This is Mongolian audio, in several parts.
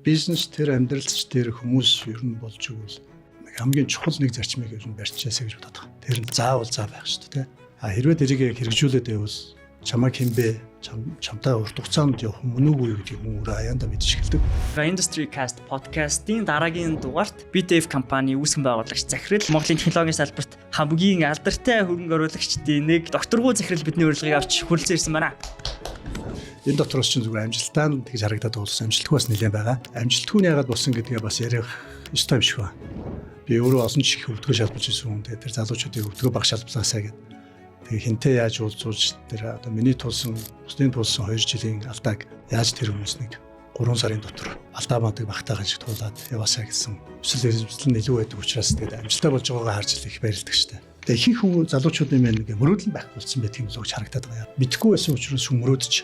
бизнес тэр амьдралч тэр хүмүүс ер нь болж игэл хамгийн чухал нэг зарчмыг ер нь барьчихаасаа гэж боддог. Тэр нь заавал заа байх шүү дээ. Хэрвээ тэрийг хэрэгжүүлээд байвал чамайг хинбэ чамтай урт хугацаанд явах мөн үгүй гэдэг юм өөрөө аяанда мэдж эхэлдэг. Industry Cast podcast-ийн дараагийн дугаарт BTF компани үүсгэн байгуулагч Захирал Монголын технологийн салбарт хамгийн алдартай хөрөнгө оруулагчдын нэг докторгүй Захирал бидний урилгыг авч хүрэлцэн ирсэн байна. Энэ дотроос ч зүгээр амжилттай нь тэгж харагдаад болсон. Амжилтгүй бас нэлээд байгаа. Амжилтгүй нь яагаад болсон гэдгээ бас ярих ёстой юм шиг байна. Би өөрөө олон жишээ өвдгөө шалбарч ирсэн хүн. Тэр залуучуудыг өвдгөө баг шалбарлаасаа гэдэг. Тэгээ хинтээ яаж уулзуулж тэр одоо миний тулсан, бусдын тулсан 2 жилийн алдааг яаж тэр хүмүүс нэг 3 сарын дотор алдаа мадаг багтаагаа шиг туулаад яваасаа гэсэн өсөл эрсдэл илүү байдаг учраас тэгээд амжилттай болж байгаагаа харж их баярлдаг шүү дээ. Тэгээ ихэнх хүн залуучуудын маань ингээ мөрөөдөл байхгүй болсон байх юм л гэж харагдаад байгаа юм. Мэдхгүй байсан учраас хүн мөрөөдөж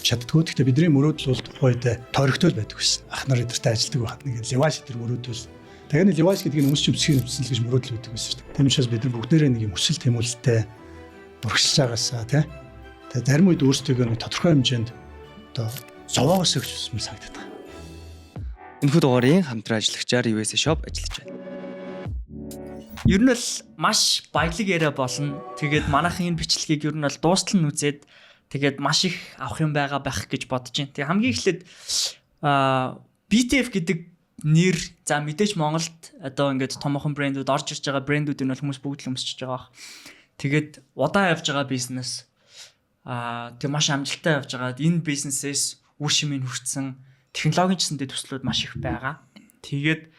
чаддгүй. Гэхдээ бидний мөрөөдөл бол тухайд тойрогтой байдаг байсан. Ах нар эдэртэй ажилдаг байхад нэг леваш эдэр мөрөөдөл. Тэгээд леваш гэдэг нь өмсч өмсгэн өмсөл гэж мөрөөдөл өгдөг байсан шүү дээ. Тийм учраас бид нар бүгдээрээ нэг юм өсөл тэмүүлэлтэй урагшилж байгаасаа тий. Тэгээд зарим үед өөрсдөө нэг тодорхой хэмжээнд одоо зовоогоос өгч юмсан санагдаад байна. Энэхүү дугаарыг хамтран ажиллагчаар USA Shop ажиллаж байна. Ер нь л маш баялаг яриа болно. Тэгээд манайхын энэ бичлэгийг ер нь бол дуустал нь үзээд тэгээд маш их авах юм байгаа байх гэж бодож байна. Тэгээд хамгийн эхлээд BTF гэдэг нэр за мэдээж Монголд одоо ингээд томоохон брэндүүд орж ирж байгаа брэндүүд энэ бол хүмүүс бүгд л өмсөж байгаа. Тэгээд удаан явж байгаа бизнес тэг маш амжилттай явж байгаад энэ бизнесээс үр шимийг хүртсэн технологийн чсэндээ төслүүд маш их байгаа. Тэгээд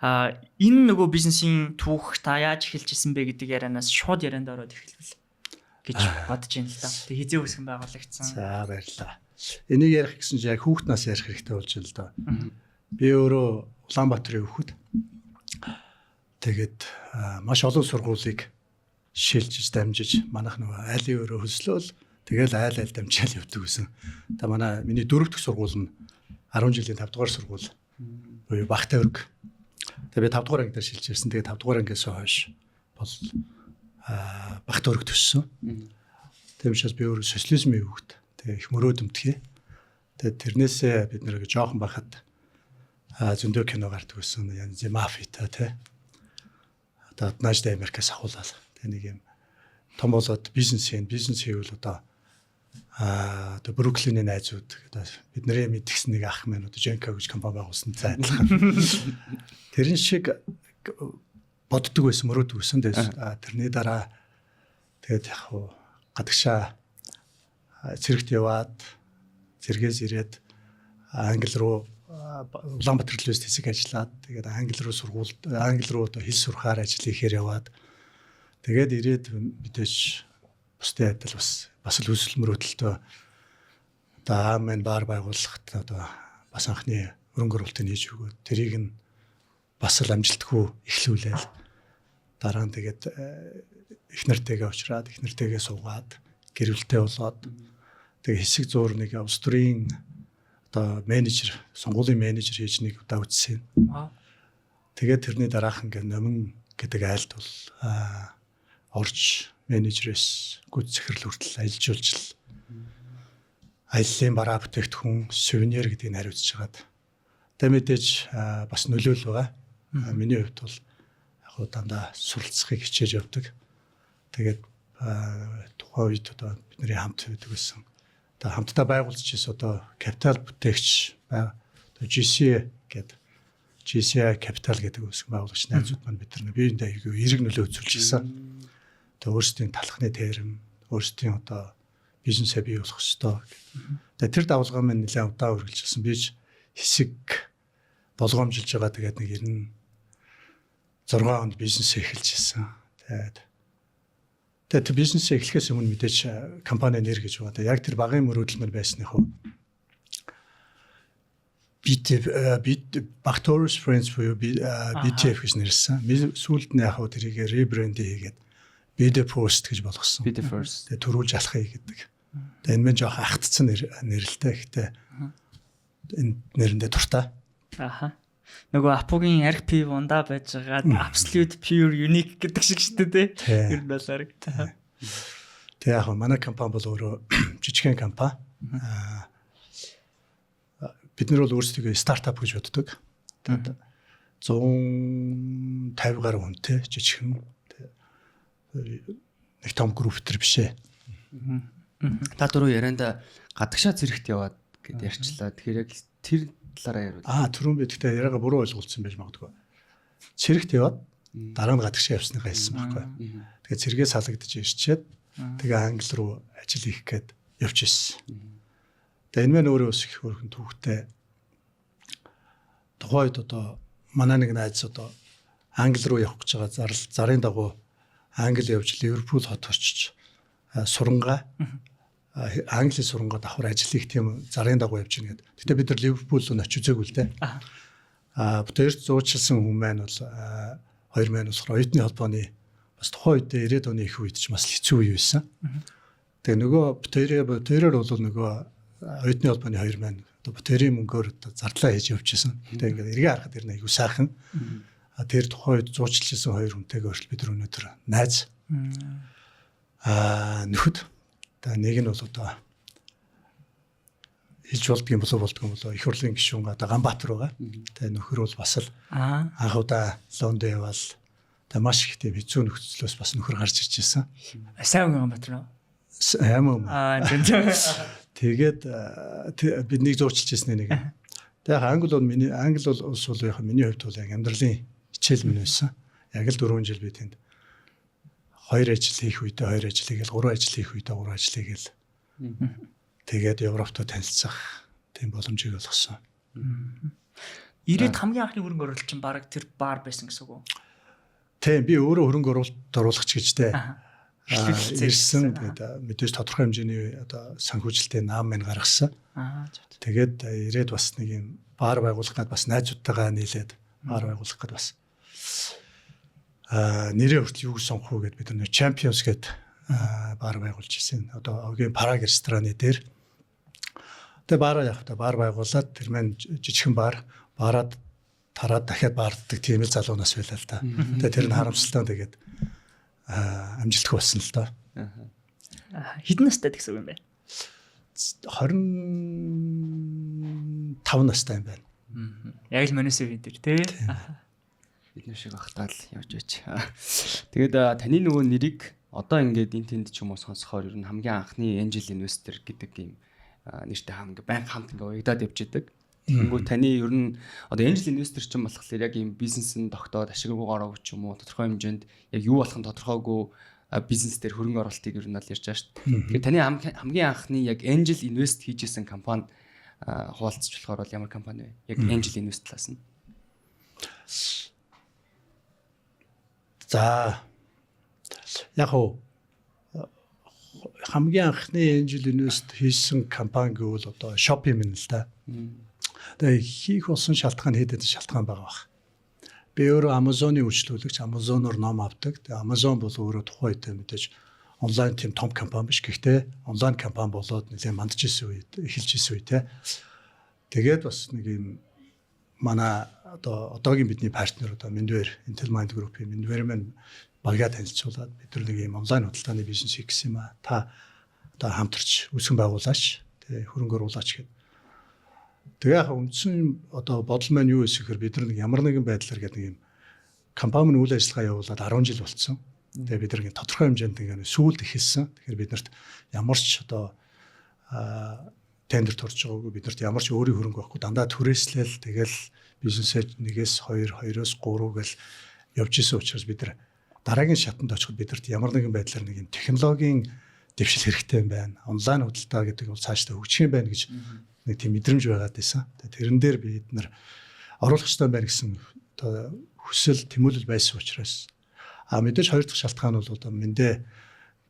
энэ нөгөө бизнесийн түүх та яаж эхэлж ирсэн бэ гэдэг ярианаас шууд ярианд ороод эхэлвэл гэж бодож байна л да. Тэг хизээ үүсгэн байгуулагцсан. За баярлалаа. Энийг ярих гэсэн чинь яг хүүхднаас ярих хэрэгтэй болж байна л да. Би өөрөө Улаанбаатарын хүүхэд. Тэгээд маш олон сургуулийг шилжиж дамжиж манайх нөгөө айлын өөрөө хөслөөл тэгэл айл дамжаал явдаг гэсэн. Та миний 4 дахь сургууль нь 10 жилийн 5 дугаар сургууль. Буюу Багтай өрг. Тэгээ би 5 дугаар ангиар шилжиж ирсэн. Тэгээ 5 дугаар ангиас хойш бол Багтай өрг төссөн. Тийм учраас би өөрөө социализмын хүүхэд. Тэгээ их мөрөөдөмтгий. Тэгээ тэрнээсээ бид нэр жоохон бахад зөндөө кино гардаг гэсэн. Янз мафита тий. Одоо нааштай Америкаас ахуулаад нэг юм том болоод бизнес хийвэл одоо Бруклиний найзууд одоо бидний мэдгсэн нэг ах маань одоо Женко гэж компани байгуулсан зайдлага. Тэрэн шиг боддог байсан мөрөөдөг байсан. Тэрний дараа тэгээд яг хуу гадагшаа цэрэгт яваад цэргээс ирээд англи руу Улаанбаатар телевизэд хэсэг ажиллаад тэгээд англи руу одоо хэл сурахаар ажил хийхээр яваад тэгээд ирээд мэдээж бусдын адил бас л өсөл мөрөөдөлтөө одоо аамын баар байгуулахад одоо бас анхны хөрөнгө оруулалтыг хийж өгөөд тэрийг нь бас л амжилтгүй эхлүүлээл дараа нь тэгээд их нартайгаа уулзраад их нартайгаа суугаад гэрэлтэй болоод тэгээд хэсэг зуур нэг улс төрийн одоо менежер сонгуулийн менежер хийж нэг удаа үзсэн. Тэгээд тэрний дараах ингээ номин гэдэг айлд бол орж менежерээс гүйц захирал хүртэл ажиллаж болж аяллаа бараа бүтээгдэхүүн сувенир гэдгийг хариуцж хагаад тэ мэдээж бас нөлөөл байгаа. Миний хувьд бол яг уу дандаа суралцахыг хичээж явдаг. Тэгээд тухайн үед одоо бидний хамт байдаг гэсэн. Одоо хамтдаа байгуулж ирсэн одоо капитал бүтээгч одоо GCI гэдэг GCI Capital гэдэг үсэг байгуулагч найзууд маань бид нар биеиндээ эрг нөлөө үзүүлж ирсэн. Тэгээ өөрсдийн талхны тээрэм, өөрсдийн одоо бизнесээ бий болгох ёстой. Тэгээ тэр давалгаа маань нэлээд удаан үргэлжилсэн. Би ч хэсэг болгоомжилж байгаа. Тэгээд нэг 96 онд бизнесээ эхэлж ирсэн. Тэгээд бизнесээ эхлэхээс өмнө мэдээж компани нэр гэж байгаа. Яг тэр багын мөрөөдөл мөр байсны хувь Bactorius Friends буюу BTF гэж нэрлсэн. Сүүлд нь яг хөө тэрийг ребрэнд хийгээд BD Post гэж болгосон. BD First. Тэгээ төрүүлж алахыг гэдэг. Тэгээ энэ мэн жоох ахтцсан нэрлэлтэй. Гэхдээ энэ нэрэндээ дуртай. Аха. Нөгөө Апугийн RP ундаа байж байгаа absolute pure unique гэдэг шиг шүү дээ тий. Ер нь болоор. Тэгээ яг манай компани бол өөрөө жижигхэн компани. бид нар бол өөрсдөө стартап гэж боддог. Тэгээд 150 гаруй хүнтэй жижигхэн нэг том групп төр бишээ. Та дөрөв ярианда гадагшаа зэрэгт яваад гэд ярьчлаа. Тэгэхээр яг тэр талаараа ярив. Түрүүн би тэгтээ яриагаа буруу ойлголцсон байж магадгүй. Цэрэгт яваад дараа нь гадагшаа явсныгаа хэлсэн байхгүй. Тэгээд цэргээ салгадж ирчээд тэгээ англи руу ажил хийх гээд явж ирсэн. Тэгээ энэ мэн өөрөө бас их хөрхөн түүхтэй. Тухайд одоо манай нэг найз одоо англи руу явах гэж байгаа зарын дагуу англи явж Ливерпул хот очиж сурангаа Английн сурангаа давхар ажил хийх тийм зарын дагуу явж гин гэдэг. Гэтэ бид нар Ливерпул руу очиж үзээгүй л дээ. Бүтээрт зуучилсан хүн маань бол хоёр маань болохоор оюутны холбооны бас тухайн үедээ 90-ад оны их үед ч бас хэцүү үе байсан. Тэгээ нөгөө бүтээрээр бол нөгөө оюутны холбооны хоёр маань одоо бүтээрийн мөнгөөр зардлаа хийж явчихсан. Тэгээ ингээд эргээ харахад ирнэ айгуу сайхан. Тэр тухайн үед зуучилсан хоёр хүнтэйгээ өршөл бид нар өнөөдөр найз. Нөхөд. Тэгээ нэг нь бол одоо хэлж болдгийн болоо их хурлын гишүүн одоо Ганбаатар байгаа. Тэгээ нөхөр бол бас л анх удаа Лондон явал тэгээ маш их тийм хэцүү нөхцлөөс бас нөхөр гарч ирж байсан. Сайн Ганбаатар уу? Аймаа. Тэгээд биднийг зуучилж ирсэн нэг. Тэгээ англи бол улс бол яг миний хувьд бол яг амьдралын хичээл минь байсан. Яг л 4 жил би тэнд 2 ажил хийх үедээ 2 ажил хийгээл 3 ажил хийх үедээ 3 ажил хийгээл. Тэгээд Европтой танилцах тийм боломжийг олгосон. 90-д хамгийн анхны хөрөнгө оруулалт чинь баг тэр бар байсан гэсэн үг үү? Тийм би өөрөө хөрөнгө оруулалт оруулагч гэжтэй. Ирсэн тэгээд мэдээж тодорхой хэмжээний одоо санхүүжилтийн наам мань гаргасан. Тэгээд ирээд бас нэг юм бар байгуулах гээд бас найзуудтайгаа нийлээд бар байгуулах гээд бас нэрээ хүртэл юу гэж сонгох вэ гэд бид нэг Champions гээд бар байгуулж ирсэн. Одоо огийн Параг рестораны дээр. Тэгээ бар байгуулад тэр маань жижигхэн бараад тараад дахиад баарддаг тийм л залуунаас байлаа л да. Тэгээ тэр нь харамсалтай тэгээд амжилтгүй болсон л доо. Хэдэн настай гэсэн үг юм бэ? 25 настай юм байна. Яг л манайс үед тий. Бид нэг шиг ахтаал явж байж. Тэгээд таны нөгөө нэрийг одоо ингээд энэ тэнд ч юм уу сонсохоор ер нь хамгийн анхны Angel Investor гэдэг юм нэртэй хамгийн банк хамт ингээд уягдаад явж идэг. Тэнгүү таны ер нь одоо Angel Investor ч юм болохоор яг юм бизнесэнд тогтоод ашигруугаар авч юм уу тодорхой хэмжээнд яг юу болох нь тодорхойгүй бизнес дээр хөрөнгө оруулалтыг ер нь л ярьж байгаа шүү дээ. Тэгээд таны хамгийн анхны яг Angel Invest хийжсэн компани хуваалцж болохоор бол ямар компани вэ? Яг Angel Invest талаас нь. За яг хамгийн анхны Angel Invest хийсэн компани гэвэл одоо Shopee мэн л да. Тэгээ хийх болсон шалтгаан хэдэд шалтгаан байгаа бах. Би өөрөө Amazon-ы үйлчлүүлэгч, Amazon-оор ном авдаг. Тэгээ Amazon бол өөрөө тухайн үед мэдээж онлайн тийм том компани биш. Гэхдээ онлайн компани болоод нэлээд мандж исэн үед, эхэлж исэн үед те. Тэгээд бас нэг юм манай одоогийн бидний партнер одоо Mindware, Intelmind Group-ийн Mindware маань багаа танилцуулаад бид нар нэг юм онлайн худалдааны бизнес хийх гэсэн юм а. Та одоо хамтарч үүсгэн байгуулаач. Тэгээ хөрөнгө оруулаач гэдэг. Тэгээ яг үндсэн одоо бодол маань юу вэ гэхээр бид нар нэг ямар нэгэн байдлаар гэдэг нэг юм компани үйл ажиллагаа явуулаад 10 жил болцсон. Тэгээ бид нар тодорхой хэмжээнд ингээд сүүлд эхэлсэн. Тэгэхээр бид нарт ямар ч одоо тендер турж байгаагүй, бид нарт ямар ч өөрийн хөрөнгө байхгүй, дандаа түрээслэл тэгэл бизнесээ 1-2, 2-3 гэл явж исэн учраас бид нар дараагийн шатанд очиход бидэрт ямар нэгэн байдлаар нэг юм технологийн дэвшил хэрэгтэй юм байна. Онлайн худалдаа гэдэг бол цаашдаа хөгжих юм байна гэж нэг тийм мэдрэмж байгаад байсан. Тэрэн дээр бид нар оруулах хэрэгтэй байна гэсэн одоо хүсэл тэмүүлэл байсан учраас мэдээж хоёр дахь шалтгаан бол одоо мэндэ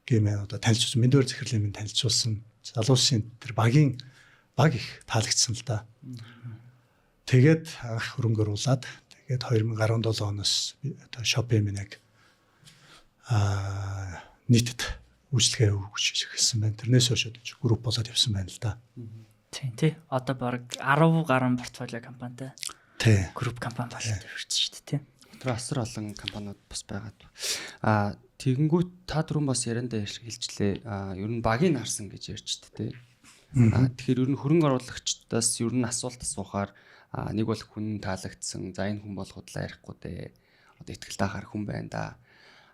гэмээ одоо танилцуулсан Mindware захирлын минь танилцуулсан залуусын тэр баг их таалагдсан л да. Тэгээд анх хөрөнгө оруулаад тэгээд 2017 оноос одоо Shopee минь яг нийтэд үйлчлэгээ өгч эхэлсэн байна. Тэрнээс хойш групп болоод явсан байна л да. Тийм тий. Одоо баг 10 гаруй портфолио компанитай. Тий. Групп компани болоод ирсэн шүү дээ тий. Тэр асар олон компаниуд бас байгаа. Тэгэнгүүт та түрүүн бас яриандаа хэлжлээ. Ер нь багийг харсан гэж ярьчихдээ тий. Тэгэхээр ер нь хөрөнгө оруулагчдаас ер нь асуулт асуухаар нэг бол хүн таалагдсан. За энэ хүн бол худлаа ярихгүй дээ. Одоо ихтгэлтэй харах хүн байна да.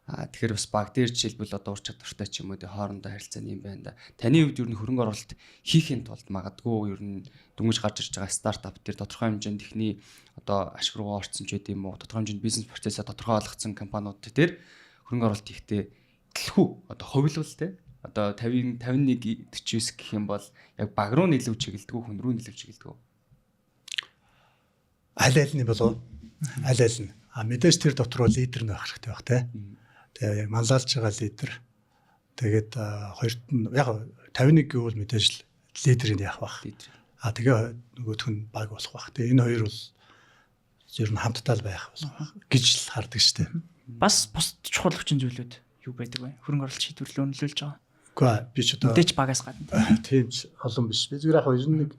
Тэгэхээр бас баг дээр жишээлбэл одоо ур чадвартай ч юм уу хоорондоо харилцааны юм байна да. Таны хувьд ер нь хөрөнгө оруулалт хийхин тулд магадгүй ер нь дөнгөж гарч ирж байгаа стартап дээр тодорхой хэмжээнд ихний одоо ашиг руу орцсон ч гэдэм үү тодорхой хэмжээнд бизнес процессыг тодорхой болгоцсон компаниуд дээр хөрөнгө оруулалт хийхдээ дэлхүү одоо хувилбал те одоо 50 51 49 гэх юм бол яг баг руу нэлээд чиглэдэг хүн рүү нэлээд чиглэдэг. Аль аль нь болов аль аль нь мэдээж тэр дотор лидер нь байх хэрэгтэй байх те. Тэгээ яг манлайлж байгаа лидер. Тэгээд хоёрт нь яг 51 гэвэл мэдээж лидерийн яах бах. Тэгээ нөгөөх нь баг болох бах. Тэгээ энэ хоёр бол ер нь хамтдаа л байх гэж л хардаг штэ. Бас бус чухал хүчин зүйлүүд юу байдаг вэ? Хөрөнгө оруулалт шийдвэрлэлөө нөлөөлж байгаа. Үгүй би ч одоо мэдээж багаас гадна. Тийм ч олон биш. Би зүгээр яг ер нь нэг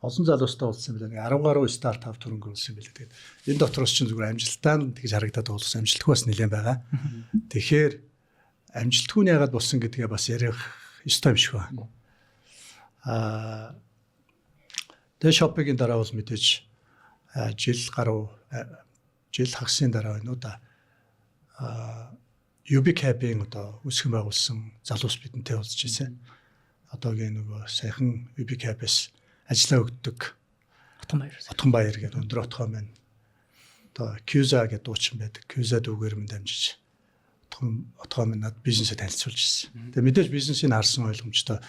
олон залуустай уулзсан байлаа. Нэг 10 гаруй стартап хөрөнгө оруулсан байлаа. Тэгээд энэ дотроос чинь зүгээр амжилттай нь тэгж харагдаад уулзсан. Амжилтгүй бас нэлээд байгаа. Тэгэхээр амжилтгүй нь яагаад болсон гэдгээ бас ярих ёстой юм шиг байна. Тэгээ шопингийн дараа бол мэдээж жил хагасын дараа байна уу да. UBCAP-ийн одоо үүсгэн байгуулсан залуус бидэнтэй уулзж ирсэн. Одоогийн нөгөө саяхан UBCAP-с ажиллаа өгдөг Отгон Баяр гэдэг өндөр отгоо маань одоо Qza гэдэг дуучин байдаг. Qza дүүгээр минь дамжиж отгоо минь над бизнесээ танилцуулж ирсэн. Тэгээ мэдээж бизнесийг харсан ойлгомжтой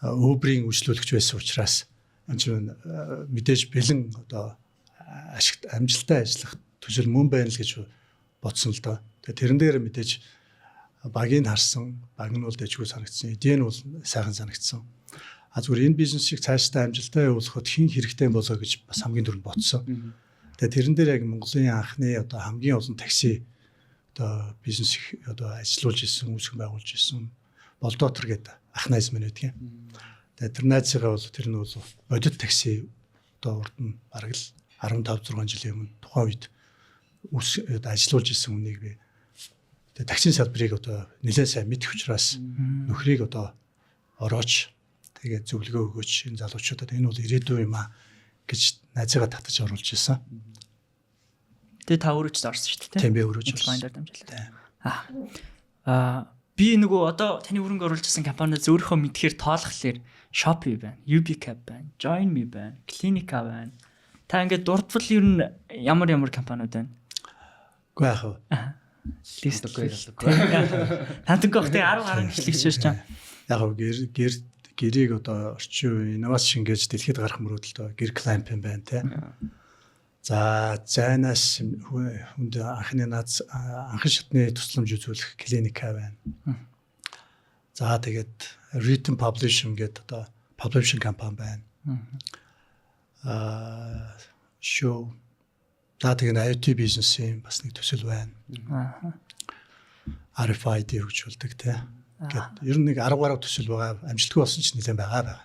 Uber-ийн үйлчлүүлэгч байсан учраас энэ чинь мэдээж бэлэн одоо ашигт амжилттай ажиллах төсөл мөн байна л гэж бодсон л доо. Тэгээ тэрэн дээр мэдээж багийг харсан, баг нь бол дэжгүй санагдсан. Идея нь бол сайхан санагдсан. Зүгээр энэ бизнесийг цаашдаа амжилттай явуулахад хэн хэрэгтэй болоо гэж бас хамгийн түрүүнд бодсон. Тэгээ тэрэн дээр яг Монголын анхны одоо хамгийн олон такси одоо бизнес одоо ажиллуулж исэн, үүсгэн байгуулж исэн Болдотер гэдэг ах найз минь байдаг юм. Тэгээ тэр найзыгаа бол тэр нь бол бодит такси одоо урд нь бараг л 15 6 жилийн өмнө тухайн үед ажиллуулж исэн хүнийг би тэгээ таксийн салбарыг одоо нэлээд сайн мэдэх учраас нөхрийг одоо орооч тэгээ зөвлөгөө өгөөч энэ залуучуудад энэ бол ирээдүйн юм а гэж найзыгаа татаж оруулж исэн. Тэгээ та өөрөө ч орсон шүү дээ. Тийм би өөрөө ч байндаар дамжуулаад. Би нөгөө одоо таны хөрөнгө оруулж исэн компаниуд өөрийнхөө мэдхээр тоолохлоор Shopee байна, UBCAP байна, JoinMe байна, Clinica байна. Та ингээд дурдвал ер нь ямар компаниуд байна? Үгүй яах вэ? Листгүй. Тантайг гэх 10 гаруй нэшлэгч шээж чам. Яг гэрийг одоо орчин үеийн инновац шингээж дэлхийд гарах мөрөөдөлтөө гэр клаймп юм байна те. За зайнаас хүнд анхны наац анхан шатны тусламж үзүүлэх Clinica байна. За тэгээд Written Publishing гэдэг одоо publishing компани байна. Show. За тэгээд IoT бизнесийн бас нэг төсөл байна. RFID хөгжүүлдэг те. Гэт ер нь нэг 10 гаруй төсөл байгаа. Амжилтгүй болсон ч нэлээд байгаа.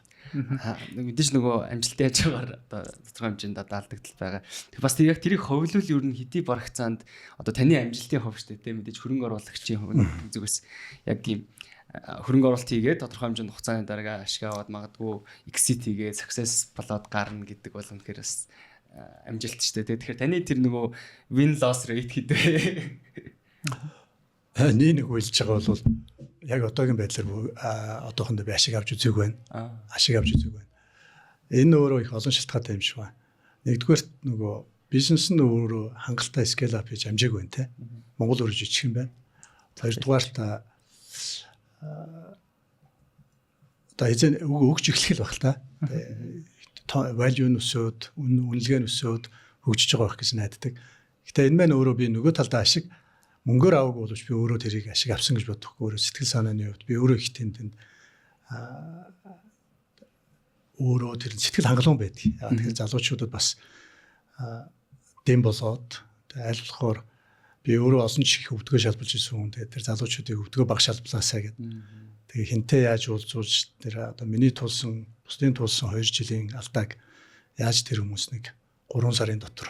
Мэдээж нөгөө амжилттай яаж байгаагаар одоо тодорхой хэмжээнд даалдагдал байгаа. Тэг бас яг тэрийг ховлуул ер нь хэдий барагцаанд одоо таны амжилтын хувь шүү дээ. Мэдээж хөрөнгө оруулагчийн зүгээс яг ийм хөрөнгө оруулалт хийгээд тодорхой хэмжээнд хугацааны дараа ашиг аваад магадгүй exit хийгээд success болоод гарна гэдэг бол үнэхээр бас амжилт шүү дээ. Тэгэхээр таны тэр нөгөө win loss rate хэдвэ? Нэг үйлж байгаа бол яг одоогийн байдлаар одоохондоо би ашиг авч үзег байна. Ашиг авч үзег байна. Энэ өөрөө их олон шалтгаантай юм шиг байна. Нэгдүгээр нөгөө бизнес нь өөрөө хангалттай scale up хийж амжаагүй байна те. Монгол өөрөө жижиг юм байна. Хоёрдугаар та одоо эзэн өгч эхлэх л баг та. Value нь өсөөд, үнэлгээ нь өсөөд хөгжиж байгаа байх гэж найддаг. Гэтэ энэ маань өөрөө би нөгөө талдаа ашиг мөнгөөр аваагүй боловч би өөрөө тэрийг ашиг авсан гэж бодохгүй. Өөрөө сэтгэл санааны хувьд би өөрөө их тэнд өөрөө тэр сэтгэл хангалуун байдаг. Яагаад тэгэхээр залуучуудад бас дэм болоод аль болохоор би өөрөө олон чих өвдгөө шалбалж ирсэн хүн. Тэгээд тэр залуучуудыг өвдгөө баг шалблаасаа гэдэг. Тэгээ хинтээ яаж уулзуулж тэр одоо миний тулсан, бусдын тулсан 2 жилийн алдааг яаж тэр хүмүүс нэг 3 сарын дотор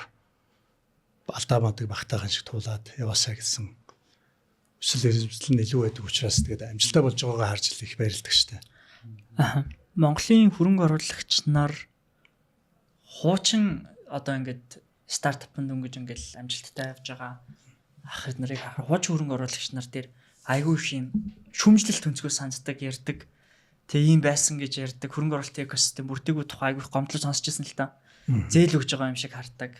алдаа мадаг багтаахан шиг туулаад яваасаа гэсэн хүсэл эрмэлзэл нь илүү байдаг учраас тэгээд амжилттай болж байгаагаа харж их баярлдаг штэ. Монголын хөрөнгө оруулагч нар хуучин одоо ингээд стартапд өнгөж ингээд амжилттай явж байгаа ах нарыг хуучин хөрөнгө оруулагч нар дээр айгүй их юм шүмжлэлт өнцгөө санддаг ярьдаг. Тэгээ ийм байсан гэж ярьдаг. Хөрөнгө оруулалтын экосистем бүрдэггүй тухай айгүй их гомдлоо сонсч ирсэн л та. Зээл өгж байгаа юм шиг хардаг.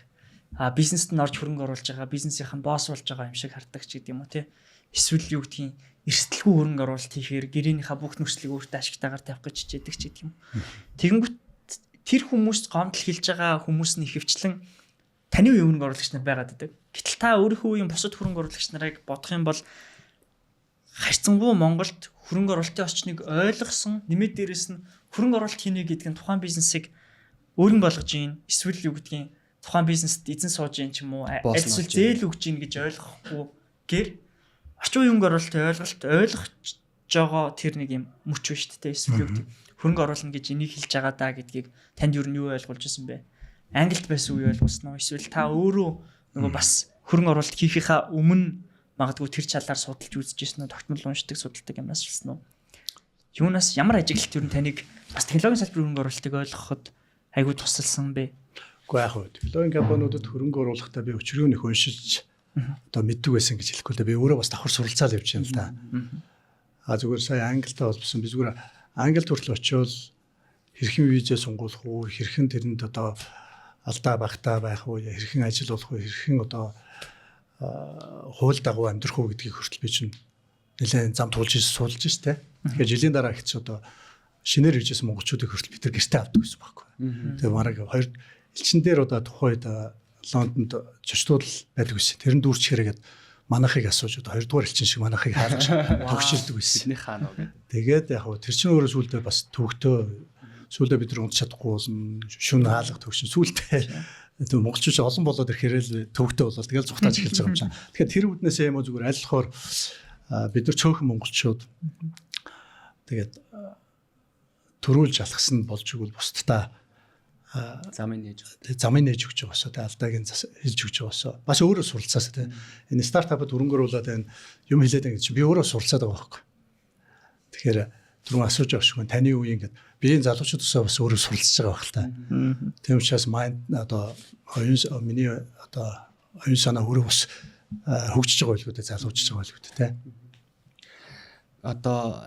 Бизнест нь орж хөрөнгө оруулж байгаа, бизнесийнх нь босс болж байгаа юм шиг хардаг ч гэдэг юм уу тий. Эсвэл юу гэдгийг эрсдэлгүй хөрөнгө оруулалт хийхээр гэрээнийхээ бүх нөхцөлийг өөртөө ашигтайгаар тавих гэж хичээдэг ч гэдэг юм. Тэгэнгүүт тэр хүмүүст гомдол хэлж байгаа хүмүүс нь ихэвчлэн таны үеийн хөрөнгө оруулагч нар байгаад байдаг. Гэтэл та өөрийнхөө үеийн бусад хөрөнгө оруулагч нарыг бодох юм бол харьцангуй Монголд хөрөнгө оруулалтын орчныг ойлгосон, нэмээд дээрэс нь хөрөнгө оруулалт хийнэ гэдэг нь тухайн бизнесийг өөрийн болгож ийн, эсвэл юу гэдгийг тухайн бизнест эзэн сууж ийн ч юм уу, альсвал зээл өгж ийн гэж ойлгохгүй гэр орчин үеийн хөрөнгө оруулалтын ойлголт ойлгож байгаа тэр нэг юм мөч биш үү? Эсвэл юу гэдэг хөрөнгө оруулна гэж энийг хэлж байгаа даа гэдгийг танд юу юу ойлгуулж ирсэн бэ? Англид байсан үе ойлгосноо эсвэл та өөрөө нөгөө бас хөрөнгө оруулалт хийхийнхаа өмнө магадгүй тэр чалаар судалж үзчихсэн нь тогтмол уншдаг судалдаг юмнаас шилсэн үү? Юунаас ямар ажиглалт юу таныг бас технологийн салбарын хөрөнгө оруулалтыг ойлгоход айгүй тусалсан бэ? Уу яг хөө технологийн компаниудад хөрөнгө оруулахдаа би өчрөө нөх уншиж одоо мэддэг байсан гэж хэлэхгүй л да. Би өөрөө бас давхар суралцаад явж байна л да. Зүгээр сая англитай болсон. Би зүгээр англид хүртэл очиод хэрхэн визээ сунгуулах уу, хэрхэн тэрэнд одоо алдаа багтаа байх уу, хэрхэн ажил болох уу, хэрхэн одоо хууль дагуу амьдрах уу гэдгийг хүртэл би чинь нэлээд зам туулж суулж штэ. Тэгэхээр жилийн дараа ихч одоо шинээр иржсэн монголчуудыг хүртэл бид нар гэртээ авдаг гэсэн байхгүй. Тэгээ мараг хоёр элчин дээр одоо тухайд Лондонд зочдууд байдаг байсан. Тэрэн дүүрч хэрэгэд манахыг асууж одоо хоёрдугаар элчин шиг манахыг хаалж тогшилдог байсан. Бидний хаан уу гэдэг. Тэгээд яг хөө тэр чинь өөрөө сүулдэ бас төвөгтөө сүулдэ бид нар унт чадахгүй болсон шүн хаалга төгшин сүулдэ монголчууд олон болоод ирэхээр л төвөгтөө болоод тэгэл зүхтааж эхэлж байгаа юм чинь. Тэгэхээр тэр үднээс юм уу зүгээр аль болохоор бид нар цөөхөн монголчууд тэгээд төрүүлж алхсан болж игэл бусдаа замын нээж өгч байгаасаа тэ алдааг нь хэлж өгч байгаасаа бас өөрөө суралцаасаа тэ энэ стартапад хөрөнгө оруулаад байна юм хэлээд байгаа гэж би өөрөө суралцаад байгаа байхгүй. Тэгэхээр түрүүн асууж байгаа шүү таны үеийн ингээд биеийн залуучуудаас бас өөрөө суралцж байгаа байх л та. Тийм учраас майнд одоо миний одоо оюун санаа өөрөө бас хөгжиж байгаа байлгүй тэ залуучж байгаа байлгүй тэ. Одоо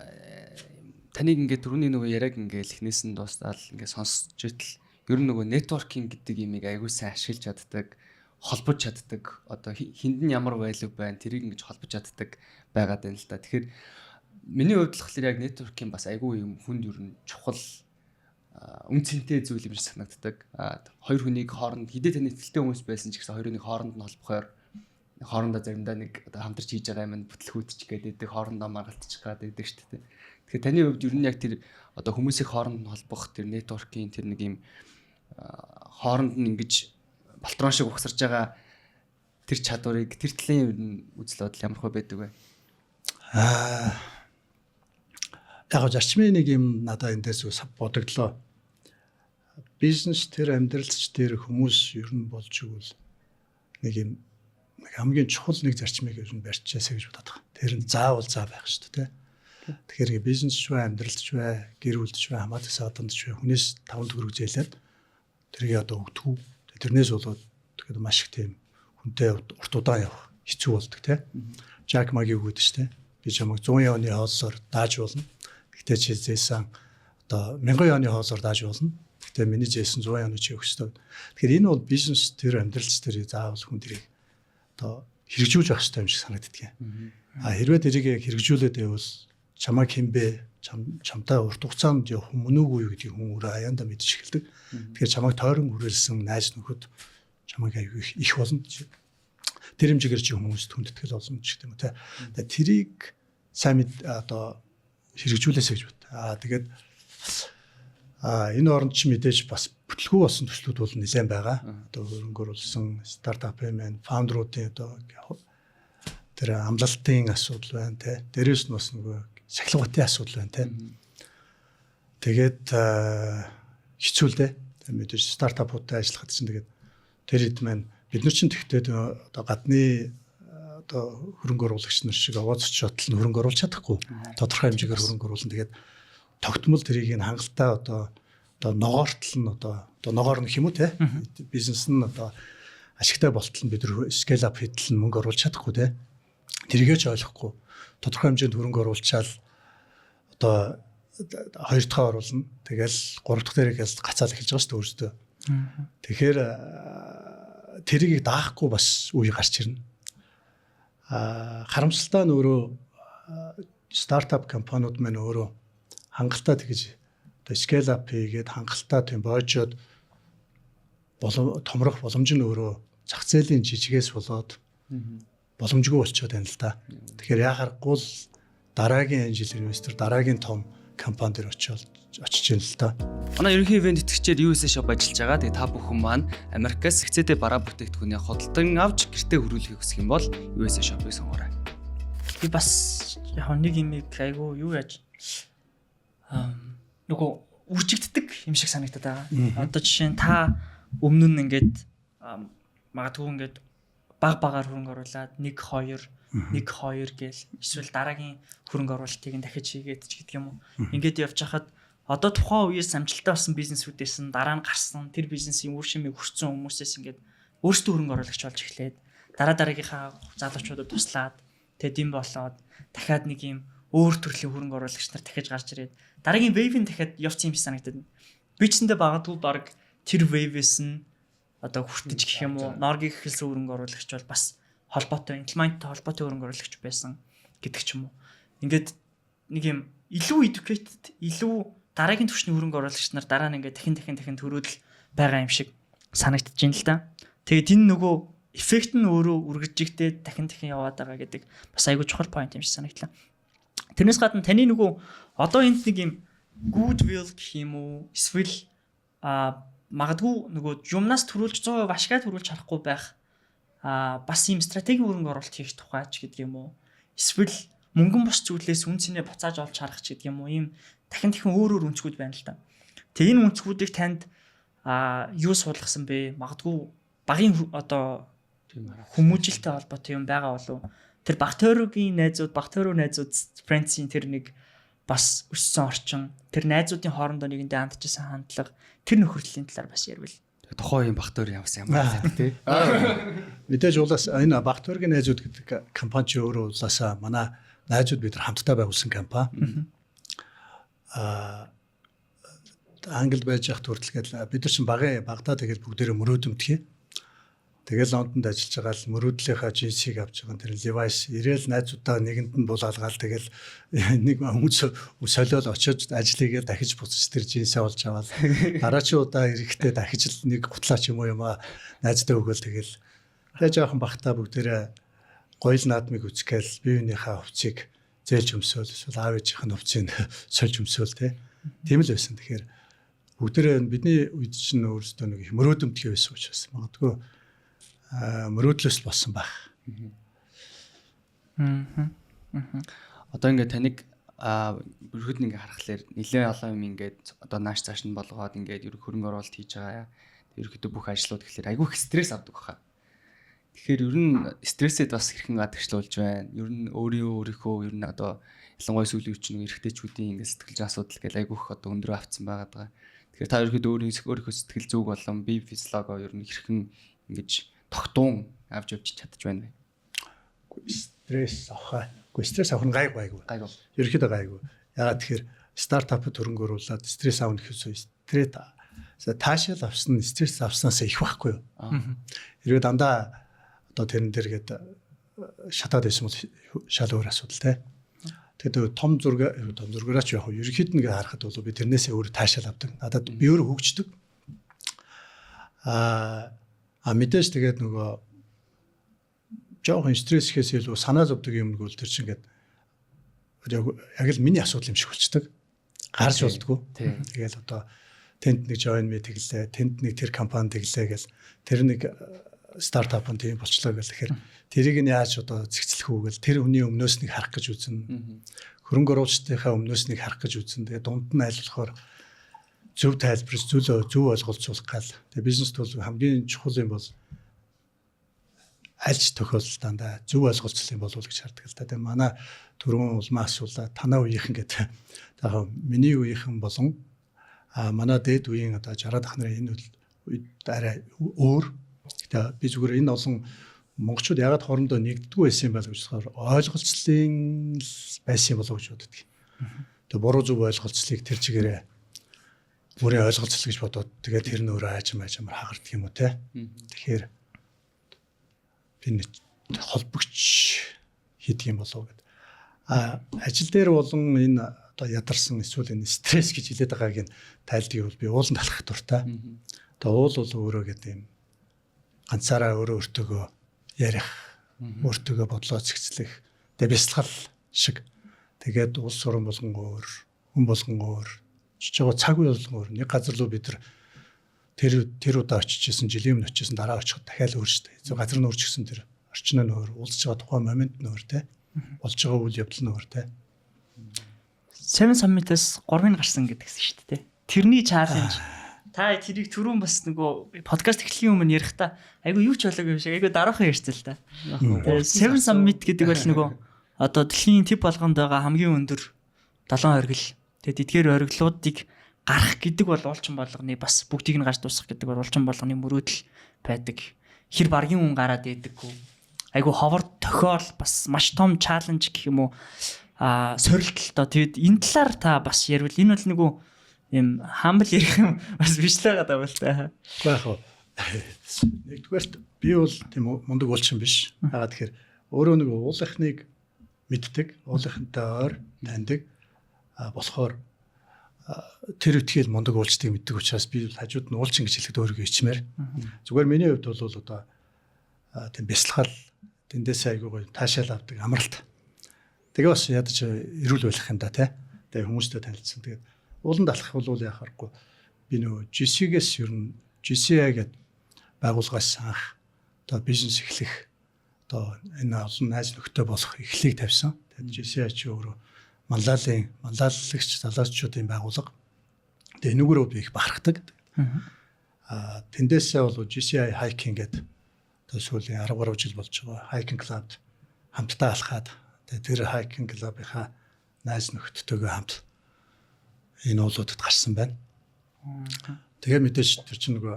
таныг ингээд түрүүний нөгөө яриаг ингээд эхнээс нь дуустал ингээд сонсч итэл ер нь нөгөө нетворкинг гэдэг имийг аягүй сайн ашиглаж чаддаг, холбож чаддаг, одоо хинд нь ямар байлаг байна, тэрийг ингэж холбож чаддаг байгаад байна л да. Тэгэхээр миний хувьд л яг нетворкинг бас аягүй юм хүнд ер нь чухал үн цэнтэй зүйл юм шиг санагддаг. Хоёр хүнийг хооронд хідээ таны ихтэй хүмүүс байсан ч гэсэн хоёр хүнийг хооронд нь холбохоор хоорондоо заримдаа нэг одоо хамтарч хийж байгаа юм бүтлгүүдч гэдэг хоорондоо маргалтчих гад байдаг шүү дээ. Тэгэхээр таны хувьд ер нь яг тэр одоо хүмүүсийг хооронд нь холбох тэр нетворкинг тэр нэг юм хооронд нь ингэж балтрон шиг угсарж байгаа тэр чадварыг тэр талын ер нь үзэл бодол ямар хөө байдаг вэ? Яг зарчмын нэг юм надад эндээс бодогдлоо. Бизнес тэр амьдралч тэр хүмүүс ер нь болж игэл нэг юм нэг хамгийн чухал нэг зарчмыг ер нь барьчихаасаа гэж бодоод байгаа. Тэр нь заавал заа байх шүү дээ. Тэгэхээр бизнесч бай, амьдралч бай, гэр бүлч бай, хамаатай саадандч бай хүнээс 5 төгрөг зээлээд тэрийг одоо өгдөггүй. Тэрнээс болоод тэгэхээр маш их тийм хүнтэй урт удаан явах хэцүү болдог тийм. Жак Маги өгөөд шүү дээ. Би чамайг 100 оны хооллоор дааж болно. Гэхдээ чи зээсэн одоо 1000 оны хооллоор дааж болно. Гэхдээ миний зээсэн 100 оны чи өгөх ёстой. Тэгэхээр энэ бол бизнес тэр амьдралч тэр заавал хүн тэрийг одоо хэрэгжүүлж явах ёстой юм шиг санагддаг юм. Хэрвээ тэрийг хэрэгжүүлээд байвал чамайг хинбэ чамтай урт хугацаанд явах мөн үгүй юу гэдгийг хүн өөрөө аяанда мэдж эхэлдэг. Тэгэхээр чамайг тойрон хүрээлсэн найз нөхөд чамайг аягүй их болно. Тэр хэмжээгээр чи хүмүүст хүндэтгэл олон ч гэдэг юм те. Тэрийг сайн одоо хэрэгжүүлээсэй гэж бод. Тэгээд энэ оронд чи мэдээж бас бүтлгүй болсон төслүүд бол нэлээд байгаа. Одоо хөрөнгө оруулсан стартапын маань фаундеруудын одоо тэр амлалтын асуудал байна те. Дээрээс нь бас нөгөө сахилгатын асуудал байна те. Тэгээд хэцүү л дээ. Мэдээж стартапуудтай ажиллахад чинь тэгээд тэр хэд маань бид нар чинь тэгтээ одоо гадны одоо хөрөнгө оруулагч нар шиг овооц шотл нь хөрөнгө оруулж чадахгүй. Тодорхой хэмжээгээр хөрөнгө оруулна. Тэгээд тогтмол тэрийг нь хангалттай одоо ногоортол нь одоо ногоор нь юм уу те бизнес нь одоо ашигтай болтол нь бид нар scale up хийдэл нь мөнгө оруулах чадахгүй те тэрийгээ ч ойлгохгүй тодорхой хэмжээнд хөрөнгө оруулчаал одоо хоёр дахь оруулна тэгэл гурав дахь дээрээс гацаал эхэлж байгаа шүү дээ өөрсдөө тэгэхээр тэрийг даахгүй бас үе гарч ирнэ харамсалтай нь өөрөө стартап компаниуд маань өөрөө хангалттай тэгж одоо scale up хийгээд хангалттай тийм боожоод томрох боломж нь өөрөө зах зээлийн жижигээс болоод боломжгүй болчиход байна л да. Тэгэхээр яхахгүй л дараагийн анжил инвестор дараагийн том компани дээр очиж байна л да. Манай ерөнхий ивент итгэгчээр USA Shop ажиллаж байгаа. Тэгээ та бүхэн маань Америкаас хцээдээ бараа бүтээгдэхүүнээ хөдөлгөн авч гэртээ хөрвүүлэхийг хүсэх юм бол USA Shop-ыг сонгоорой. Би бас яг нэг юм айгу юу яаж нөгөө үржигддэг юм шиг санагдаад байгаа. Одоо жишээ нь та өмнө нь ингээд магадгүй ингээд багаар хөрөнгө оруулаад 1 2 гээл эсвэл дараагийн хөрөнгө оруулалтыг нь дахиж хийгээд ч гэдэг юм уу. Ингээд явж хахад одоо тухайн үеэс амжилттай болсон бизнесүүдээс нь дараа нь гарсан тэр бизнесийн үр шимийг хүртсэн хүмүүсээс ингээд өөрсдөө хөрөнгө оруулагч болж эхлээд дараагийнхаа залуучуудад туслаад тэгээд юм болоод дахиад нэг юм өөр төрлийн хөрөнгө оруулагч нар дахиж гарч ирээд дараагийн wave-ийн дахиад явцсан юм шиг санагдаад байна. Би ч гэсэндээ багадгүй баг тэр wave-с нь одоо хүртэж гэх юм уу Норгийн эхэлсэн хөрөнгө оруулагч бол бас холбоотой implement-тэй холбоотой хөрөнгө оруулагч байсан гэдэг ч юм уу. Ингээд нэг юм илүү educated илүү дараагийн түвшний хөрөнгө оруулагч нар дараа нь ингээд дахин төрөөдөл байгаа юм шиг санагдаж байна л да. Тэгээд энэ нөгөө эффект нь өөрөө үргэлжлэхдээ дахин яваад байгаа гэдэг бас айгүй чухал point юм шиг санагдлаа. Тэрнээс гадна таны нөгөө одоо энд нэг юм good will гэх юм уу эсвэл магадгүй нөгөө юмнаас төрүүлж 100% ашигаа төрүүлж харахгүй байх бас ийм стратеги хөрөнгө оруулалт хийх тухай ч гэдэг юм уу эсвэл мөнгөн бос зүйлээс үнцнээ буцааж олж харах ч гэдэг юм уу ийм дахин өөр үнцгүүд байна л да. Тэгээ энэ үнцгүүдийг танд юу суулгасан бэ? Магадгүй багийн одоо хүмүүжилтэй холбоотой юм байгаа болов тэр бактериогийн найзууд френдсийн тэр нэг бас өссөн орчин тэр найзуудын хоорондоо нэгэндээ хандчихсан хандлага тэр нөхөрлөлийн талаар бас ярил. Тухайн юм бактери ямар сайд тий. Мэдээж улаас энэ бактеригийн найзууд гэдэг компани ч өөрөө улаасаа манай найзууд бид нар хамтдаа байгуулсан компани. Англи байж явах төрөлгээд бид нар чинь багтаа тэгээд бүгдээрээ мөрөөдөмтгий. Тэгэл Лондонд ажиллаж байгаа л мөрөөдлийнхаа жинсийг авч байгаа тэр Levi's ирээл найзуудаа нэгэнд нь булаалгаал тэгэл нэг хүмүүс солиод очиж ажиллагээ дахиж буцаж тэр жинсээ олж аваад дараачийн удаа ирэхдээ дахиж л нэг гутлаач юм уу юм найздаа өгөөл тэгэл тэгээ жоохон бахта бүгдээрээ гоёл наадмыг үзгээл биеийнхээ хувцсыг зээлж өмсөөл эсвэл аав ээжийнх нь хувцсыг сольж өмсөөл тийм л байсан. Тэгэхээр бүгдээрээ бидний үед чинь өөрсдөө нэг их мөрөөдөмтгий байсан учраас магадгүй мөрөөдлөөс болсон байх. Одоо ингээд таныг бүрхэд ингээ харахаар нэлээд олон юм ингээд одоо нааш цааш нь болгоод ингээд ерөнхий хөрөнгө оруулалт хийж байгаа. Ерөнхийдөө бүх ажлууд гэхэлэр айгүй их стресс авдаг хаа. Тэгэхээр ер нь стрессэд бас хэрхэн гадагшлуулж байна. Ер нь өөрийнхөө ер нь одоо ялангуяа сүүлийн үеийн эрэгтэйчүүдийн ингээд сэтгэл зүйн асуудал гэл айгүй их одоо өндрөө авцсан байгаа даа. Тэгэхээр та ерөнхийдөө өөрийнхөө сэтгэл зүг болон бие физиологоо ер нь хэрхэн ингэж тогтуун авч явж чадчих байна вэ? Стресс авах. Стресс авах нь гайгүй. Ерөнхийдөө гайгүй. Ягаад тэгэхээр стартапд хөрөнгө оруулаад стресс авах гэхээс стресс таашаал авсан стресс авснаас их байхгүй юу? Хэрвээ дандаа одоо тэрэн дээргээд шатаад байсан бол шал өөр асуудал те. Тэгээд том зургаараач яг ерөнхийд нь харахад бол би тэрнээсээ өөр таашаал авдаг. Надад би өөр хөгждөг. Мэдээж тэгээд нөгөө жоохон стресс ихээс илүү санаа зовдөг юм бол тэр чинь ингээд яг л миний асуудал юм шиг болчдөг. Гарч болдгоо. Тэгээд одоо тэнд нэг join me тэглээ, тэнд нэг тэр компани тэглээ гэл тэр нэг стартап нь тийм болчлоо гэл тэгэхээр тэрийг нь яаж одоо зэгцлэх үү гэл тэр хүний өмнөөс нэг харах гэж үзнэ. Хөрөнгө оруулагчдынхаа өмнөөс нэг харах гэж үзнэ. Тэгээд дунд нь айлуулахаар зөв тайлбар, зөв ойлголцуулах гал. Тэгээ бизнест бол хамгийн чухал юм бол альж тохиолдолд дандаа зөв ойлголцол юм болов уу гэж хардаг л да. Тэгээ манай түрүүн улмаа асуулаа танаа үеийнхэн гэдэг. Тэгэхээр миний үеийнхэн болон манай дээд үеийн одоо 60 дахь нарын энэ үед арай өөр. Тэгээ би зүгээр энэ олон монголчууд ягаад хоорондоо нэгддэггүй байсан юм бол гэж болохоор ойлголцлын байсан болов уу гэж боддог. Тэгээ буруу зөв ойлголцлыг тэр чигээрээ бүрийн ойлголцол гэж бодоод тэгээд тэр нь өөрөө аажмаар хагардаг юм уу те. Тэгэхээр би холбогч хийдэг юм болов гэд. Ажил дээр болон энэ одоо ядарсан эсвэл энэ стресс гэж хэлээд байгааг нь тайлдгийг бол би ууланд талах дуртай. Одоо уул бол өөрөө гэдэг юм ганцаараа өөртөөгөө ярих, өөртөөгөө бодлоо зэгцлэх, тэгээ бясалгал шиг. Тэгээд улс орон болгон өөр, хүн болгон өөр, жижиг цаг үе болгон өөр. Нэг газар руу бид нар тэр удаа очижсэн, жилийн өмнө очижсэн дараа очиход дахиад өөр шүү дээ. Газар нь өөрчлөсөн тэр орчин нь өөр, уулзж байгаа тухайн момент нь өөр те. Болж байгаа үйл явдал нь өөр те. Seven Summit-аас 3-ыг гарсан гэдгсэн шүү дээ. Тэрний чаленж та тэрийг түрүүн бас нөгөө подкаст эхлэхийн өмнө ярихдаа айгу юу ч болоогүй юм шиг айгу дараахан ярьцээ л та. Тэгээ Seven Summit гэдэг бол нөгөө одоо дэлхийн төв болгонд байгаа хамгийн өндөр 7 оргил. Тэгээд эдгээр оргилуудыг гарах гэдэг бол уулчин болгоны бас бүгдийг нь гарч дуусгах гэдэг бол уулчин болгоны мөрөөдөл байдаг. Хэр баргийн хүн гараад идэггүй. Айгу ховор тохиол бас маш том чаленж гэх юм уу сорилттой. Тэгээд энэ талаар та бас ярил. Энэ бол нөгөө юм хамбл ярих юм бас биш л байгаа даа бол та. Гэхдээ яг нэгдүгээрт би бол тийм мундаг уулчин биш. Ягаад тэгэхээр өөрөө нэг уулынхныг мэддэг, уулынхантай ойр таньдаг болохоор тэр үтгэл мундаг уулчдыг мэддэг учраас би хажууд нь уулчин гэж хэлэхэд өөрийгөө ичмээр. Зүгээр миний хувьд бол одоо тийм бясалгал тэндээс айгуугаа таашаал авдаг амралт. Тэгээ бас ядаж эрүүл байх юм да тий. Тэгээ хүмүүстэй танилцсан. Тэгээд ууланд алхах бол яах аргагүй. Би нөгөө GC-гээс ер нь GCI гэдэг байгууллагаас анх одоо бизнес эхлэх одоо энэ олон найз нөхдөд болох эхлэлийг тавьсан. Тэгээд GCI чи өөрөө манлайлагч залуучуудын байгууллага. Тэгээ энүүгээрөө би их бахархдаг. Тэндээсээ бол GCI hiking гэдэг одоо сүүлийн 13 жил болж байгаа hiking club хамтдаа алхаад тэгээ тэр hiking club-ийнхаа найз нөхдөдтэйгээ хамт энэ уулуудад гарсан байна. Тэгээ мэдээж тэр чинь нөгөө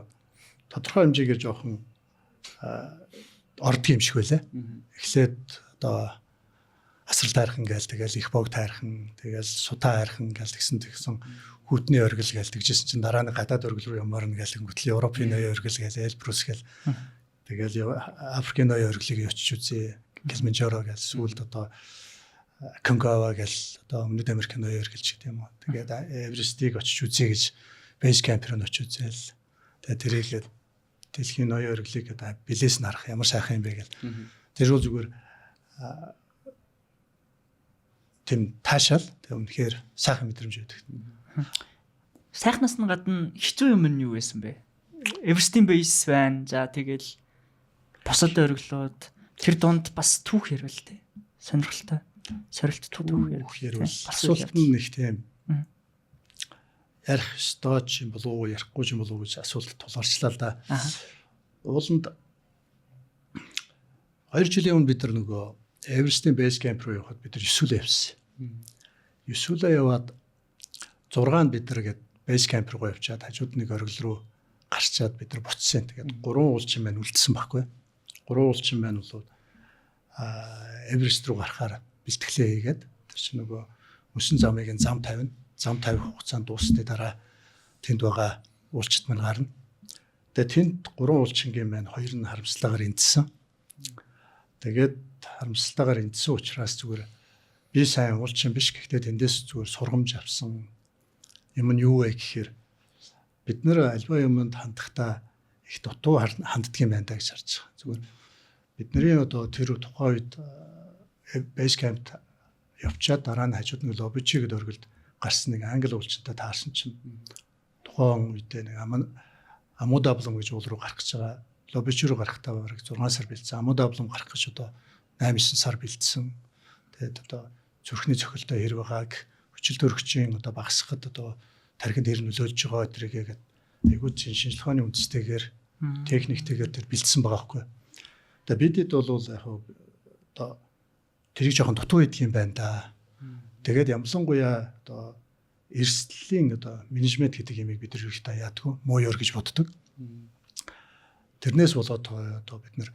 тодорхой хэмжээгээр жоохон ордог юм шиг байлаа. Эхлээд одоо асрал тайрхан гээл тэгэл их бог тайрхан тэгэл сутаа хайрхан гээл тэгсэн хүтний оргил гээл тэгжсэн чинь дараа нь гадаад оргил руу ямаар нь гээл гүтэл Европын ноён оргил гээл Эльбрус гээл тэгэл Африкийн ноён оргилыг очиж үзье. Килиманжаро гээл сүүлд одоо Конкава гээл одоо Өмнөд Америкийн ноён оргил ч гэдэг юм уу. Тэгээд Эверестийг очиж үзье гэж бейс камп руу очиж үзээл. Тэгээд тэрийгээ дэлхийн ноён оргилыг одоо билээс нь харах ямар сайхан юм бэ гээл. Тэр бол зүгээр тийм таашаал тэг үнэхээр сайхан мэдрэмж өгдөг. Сайхнаас нь гадна хэцүү юм нь юу байсан бэ? Эверестийн бейс байна. За тэгэл босод оргилууд тэр дунд бас түүх ярил тээ. Сонирхолтой. Сорилт түүх ярил. Асуулт нь нэг тийм ярих ёстой ч юм болов уу, ярихгүй ч юм болов уу гэж асуулт тулгарчлаа л да. Ууланд 2 жилийн өмнө бид нар нөгөө Эверестийн бейс камп руу явахад бид нар Юсүлээ явсан. Юсүлээ яваад 6-нд бид нар гээд бейс камп руу явчаад хажууд нэг оргил руу гарчаад бид нар буцсан. Тэгээд 3 уулчин маань үлдсэн байхгүй. 3 уулчин маань бол Эверест руу гарахаар бэлтгэлээ хийгээд тэр чинь нөгөө мөсөн замыг зам тавина. Зам тавих хугацаанд дуусны дараа тэнд байгаа уулчид маань гарна. Тэгээд тэнд 3 уулчингийн маань 2 нь харамсалтаагаар эндсэн. Тэгээд харамсалтайгаар эндсэн учраас зүгээр би сайн уулчин биш гэхдээ тэндээс зүгээр сургамж авсан юм нь юу вэ гэхээр бид нэр альва юмд хандахдаа их дутуу ханддаг юм байна гэж харж байгаа. Зүгээр бидний одоо тэр тухайн үед бейс кампт явчаад дараа нь хажууд нэг лобичи гэдэг оргилд гарсан нэг англи уулчтай таарсан чинь тухайн үедээ нэг амудаблом гэж уул руу гарах гэж байгаа. Лобичи руу гарахтаа бараг 6 сар бэлдсэн. Амудаблом гарах гэж одоо 8-9 сар бэлдсэн. Тэгээд одоо зүрхний цохилтой хэрэг байгааг хүчил төрөгчийн одоо багасгахад одоо тархинд хэр нөлөөлж байгаа тэрийгээд айгуу шинжилгээ ухааны үндэстэйгээр техниктэйгээр тэр бэлдсэн байгаа байхгүй. Одоо бидэд бол яг одоо тэрийг жоохон дутуу идэх юм байна да. Тэгээд ямсангуяа одоо эрсдлийн одоо менежмент гэдэг юмыг бид нар хэрэгтэй яадгүй муу ёр гэж боддог. Тэрнээс болоод одоо бид нар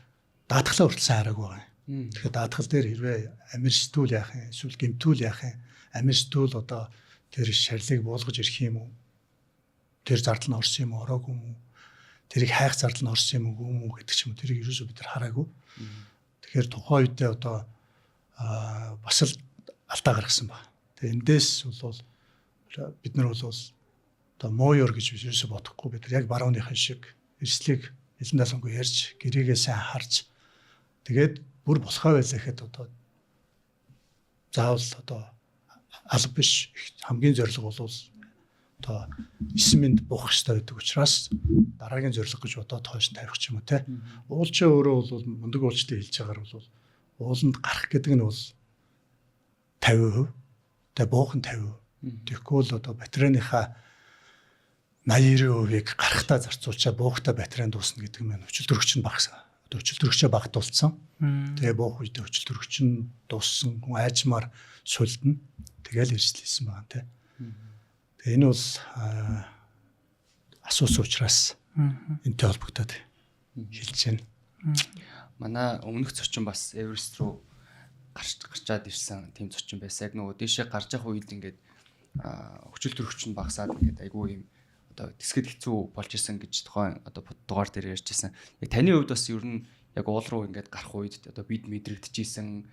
даатгалаа хүртэл сайн хараагүй байгаа юм. Тэгэхээр даатгал дээр хэрвээ амир сэтгүүл яах юм, эсвэл гэмтүүл яах юм, амир сэтгүүл одоо тэр шарилыг буулгаж ирэх юм уу? Тэр зардал нь орсон юм уу, ороогүй юм уу? Тэрийг хайх зардал нь орсон юм уу гэдэг ч юм уу тэрийг ерөөсөө бид нар хараагүй. Тэгэхээр тухайн үедээ одоо бас л алдаа гаргасан ба. Тэгээ эндээс бол бид нар бол одоо муу ёр гэж ерөөсөө бодохгүй бид нар яг барууныхан шиг эрслийг элен далангүй ярьж гэрээгээ сайн харж тэгээд бүр босгоо байлаа гэхэд одоо заавал одоо алба биш хамгийн зорилго бол одоо 9 минут буух хэрэгтэй байдаг учраас дараагийн зорилго гэж одоо хойш тавих ч юм уу те. Уулчаа өөрөө бол мундаг уулчтай хэлж байгаагаар бол ууланд гарах гэдэг нь бол 50%, тэгээ буух нь 50%. Тэгэхгүй бол одоо батарейныхаа 80-90%-ийг гарахтаа зарцуулчаа буухтаа батарей дуусна гэдэг нь өчөлтөрөгч нь багсан. Одоо өчөлтөрөгчөө багтуулсан. Тэгээ буух үедээ өчөлтөрөгч нь дууссан, хүн айжмаар сулдна. Тэгээл эрсэлсэн байгаа те. Тэгээ энэ бол асуусан учраас энэтэй холбогдоод хэлж байна. Манай өмнөх зочин бас Эверест руу гарчаад ирсэн тийм зочин байсан. Яг нөгөө дэшээ гарч явах үед ингээд өчөлтөрөгч нь багасаад ингээд айгүй юм одоо тэсгэд хэцүү болж исэн гэж тухайн одоо дугаар дээр ярьж исэн. Яг таны хувьд бас ер нь яг уул руу ингээд гарах үед одоо бид мэдрэгдэжсэн.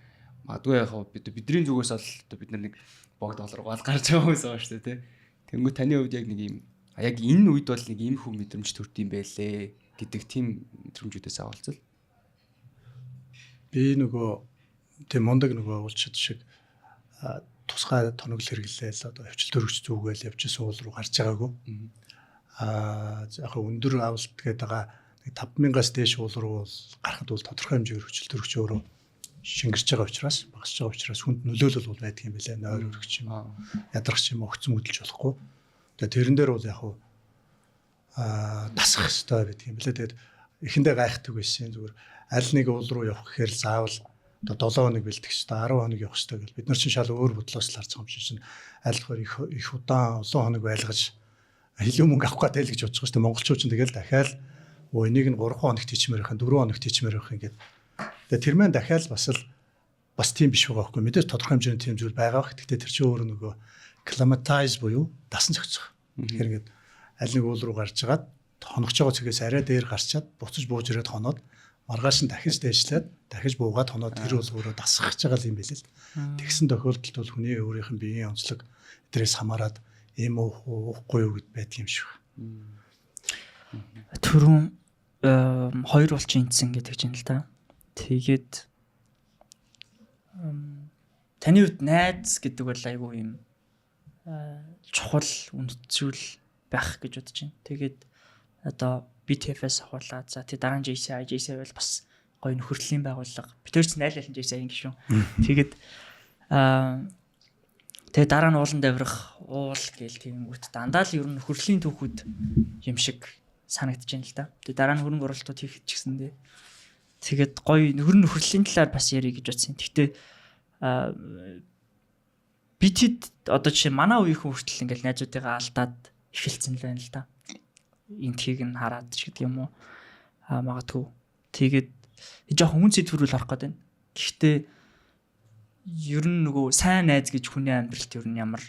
Магадгүй яг бидний зүгээс бол одоо бид нар нэг богд олрогоол гарч байгаа хүмүүс байгаа шүү дээ. Тэнгүү таны хувьд яг нэг юм яг энэ үед бол нэг ийм хүм мэдрэмж төрд юм байлээ гэдэг тийм мэдрэмжүүдээс авалцал. Би нөгөө тийм мундаг нөгөө уулчид шиг тусгай тоног хэрэглээл одоо хөвчлөлтөрөгч зүгэл явж суул руу гарч байгаагүй. Яг өндөр авалт гэдэг байгаа 5000-аас дээш уул руу гарахад бол тодорхой хэмжээгээр хөвчлөлтөрөгч өөрөө шингэрч байгаа учраас багасч байгаа учраас хүнд нөлөөлөл бол байдаг юм билээ. Нойр өргөч юм аа ядрах юм өгцөн хөдөлж болохгүй. Тэгээ тэрэн дээр бол яг тасах хэрэгтэй байдаг юм билээ. Тэгээд эхэндээ гайхдаг байсан зүгээр аль нэг уул руу явах гэхээр заавал одоо 7 хоног бэлдэх хэрэгтэй 10 хоног явах хэрэгтэй гэл бид нар чинь шал өөр бодлоос л харж байгаа юм чинь аль болохоор их удаан олон хоног байлгаж илүү мөнгө авах гэдэг л гэж бодож байгаа шүү дээ. Монголчууд чинь тэгэл дахиад энийг нь 3 хоногт хийчмээр байх, 4 хоногт хийчмээр байх ингээд. Тэгээ тэр маань дахиад бас тийм биш байгаа байхгүй. Мэдээж тодорхой хэмжээний тийм зүйл байгаа бах. Гэхдээ тэр чинь өөрөө нөгөө acclimatize буюу дасан зохицох. Тэгэхээр ингээд аль нэг уул руу гарч агаад хоногч байгаа цэгээс арай дээр гарчаад буцаж бууж ирээд хоноод маргааш нь дахиж дээшлээд дахиж буугаад хоноод тэр бол өөрөө дасгах байгаа юм билээ л. Тэгсэн тохиолдолд бол хүний өөрийнх нь биеийн онцлог эдрээс хамаарад ийм уухгүй юу гэд байдаг юм шиг. Түрүүн хоёр булчин эндсэн гэдэг чинь л да. Тэгээд таны хувьд найз гэдэг бол айгүй юм чухал үндсүүл байх гэж бодож байна. Тэгээд одоо BTF-ээс ахуулаад за тий дараа нь JCI бол бас гоё нөхөрлөлийн байгууллага. Битэрч найлалын JCI гişүн. Тэгээд тэгээ дараа нь уулан даврах уул гээл тиймгүүт дандаа л ер нь нөхөрлөлийн түүхүүд юм шиг санагдаж байна л да. Тэгээ дараа нь хөрөнгө оруулалтууд хийх ч гэсэндээ тэгээд гоё нөхөрлөлийн талаар бас ярих гэж бодсон. Гэхдээ битэд одоо жишээ манай үеийнхэн хүртэл ингээл найзуудыгаа алдаад эхэлсэн л байна л да. Энтхийг нь хараад ч гэдэг юм уу магадгүй тэгээд жоохон хүн сэдвэрүүл харах гээд байна. Гэхдээ ер нь нөгөө сайн найз гэж хүний амьдралд ер нь ямар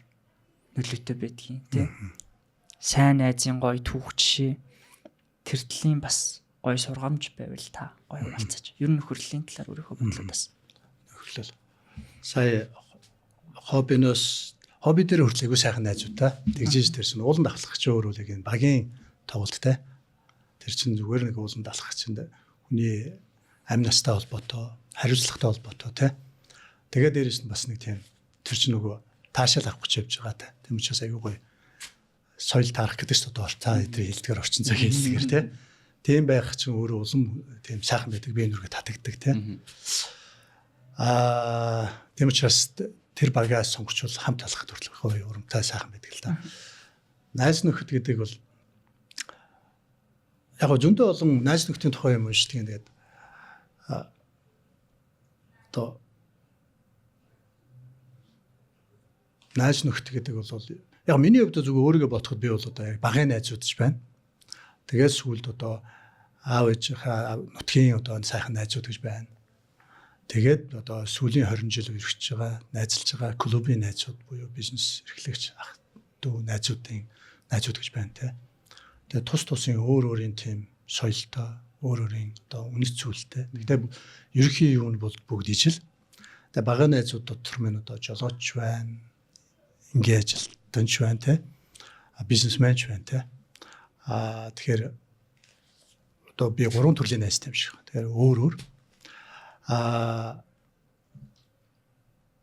нөлөөтэй байдгийг тий. Сайн найзын гоё түүх жишээ тэр төлөлийн бас гоё сургамж байвал та гоё хуваалцаач. Ер нь нөхөрлөлийн талаар өөрийнхөө бодлоо бас нөхөрлөл. Сая хобби дээр хүртлээгүй сайхан найзуудаа тэгжиж тэрсэн уулан давхлах ч өөр үл яг энэ багийн тоглолттой. Тэр чинь зүгээр нэг уулан далах чинь хүний амь настай холбоотой, хариуцлагатай холбоотой тий. Тэгээд дээрэс нь бас нэг тийм тэр чинь нөгөө таашаал авах гэж явж байгаа та. Тийм учраас аюу гоё соёл таарах гэдэг чинь одоо та эдгээр хэлдгээр орчин цаг хэлсгээр тий. Тийм байх чинь өөрөө улам тийм сайхан байдаг би энүүгээ татагддаг тий. Тийм учраас тэр багаас сонгочвол хамт алхах төрөлх гоё урамтай сайхан байдаг л да. Найз нөхөд гэдэг бол яг зөндөө олон найз нөхдийн тухай юм шүү дээ. Тэгээд одоо найз нөхд гэдэг бол яг миний хувьд зүгээр өөрийгөө бодоход би бол одоо яг багын найзууд ч байна. Тэгээд сүүлд одоо аав ээжийнхаа нутгийн одоо сайхан найзууд гэж байна. Тэгээд одоо сүүлийн 20 жил үргэлж байгаа найзалж байгаа клубын найзууд буюу бизнес эрхлэгч ах дүү найзууд гэж байна те. Тэгээд тус тусын өөр өөрийн тим соёлтой, өөр өөрийн одоо үнэт зүйлтэй. Тэгээд ерөнхий юу нь бол бүгд ижил. Тэгээд багын найзууд дотор минь одоо жолооч байна, ингээ ажилтнч байна те. Бизнесменч байна те. Тэгэхээр одоо би 3 төрлийн найзтай юм шиг. Тэгэхээр өөр.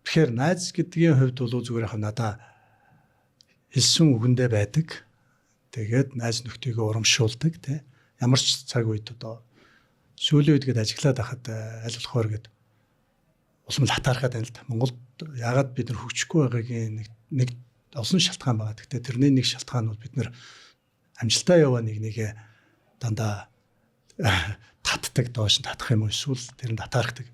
Тэгэхээр найз гэдгийн хувьд бол зүгээр яг надаа хэлсэн үгэндээ байдаг. Тэгээд найз нөхдийгөө урамшуулдаг тий. Ямар ч цаг үед одоо сүүлийн үед гээд ажиглаад байхад аль болохоор гээд улам л хатаархаад байна л да. Монголд яагаад бид нар хөгжихгүй байгаагийн нэг олон шалтгаан байгаа. Гэхдээ тэрний нэг шалтгаан бол бид нар амжилтаа яваа нэгээ дандаа татдаг доош нь татах юм уу эсвэл тэр нь татаархдаг.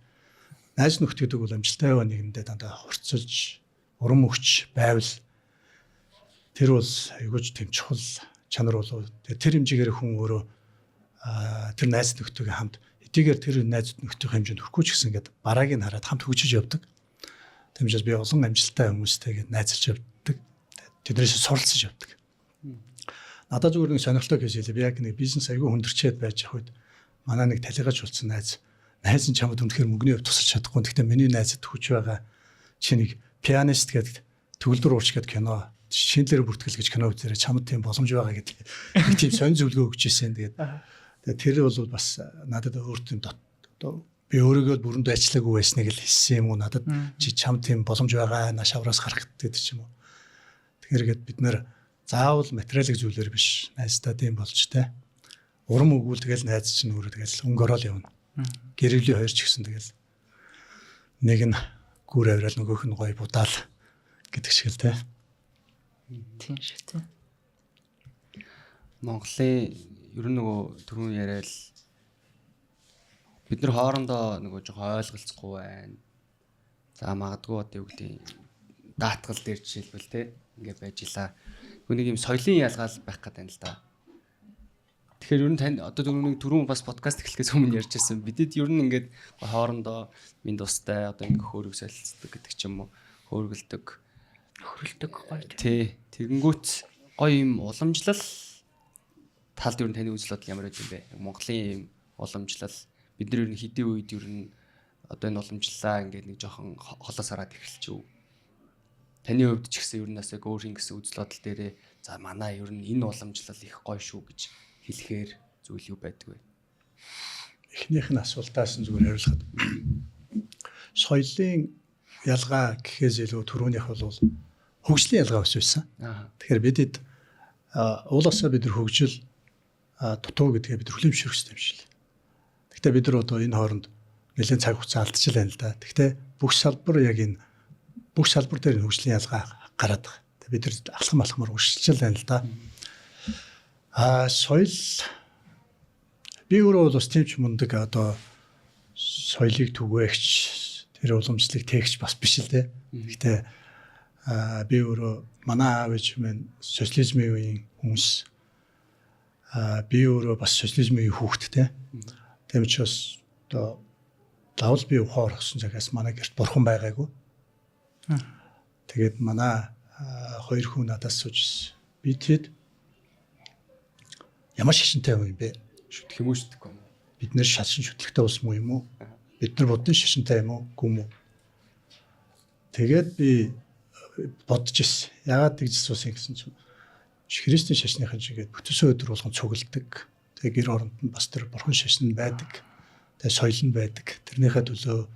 Найз нөхд гэдэг бол амжилттай яваа нэгэндээ дандаа хурцж, урам өгч байвал тэр бол айгууч тэм чухал чанар болов. Тэр хэмжээгээр хүн өөрөө тэр найз нөхдөйгээ хамт эдгээр тэр найз нөхдөйх хэмжээнд хүрэхгүй ч гэсэн ингээд барааг нь хараад хамт хөгжиж явдаг. Тэмчээс би олон амжилттай хүмүүстэйгээ найзалж явдаг. Тэднээс суралцж явдаг. Надад зүгээр нэг сонирхолтой кейс хэлээ. Би яг нэг бизнес айгүй хүндэрчээд байж явах үед манай нэг талигаж болсон найз нь чамд үнэхээр мөнгөний хувьд тусалж чадахгүй. Гэхдээ миний найзад хүч байгаа чи нэг пианист гэдэг төгөлдөр уурч гэдэг кино шинэлэр бүртгэл гэж кино үзээрэй чамд тийм боломж байгаа гэдэг нэг тийм сонь зөвлөгөө өгч ирсэн. Тэгээд тэр бол бас надад өөр тийм одоо би өөрийгөө бүрэнд ажиллаагүй байсныг л хэлсэн юм уу надад чи чамд тийм боломж байгаа нааш авраас гарах гэдэг ч юм уу. Тэгэхээр бид нэр заавал материалын зүйлээр биш найздаа тийм болж тэ. Урам өгвөл тэгэл найз чинь өөрөө тэгэл өнгөрөөл явна. Гэрээлийн хоёр ч гэсэн тэгэл нэг нь гүр авирал нөгөөх нь гоё будаал гэдэг шиг л тэ. Тийм шиг тэ. Монголын ер нь нөгөө түрүүн яриад бид нар хоорондоо нөгөө жоохон ойлголцохгүй байна. За магадгүй одоо юу гэдэг даатгал дээр жишээлбэл тэ ингээд байж илаа. Нэг юм соёлын ялгаал байх гэдэг юм л да. Тэгэхээр ер нь тань одоо түрүүн бас подкаст эхлэхээс өмнө ярьж байсан. Бидэд ер нь ингээд хоорондоо минь тустай одоо ингээд хөөрөг солилцдог гэдэг ч юм уу. Хөөргөлдөг гоё. Тий. Тэгэнгүүт гоё юм уламжлал талд ер нь таны үзэл бодол ямар байд юм бэ? Монголын юм уламжлал бид нар ер нь хэдийн үед ер нь одоо энэ уламжлалаа ингээд нэг жоохон холоос хараад эхэлчихв. Таны хувьд ч гэсэн ер нь бас яг өөр ингэсэн үзэл бодол дээрээ за манай ер нь энэ уламжлал их гоё шүү гэж хэлэхээр зүйл юу байдаг вэ? Эхнийх нь асуултаас нь зүгээр хариулахад соёлын ялгаа гэхээс илүү түрүүнийх бол хөгжлийн ялгаа ус байсан. Тэгэхээр бидэд уулаасаа бид нар хөгжил дутуу гэдгээ бид хүлээмжшүүлэх хэрэгтэй юм шиг л. Гэхдээ бид нар одоо энэ хооронд нэлээд цаг хугацаа алдчихлаа л да. Гэхдээ бүх салбар дээр хөгжлийн ялгаа гараад байгаа. Тэгээ бид нар алхам алхмаар үргэлжлэж байна л да. Соёл би өөрөө бол бас тийм ч мундаг одоо соёлыг түгээгч тэр уламжлалыг тээгч бас биш л дээ. Гэхдээ би өөрөө манай аав ээж минь социализмын үеийн хүмүүс би өөрөө бас социализмын үеийн хүүхэдтэй. Тийм учраас одоо лавл би ухаар орсон цагаас манай гэрт бурхан байгаагүй. Тэгээд манай хоёр хүн надаас сууж би тэд ямар шашинтай юм бэ? Шүтлэх юм уу шүтлэхгүй юм уу? Бид нэр шашин шүтлэгтэй ус муу юм уу? Бид нар будны шашинтай юм уу? Гүм үү? Тэгээд би бодож ирсэн. Яагаад тэгж асуусан гэсэн чинь христийн шашныхын чигээд бүтэн өдөр болгон цугладаг. Тэгээ гэр оронд нь бас тэр бурхан шашин байдаг. Тэгээ соёл нь байдаг. Тэрнийхээ төлөө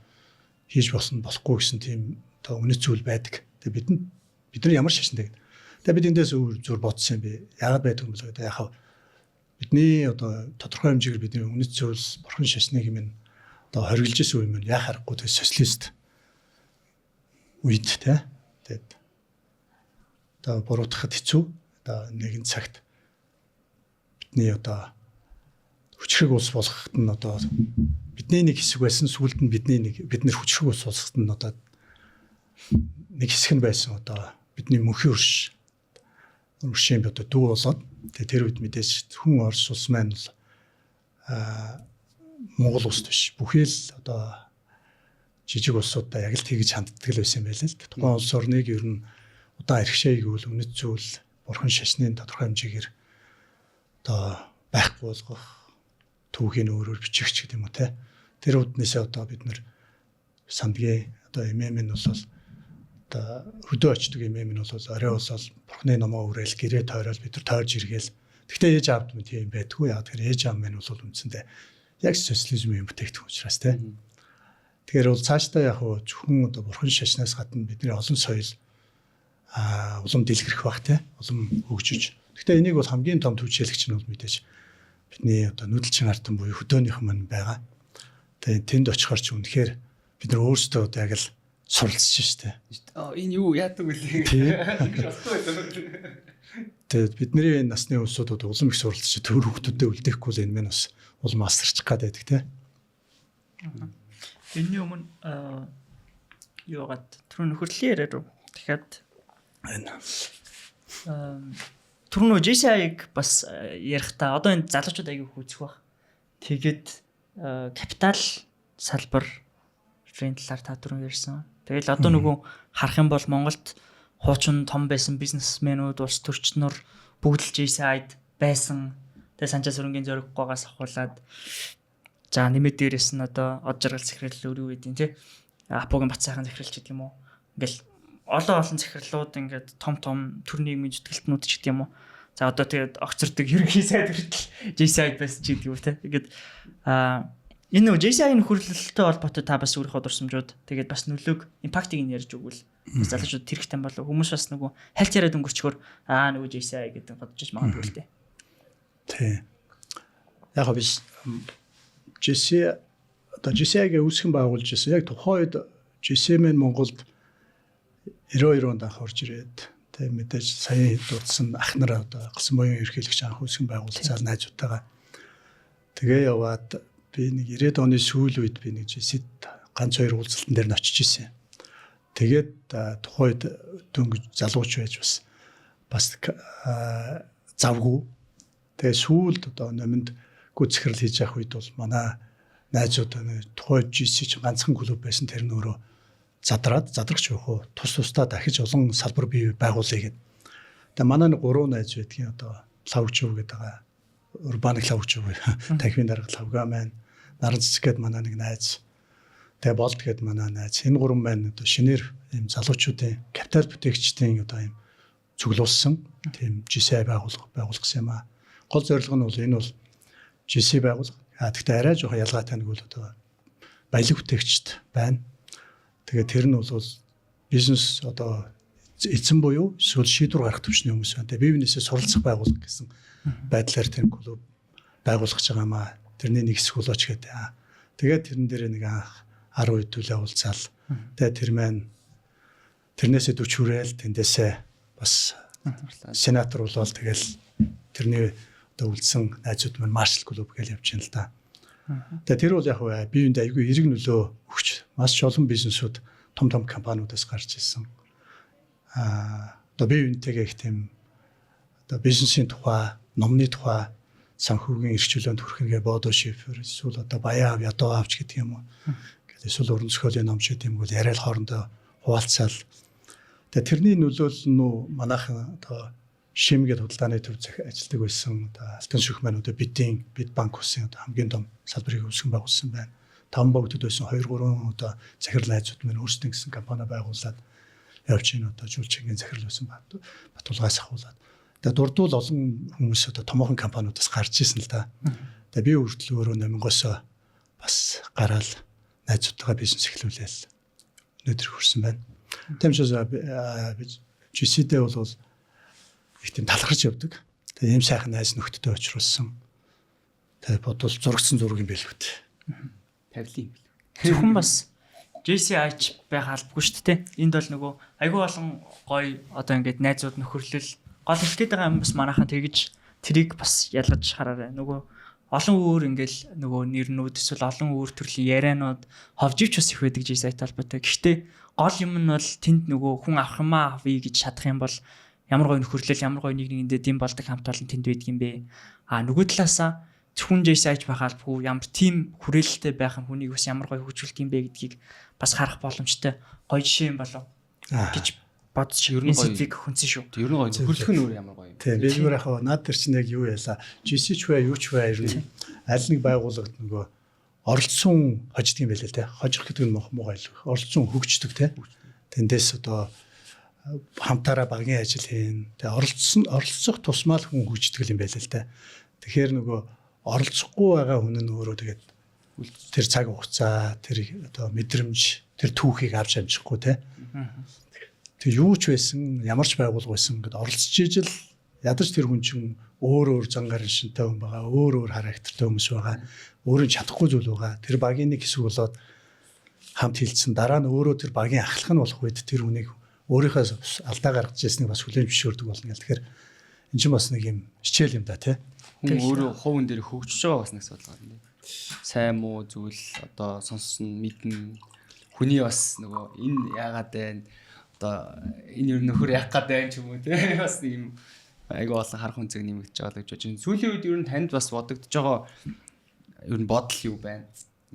хийж болохгүй гэсэн тийм одоо үнэт зүйл байдаг. Тэгээ бид нар ямар шашинтай гэдэг. Тэгээ бид эндээс зүгээр бодсон юм би. Яагаад байдаг юм бэ гэдэг. Яг бидний одоо тодорхой хэмжээгээр бидний үнэт зүйл бурхан шашныг юм одоо хоригдж исэн үе юм яа харахгүй тэгээ социалист үед те. Тэгээд одоо буруутгахад хэцүү. Одоо нэгэн цагт бидний одоо хүчрэг улс болгоход нь одоо бидний нэг хэсэг байсан сүүлд нь бид нэр хүчрэг ус улсад нь одоо нэг хэсэг нь байсан одоо бидний мөнхийн өршийн одоо дүү болоод тэгээ тэр үед мэдээж хүн Орос улс маань бол Монгол улс биш бүхий л одоо жижиг улсуудаа яг л тэгж ханддаг л байсан юм байл л. Тухайн улс орныг ер нь удаан иргэшээг бол үнэт зүйл бурхан шашны тодорхой хэмжээгээр одоо байхгүй болгох түүхийн өөрөөр бичих ч гэдэг юм уу те. Тэр үднээсээ одоо бид нэр сандгийн одоо эмэм нь бол одоо хөдөө очдөг эмэм нь бол орой болол бурхны номоо үрээл гэрээ тойрол бид нар тойрж иргээл. Гэхдээ ээж аавд минь тийм байдгүй яа. Тэгэхээр ээж аав минь бол үндсэндээ яг социализмын бүтээгдэхүүн учраас те. Тэгэхээр бол цаашдаа яг хөө зөвхөн одоо бурхан шашнаас гадна бидний олон соёл улам дэлгэрэх бах те улам хөгжиж. Гэхдээ энийг бол хамгийн том түвшээлэгч нь бол мэдээж бидний одоо нүүдэлчин ардан буюу хөдөөнийх маань байгаа. Тэгээд тэнд очихоор ч үнэхээр бид нар өөрсдөө одоо яг л суралцж штэ. Энэ юу яадаг вэ? Тэгээд бидний энэ насны улсуудад улам их суралцж төр хүмүүстэй үлдээхгүй л энэ мэн бас улам асарчих гад байдаг те. Энэний өмнө юугаад түрүү нөхөрлөлийн яриа руу дахиад түрүү JCI-г бас ярихдаа одоо энэ залуучууд аягүй хүзэх баг. Тэгээд капитал салбар талаар та түрүү ярьсан. Тэгэл одоо нөгөө харах юм бол Монголд хуучин том байсан бизнесмэнүүд, улс төрчнөр бүгд л JCI-д байсан. Тэгээ санчаа сүрэнгийн зориггоогоос ахуулаад за нэмээд дээрээс нь одоо од жаргал захирал өрөө үедийн тий Апогийн бат сайхан захиралч гэдэг юм уу. Ингээл олон захирлууд ингээд том төрний нийгмийн зүтгэлтнүүд ч гэдэг юм уу. За одоо тэгээд огцордог ерөнхий сайд хүртэл JCI байсан ч гэдэг юм тий. Ингээд энэ нөө JCI-ийн нөхөрлөлтөй холбоотой та бас өөрийнхөө дурсамжууд тэгээд бас нөлөөг импактыг нь ярьж өгвөл бас залуучууд тэрхтэн болов хүмүүс бас нөгөө хальт яриад өнгөрчгөр нөгөө JCI гэдэг бодож магадгүй л тий. Тий. Яг биш JCI-г үүсгэн байгуулж ирсэн. Яг тухайн үед JCI маань Монголд 92 онд анх орж ирээд тэг мэдээж сая дурдсан ах нар одоо гасан боён ерхийлэгч анх үүсгэн байгуулсан найзуудтайгаа тэгээ яваад би нэг 90-ад оны сүүл үед би нэг JCI-д ганц хоёр уулзалтан дээр нь очиж исэн. Тэгээд тухайн үед дөнгөж залууч байж бас завгүй. Тэгээ сүүлд одоо номонд гүцхэрл хийж явах үед бол манай найзууд тухайн JCI чинь ганцхан клуб байсан тэр нь өөрөө задрагч явах уу тусдаа дахиж олон салбар бий байгуулъя гэдэг. Тэгээ манай нэг 3 найз байдгийн одоо лавгчуу гэдэг байгаа. Урбан лавгчуу тахвын дарга лавга маань наран цэцгээд манай нэг найз. Тэгээ болд гээд манай найз. Энэ 3 маань одоо шинээр ийм залуучуудын капитал бүтээгчдийн одоо ийм цуглуулсан тийм JCI байгуулсан юм аа. Гол зорилго нь бол энэ бол JCI байгуулга. Гэхдээ арай жоохон ялгаатай нэг бол одоо баялаг бүтээгчд байна. Тэгээд тэр нь бол бизнес одоо эзэн буюу эсвэл шийдвэр гаргах төвчний хүмүүс байна. Тэгээд бие биенээсээ суралцах байгуулга гэсэн байдлаар тэр клуб байгуулгаж байгаа маа. Тэрний нэг хэсэг болооч гэдэг. Тэгээд тэрэн дээр нэг 10 хэдүүлээ уулзаал. Тэгээд тэр маань тэрнээсээ 40 хүрээл тэндээсээ бас сенатор болол тэгэл тэрний одоо үлдсэн найзууд маань маршал клуб гэж явж байна л да. Тэгээ тэр бол яг бие биендээ айгүй эрг нөлөө өгч маш олон бизнесүүд том компаниудаас гарч ирсэн. Одоо бие биентэйгээ их тийм одоо бизнесийн тухай, номны тухай санхүүгийн эрхчлөөнд хүрхэнгээ бодо шифер эсвэл одоо баяа ядуу авч гэдэг юм уу. Гэтэл эсвэл уран зохиолын ном ч гэдэг юм бол яриад хоорондоо хуваалцаал. Тэгээ тэрний нөлөөлөл нь манайхан одоо шимгээд худалдааны төв ажилтдаг байсан одоо алтан шүх маань одоо бид банк усын одоо хамгийн том салбарыг үүсгэн байгуулсан байна. 5 богдод байсан 2-3 одоо захирал найзууд маань өөрсдөө гэсэн компани байгуулад явж ийн одоо жуулчингийн захирал байсан Батулгаас ахуулаад. Тэгээ дурдвал олон хүмүүс одоо томоохон компаниудаас гарч ирсэн л да. Тэгээ би хүртэл өөрөө номингоосоо бас гараал найзуудтайгаа бизнес эхлүүлээл өнөөдөр хүрсэн байна. Тэмчээс JCI-д бол их тийм талхарч явдаг. Тэгээ ийм сайхан найз нөхдөдөө очруулсан. Тэгээ бодвол зургсан зураг юм байл үү. Тавилын. Зөвхөн бас JCI-ч байх албагүй шүү дээ. Энд бол нөгөө айгүй олон гоё одоо ингээд найзууд нөхөрлөл гол хэлгээд байгаа юм бас манайхан тэгж тэрийг бас ялгаж хараарай. Нөгөө олон өөр ингээл нөгөө нэрнүүд эсвэл олон өөр төрлийн ярианууд ховживч бас их байдаг G-Site талбайтай. Гэхдээ гол юм нь бол тэнд нөгөө хүн авах юм авъя гэж шатах юм бол ямар гоё нөхөрлөл, ямар гоё нэг нэгэндээ дэм болдог хамт олон тэнд байдаг юм бэ. Нөгөө талаасаа зөвхөн G-Site байхалбгүй ямар тийм хүрээлэлтэй байх нь хүнийг бас ямар гоё хөгжүүлэх юм бэ гэдгийг бас харах боломжтой. Гоё жишээ юм болов гэж бодож ер нь гоё хүнсэн шүү. Ер нь гоё нөхөрлөх нь өөр ямар гоё юм. Тийм би зүгээр яг наад төр чинь яг юу яла GC ч бай юу ч бай ер нь аль нэг байгууллагад нөгөө оролцсон хождөг юм байл л те. Хожих гэдэг нь муухай л оролцсон хөгждөг те. Тэндээс одоо хамтаараа багийн ажил хийн. Тэгээ оролцох тусмаа л хүн хөгждөг юм байл л те. Тэгэхээр нөгөө оролцохгүй байгаа хүн нь өөрөө тэгээд тэр цаг хугацаа, тэр одоо мэдрэмж, тэр түүхийг авч амжихгүй те. Тэг юу ч байсан, ямар ч байгуулга байсан гэдээ оролцож ижил ядаж тэр хүн чинь өөр зангарын шинтэй хүн байгаа, өөр характертай хүмүүс байгаа, өөрөө чадахгүй зүйл байгаа. Тэр багийн нэг хэсэг болоод хамт хилцсэн дараа нь өөрөө тэр багийн ахлах нь болох үед тэр хүнийг өөрийнхөө алдаа гаргаж ирснийг бас хүлээн зөвшөөрдөг болно гэл. Тэгэхээр энэ чинь бас нэг юм хичээл юм да тий. Хүн өөрөө хувийн дээр хөгжиж байгаа бас нэг асуудал байна. Сайн муу зүйл одоо сонссон мэднэ. Хүний бас нөгөө энэ яагаад байна? Одоо энэ юу нөхөр яах гээд байна ч юм уу тий. Бас ийм айгу олон харах үнцэг нэмэгдэж байгаа гэж бодож байна. Сүүлийн үед ер нь танд бас бодогдож байгаа ер нь бодол юу байна?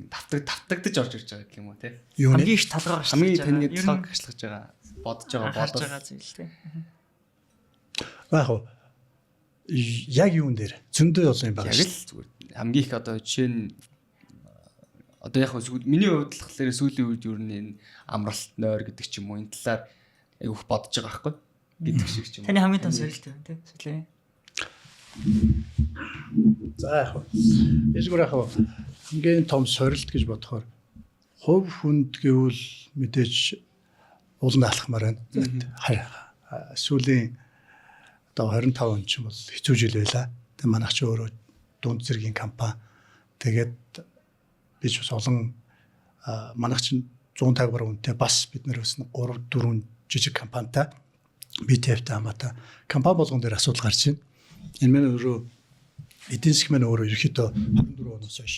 Тавтагдаж орж ирж байгаа гэх юм уу тий. Хамгийн их талгаар хамгийн таны талаар ашиглаж байгаа бодож байгаа байгаа зүйл тий. Яг уу яг юун дээр зөндөө олон юм байгаа шүү. Яг л зүгээр хамгийн их одоо жишээ нь одоо яг миний хувьд л болохоор сүүлийн үед ер нь энэ амралт нойр гэдэг ч юм уу энэ талаар айгүйх бодож байгаа байхгүй гэдэг шиг ч юм. Таны хамгийн том сорилт байна тий. Сүүлээ. За яг уу эсвэл яг уу хамгийн том сорилт гэж бодохоор хувь хүнд гэвэл мэдээж ууланд алхмаар байна. Сүүлийн одоо 25 он ч бол хэцүү жил байла. Тэгээ манайх ч өөрөө дунд зэргийн компани. Тэгээд би ч бас олон манайх ч 150 гаруй үнэтэй бас бид нэр бас 3 4 жижиг компанитай BTF-тэй хамаатай компани болгон дээр асуудал гарч байна. Энэ мань өөрөө эдийн засаг мань өөрөө ерөөхдөө 24 оноос хойш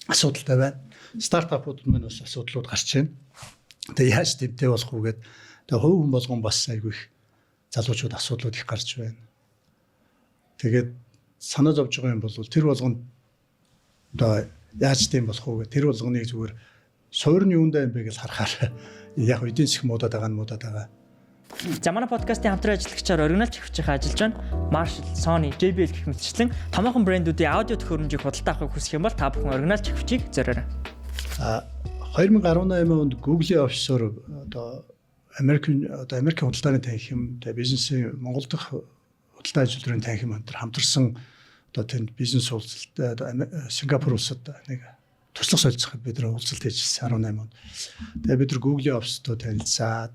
асуудалтай байна. Стартапууд мань бас асуудлууд гарч байна. Тэгээ яаж тэмтэй болох вэ гэдэг. Тэгээ хувь хүн болгон бас айгүй их залуучууд асуудлууд их гарч байна. Тэгээд санаа зовж байгаа юм бол тэр болгонд одоо яаж тийм болох вэ гэх тэр болгоныг зүгээр суур нь юундаа юм бэ гэж харахаар яг эдийн засаг муудаад байгаа. За манай подкастын хамтран ажиллагчаар оригинал чихвчийн ажиллаж байна. Marshall, Sony, JBL гэх мэтчлэн томоохон брэндүүдийн аудио төхөөрөмжийг худалдаа авахыг хүсэх юм бол та бүхэн оригинал чихвчийг зориорой. 2018 онд Google-ийн офисоор одоо Америкийн худалдааны танхим, бизнесийн Монгол дахь худалдаа ажилтнуудын танхим өнтер хамтарсан одоо тэнд бизнес уулзалт Сингапур улсад нэг туслах солилцоход бид нар уулзалт хийжсэн 18 онд. Тэгээ бид нар Google-ийн офистоо танилцаад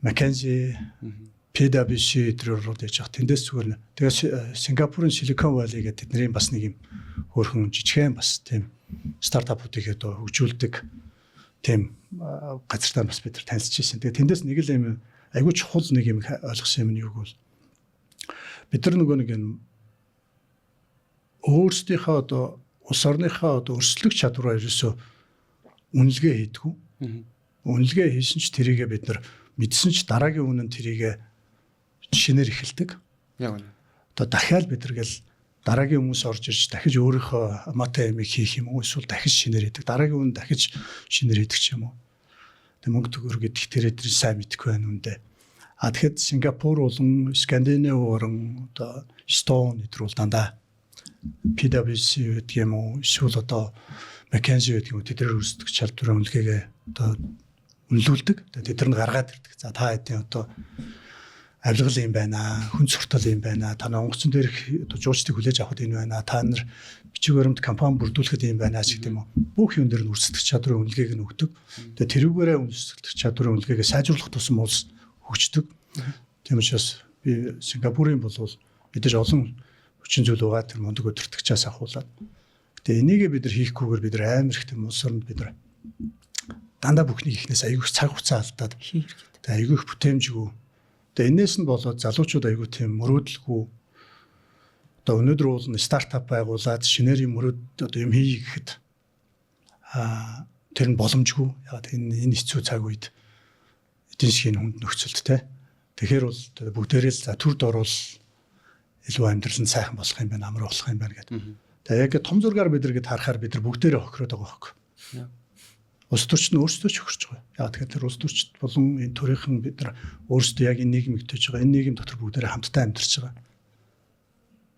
McKinsey, PwC төрөөрөө дэж байгаа. Тэндээс зүгээр нэ. Тэгээ Сингапурын Silicon Valley гэдэг тэдний бас нэг юм хөөрхөн жижигхэн бас тийм стартапуудыг одоо хөгжүүлдэг тийм газартаа бас бид нар танилцчихсэн. Тэгээ тэндээс нэг л юм айгүй чухал нэг юм ойлгосон юм нь юу гэвэл бид нар нөгөө нэг юм өөрсдийнхөө одоо улс орныхоо одоо өрсөлдөх чадвараа ерөөсөө үнэлгээ хийдгүү. Үнэлгээ хийсэн ч тэрийгээ бид нар мэдсэн ч дараагийн үнэн тэрийгээ шинээр эхэлдэг. Яг үнэ. Одоо дахиад бид нар гэл дараагийн хүмүүс орж ирж дахиж өөрийнхөө амаатай ямиг хийх юм уу эсвэл дахиж шинээр хийдэг. Дараагийн үнэн дахиж шинээр хийдэг ч юм уу. Тэг мөнгө төгрөг гэдэг тэрээр тэр сайн мэдэхгүй байна үндэ. Тэгэхэд Сингапур болон Скандинав орн одоо Stone эдгээр бол дандаа PwC гэдэг юм уу эсвэл одоо McKinsey гэдэг юм уу тэдгээр үүсдэг чадварын үнэлгээгээ одоо үнэлүүлдэг. Тэд нар гаргаад ирдэг. За та хэдийн одоо авилгал юм байна, хүн суртал юм байна. Та онгоцон дээрх одоо жуучдыг хүлээж авахд энэ байна. Та нар бичиг баримт компани бүрдүүлэхэд юм байна ч гэдэг юм уу. Бүх юм дээр нь үрсэлдэх чадварын үнэлгээг нь өгдөг. Тэгээ тэрүүгээрээ үрсэлдэх чадварын үнэлгээгээ сайжруулах тусам улс хөгждөг. Тийм учраас би Сингапурын болвол мэдээж олон хүчин зүйл байгаа тэр мундаг өдөртөгчээс ахуулаад. Тэгээ энийгээ бид нар хийхгүйгээр бид нар амар их тийм улс орнд бид нар дандаа бүхний ихнээс аягүй цаг хугацаа алдаад тэгээ аягүй их бүтээмжгүй. Тэгээ энээс нь болоод залуучууд аягүй тийм мөрөөдөлгүй одоо өнөөдөр бол стартап байгуулад шинээр юм өрөөд одоо юм хий гэхэд тэр нь боломжгүй. Яг энэ хэцүү цаг үед эдийн засгийн хүнд нөхцөлд те. Тэгэхээр бол бүгдээрээ л за төр дорвол илүү амьдрал нь сайхан болох юм байна, амар болох юм байна гэдэг. Тэгээ яг том зургаар бид нар харахаар бид нар бүгдээрээ хохироод байгаа хөөхгүй. Улс төрч нь өөрсдөө ч хохирч байгаа. Яг тэгэхээр тэр улс төрчд болон энэ төрийнхэн бид нар өөрсдөө яг энэ нийгэмд төж байгаа. Энэ нийгэм дотор бүгдээрээ хамтдаа амьдарч байгаа.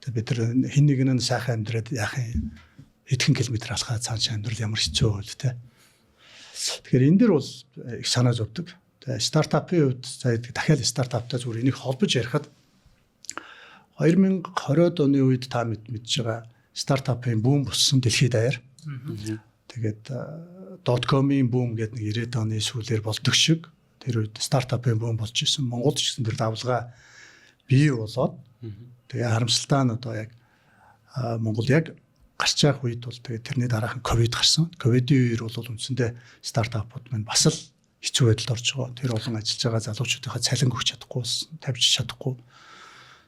Тэгээ бид нар хин нэг нь сайхан амьдраад яахын хэдхэн километр алхаад цааш амьдрал ямар хэцүү байл те. Тэгэхээр энэ дэр бол их санаа зовдөг. Тэгээ стартапын хувьд за дахиад стартаптай зүгээр энийг холбож ярихад 2020 оны үед та мэдж байгаа стартапын бум болсон дэлхийд даяар. Тэгээд .com-ийн бум гэдэг нэг 90-ад оны сүүлээр болдог шиг тэр үед стартапын бум болж исэн. Монголд ч гэсэн тэр давлгаа бий болоод тэгээ харамсалтай нь одоо яг Монгол яг гарч явах үед бол тэгээ тэрний дараахан ковид гарсан. Ковидын үеэр бол үндсэндээ стартапууд маань бас л хэцүү байдалд орж байгаа. Тэр олон ажиллаж байгаа залуучуудынхаа цалин өгч чадахгүй, тавьж чадахгүй.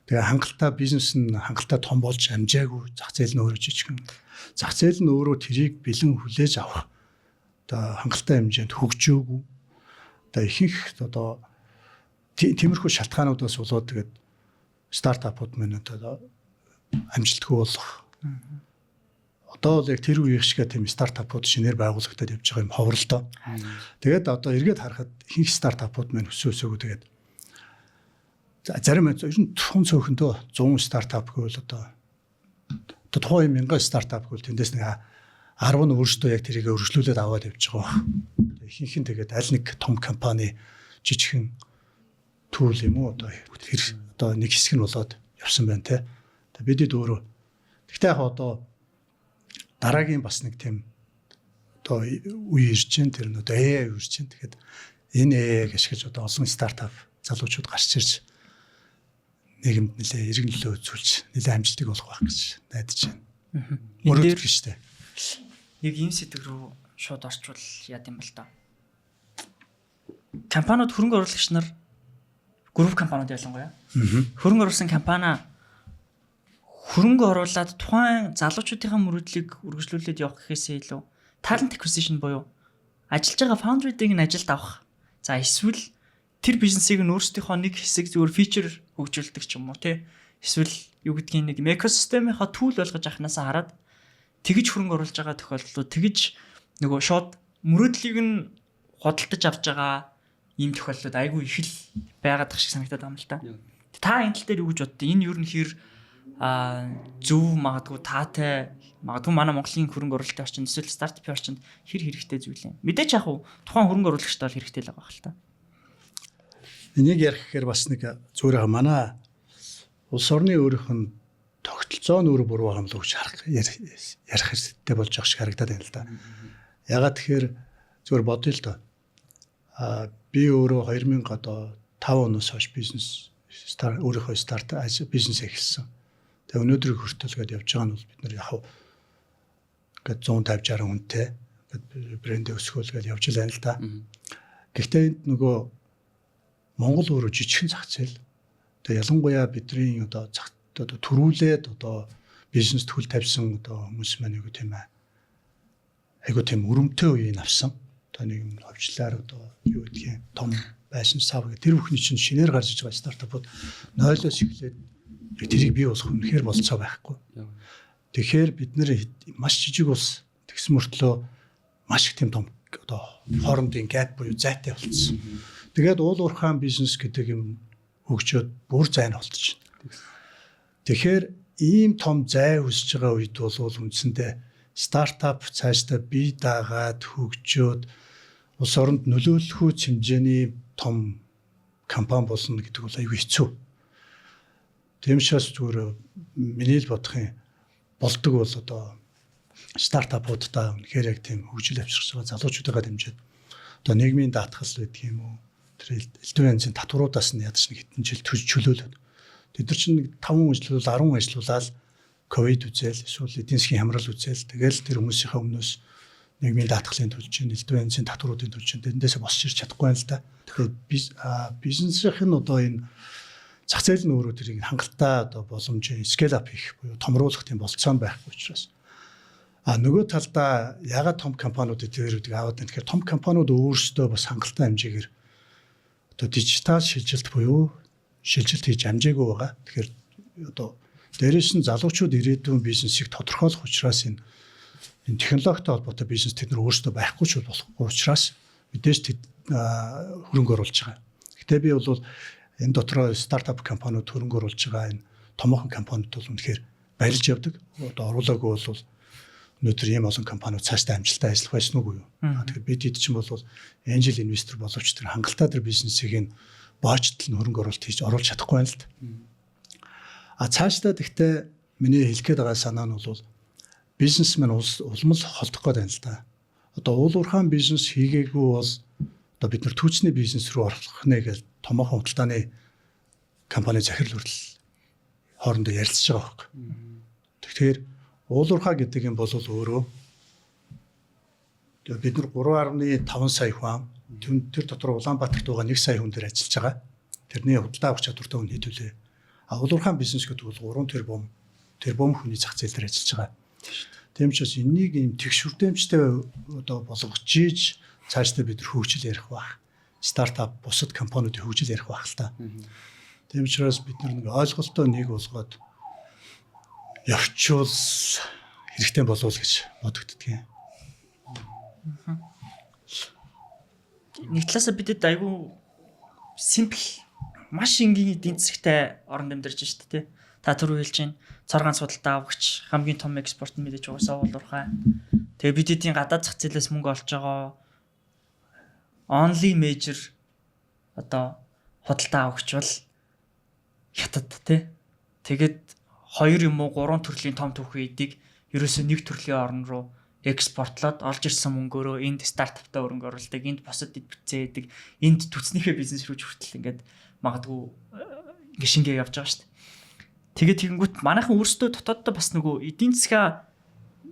Тэгээ хангалттай бизнес нь хангалттай том болж амжаагүй, зах зээл нь өөрөө жижигхэн. Зах зээл нь өөрөө тэрийг бэлэн хүлээж авах. Одоо хангалттай хэмжээнд хөгжөөгүй. Одоо ихэнх одоо тиймэрхүү шалтгаануудаас болоод тэгээд стартапууд маань одоо амжилтгүй болох. Одоо л яг тэр үеийн шиг тийм стартапууд шинээр байгуулагдаад явж байгаа юм ховролтой. Тэгээд одоо эргээд харахад ихэнх стартапууд маань өсөөсөөгөө тэгээд зарим ер нь тухайн цөөхөндөө 100 стартап гэвэл одоо тухайн 1000 стартап гэвэл тэндээс нэг 10 нь өөрсдөө яг тэрийг өргөжлүүлээд аваад явж байгаа. Ихэнх нь тэгээд аль нэг том компани жижигхэн түүл юм уу одоо тэр одоо нэг хэсэг нь болоод явсан байна те. Бидэд өөрөө гэхдээ яг одоо дараагийн бас нэг тийм одоо үе ирж байна тэр нь одоо AI үрж байна. Тэгэхээр энэ AI-г ашиглаж одоо олон стартап залуучууд гарч ирж нийгэмд нэлээ иргэнлөө үзүүлж нэлээ амжилтыг олох байх гэж найдаж байна. Мөрөдөх штэ. Нэг ийм сэдв рүү шууд орчвол яа гэм бэл та. Компаниуд хөрөнгө оруулагч нар групп компаниуд ялангуяа. Хөрөнгө оруулсан компани хөрөнгө оруулаад тухайн залуучуудынхаа мөрөдлийг үргэлжлүүлээд явах гэхээсээ илүү talent acquisition буюу ажиллаж байгаа founder-ыг нь ажилд авах. За эсвэл тэр бизнесийг нь өөрсдийнхөө нэг хэсэг зүгээр фичер хөгжүүлдэг ч юм уу тий. Эсвэл юу гэдгийг нэг экосистемийнхаа түүл болгож авахнаас хараад тэгж хөрөнгө оруулж байгаа тохиолдлууд тэгж нөгөө шууд мөрөдлийг нь худалдаж авч байгаа ийм тохиолдлууд айгүй их л байгаад тах шиг санагдаад байна л та. Та энэ тал дээр юу гэж боддоо? Энэ юу нөхөр зөв магадгүй таатай магадгүй манай Монголын хөрөнгө оруулалтын орчинд эсвэл стартапын орчинд хэрэгтэй зүйл юм. Мэдээч яг тухайн хөрөнгө оруулагчдаар хэрэгтэй л байгаа хэл та. Энийг ярих гэхээр бас нэг зүгээр манай улс орны өөрийнх нь тогтолцоо нь өөрөө буруу байгаа юм л гэж ярих хэрэгтэй болж байгаа шиг харагдаад байна л да. Ягаад тэгэхээр зүгээр бодъё л доо. Би өөрөө 2005 оноос хойш бизнес өөрийнхөө старт бизнес эхэлсэн. Тэгээ өнөөдрийг хүртэлгээд явж байгаа нь бол бид нар яг ингээд 150-60 хүнтэй ингээд брэнд өсгөөлгээд явж байна л да. Гэхдээ энд нөгөө Монгол өөрөө жижигхэн зах зээл. Тэгээ ялангуяа бидний одоо төрүүлээд одоо бизнес төл тавьсан одоо хүмүүс маань айгу тийм айгу тийм өрөмтэй үеийг авсан. Одоо нэг юм хөвчлөөр одоо юу гэдгийг том байшин сав гэх тэр бүхний чинь шинээр гарч иж байгаа стартапууд 0-оос эхлээд тэрийг бий болох үнэхээр болцоо байхгүй. Тэгэхээр бид нэр маш жижиг ус тэгсэн мөртлөө маш их тийм том одоо хоорондын гэп буюу зайтай болцсон. Тэгээд уул уурхаан бизнес гэдэг юм хөгжөөд бүр зайн болчихно. Тэгэхээр ийм том зай үсэж байгаа үед бол үндсэндээ стартап цаашдаа бие даагаад хөгжөөд улс оронд нөлөөлөх хэмжээний том компани болно гэдэг бол аюу хэцүү. Тийм учраас зүгээр миний л бодох юм болдог бол одоо стартапуудаа үнэхээр яг тийм хөгжил авчирч байгаа залуучуудаа дэмжиж одоо нийгмийн даатгал гэдэг юм уу тэр элдвэн янзын татваруудаас нь ядаж нэг хэдэн жил чөлөөлөд тэд нар чинь нэг 5 ажиллавал 10 ажиллуулаад ковид үзэл эсвэл эдийн засгийн хямрал үзэл тэгэл тэр хүмүүсийнхээ өмнөөс нийгмийн даатгалын төлчин элдвэн янзын татваруудын төлчин тэндээсээ босч ирч чадахгүй байна л да. Тэгэхээр бизнесийнх нь одоо энэ зах зээл нь өөрөө тэрийг хангалттай одоо боломжийн scale up хийх буюу томруулах тийм болцоо байхгүй учраас нөгөө талдаа ягаад том компаниудыг тэрүүдийг аваад байна гэхээр том компаниуд өөрсдөө бас хангалттай хэмжээгээр одоо дижитал шилжилт буюу шилжилт хийж амжаагүй байгаа. Тэгэхээр одоо дээрээс нь залуучууд ирээдүйн бизнесийг тодорхойлох учраас энэ технологитой холбоотой бизнес тэд нар өөрсдөө байхгүй ч болохгүй учраас мэдээж хөрөнгө оруулж байгаа. Гэтэ би бол энэ дотроо стартап компаниуд хөрөнгө оруулж байгаа энэ томоохон компаниуд бол үнэхээр баярлж явдаг. Одоо оруулаагүй бол өнөөдөр ийм олон компаниуд цаашдаа амжилттай ажиллах байсан уу юу? Тэгэхээр бид хэд ч юм бол angel investor боловч тэр хангалттай тэр бизнесийг нь боочтол нь хөрөнгө оруулалт хийж оруулж чадахгүй байна л д. Цаашдаа гэхдээ миний хэлэх гээд байгаа санаа нь бол бизнесмен улмал холдох гээд байна л да. Одоо уул уурхаан бизнес хийгээгүй бол одоо бид нар түүцний бизнес рүү орох нэ гэж томоохон худалдааны компани захирал хүртэл хоорондоо ярилцж байгаа байхгүй. Тэгэхээр уул уурхай гэдэг юм бол өөрөө бид нар 3.5 сая хүн тэр дотор Улаанбаатарт байгаа 1 сая хүн дээр ажиллаж байгаа. Тэрний худалдаа авах чадвартай хүн хэд вүлээ? Уул уурхайн бизнес гэдэг бол 3 тэрбум хүний зах зээл дээр ажиллаж байгаа. Тийм ч бас энийг юм тэгшүрдэмжтэй одоо болгож ийж цаашдаа бид нар хөгжил ярих байх. Стартап бусад компаниудын хөгжил ярих байх л та. Тийм учраас бид нар нэг ойлголтоо нэг болгоод явчвал хэрэгтэй болов уу гэж бодогддгийг. Нэг талаасаа бидэд айгүй симпл маш энгийн эдийн засгтай орнд амьдарч шүү дээ. Та түрүү хэлж байна. Цоргаан судалтай авагч хамгийн том экспорт нь мэдээж угаасаа уул уурхай. Тэгээ бид эдийн гадаад зах зээлээс мөнгө олж байгаа only major одоо худалдаа авагч бол хятад тий. Тэгээд 2 юм уу 3 төрлийн том түүхэн эдийг ерөөсөө нэг төрлийн орн руу экспортлоод олж ирсэн мөнгөөрөө энд стартаптай хөрөнгө оруулдаг, энд босод дэд бүтцээ хийдэг, энд төцнийхээ бизнес рүү хүртэл ингээд магадгүй ингээд шингээ явж байгаа шүү дээ. Тэгээд тэгэнгүүт манайхан өөрсдөө дотооддоо бас нөгөө эдийн засгаа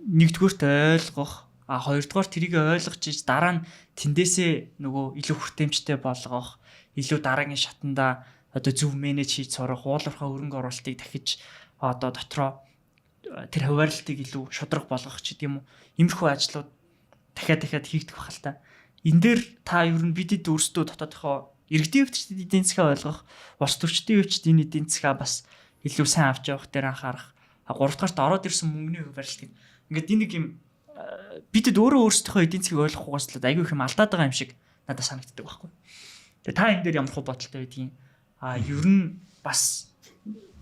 нэгдүгээрт ойлгох, хоёрдугаар тэрийг ойлгож иж дараа нь тэндээсээ нөгөө илүү хүртээмжтэй болгох, илүү дараагийн шатанда одоо зөв менеж хийж сурах, уулуурхай хөрөнгө оруулалтыг дахиж одоо дотроо тэр хуваарлтыг илүү шудраг болгох ч гэдэм үү. Иймэрхүү ажлууд дахиад хийгдэх байх л та. Эн дээр та ер нь бидэд өөрсдөө дотоодынхоо иргэдийн хөвчд эдийн засгаа ойлгох, улс төрчдийн хөвчд энэ эдийн засгаа бас илүү сайн авч явах дээр анхаарах. 3 дугаарт ороод ирсэн мөнгөний хуваарлтыг ингээд энэ нэг юм бидэд өөрсдийнхөө эдийн засгийг ойлгохгүйгээс л айгүй их юм алдаад байгаа юм шиг надад санагддаг байхгүй. Тэгээ та энэ дээр ямар хөө бодолтой байдгийг ер нь бас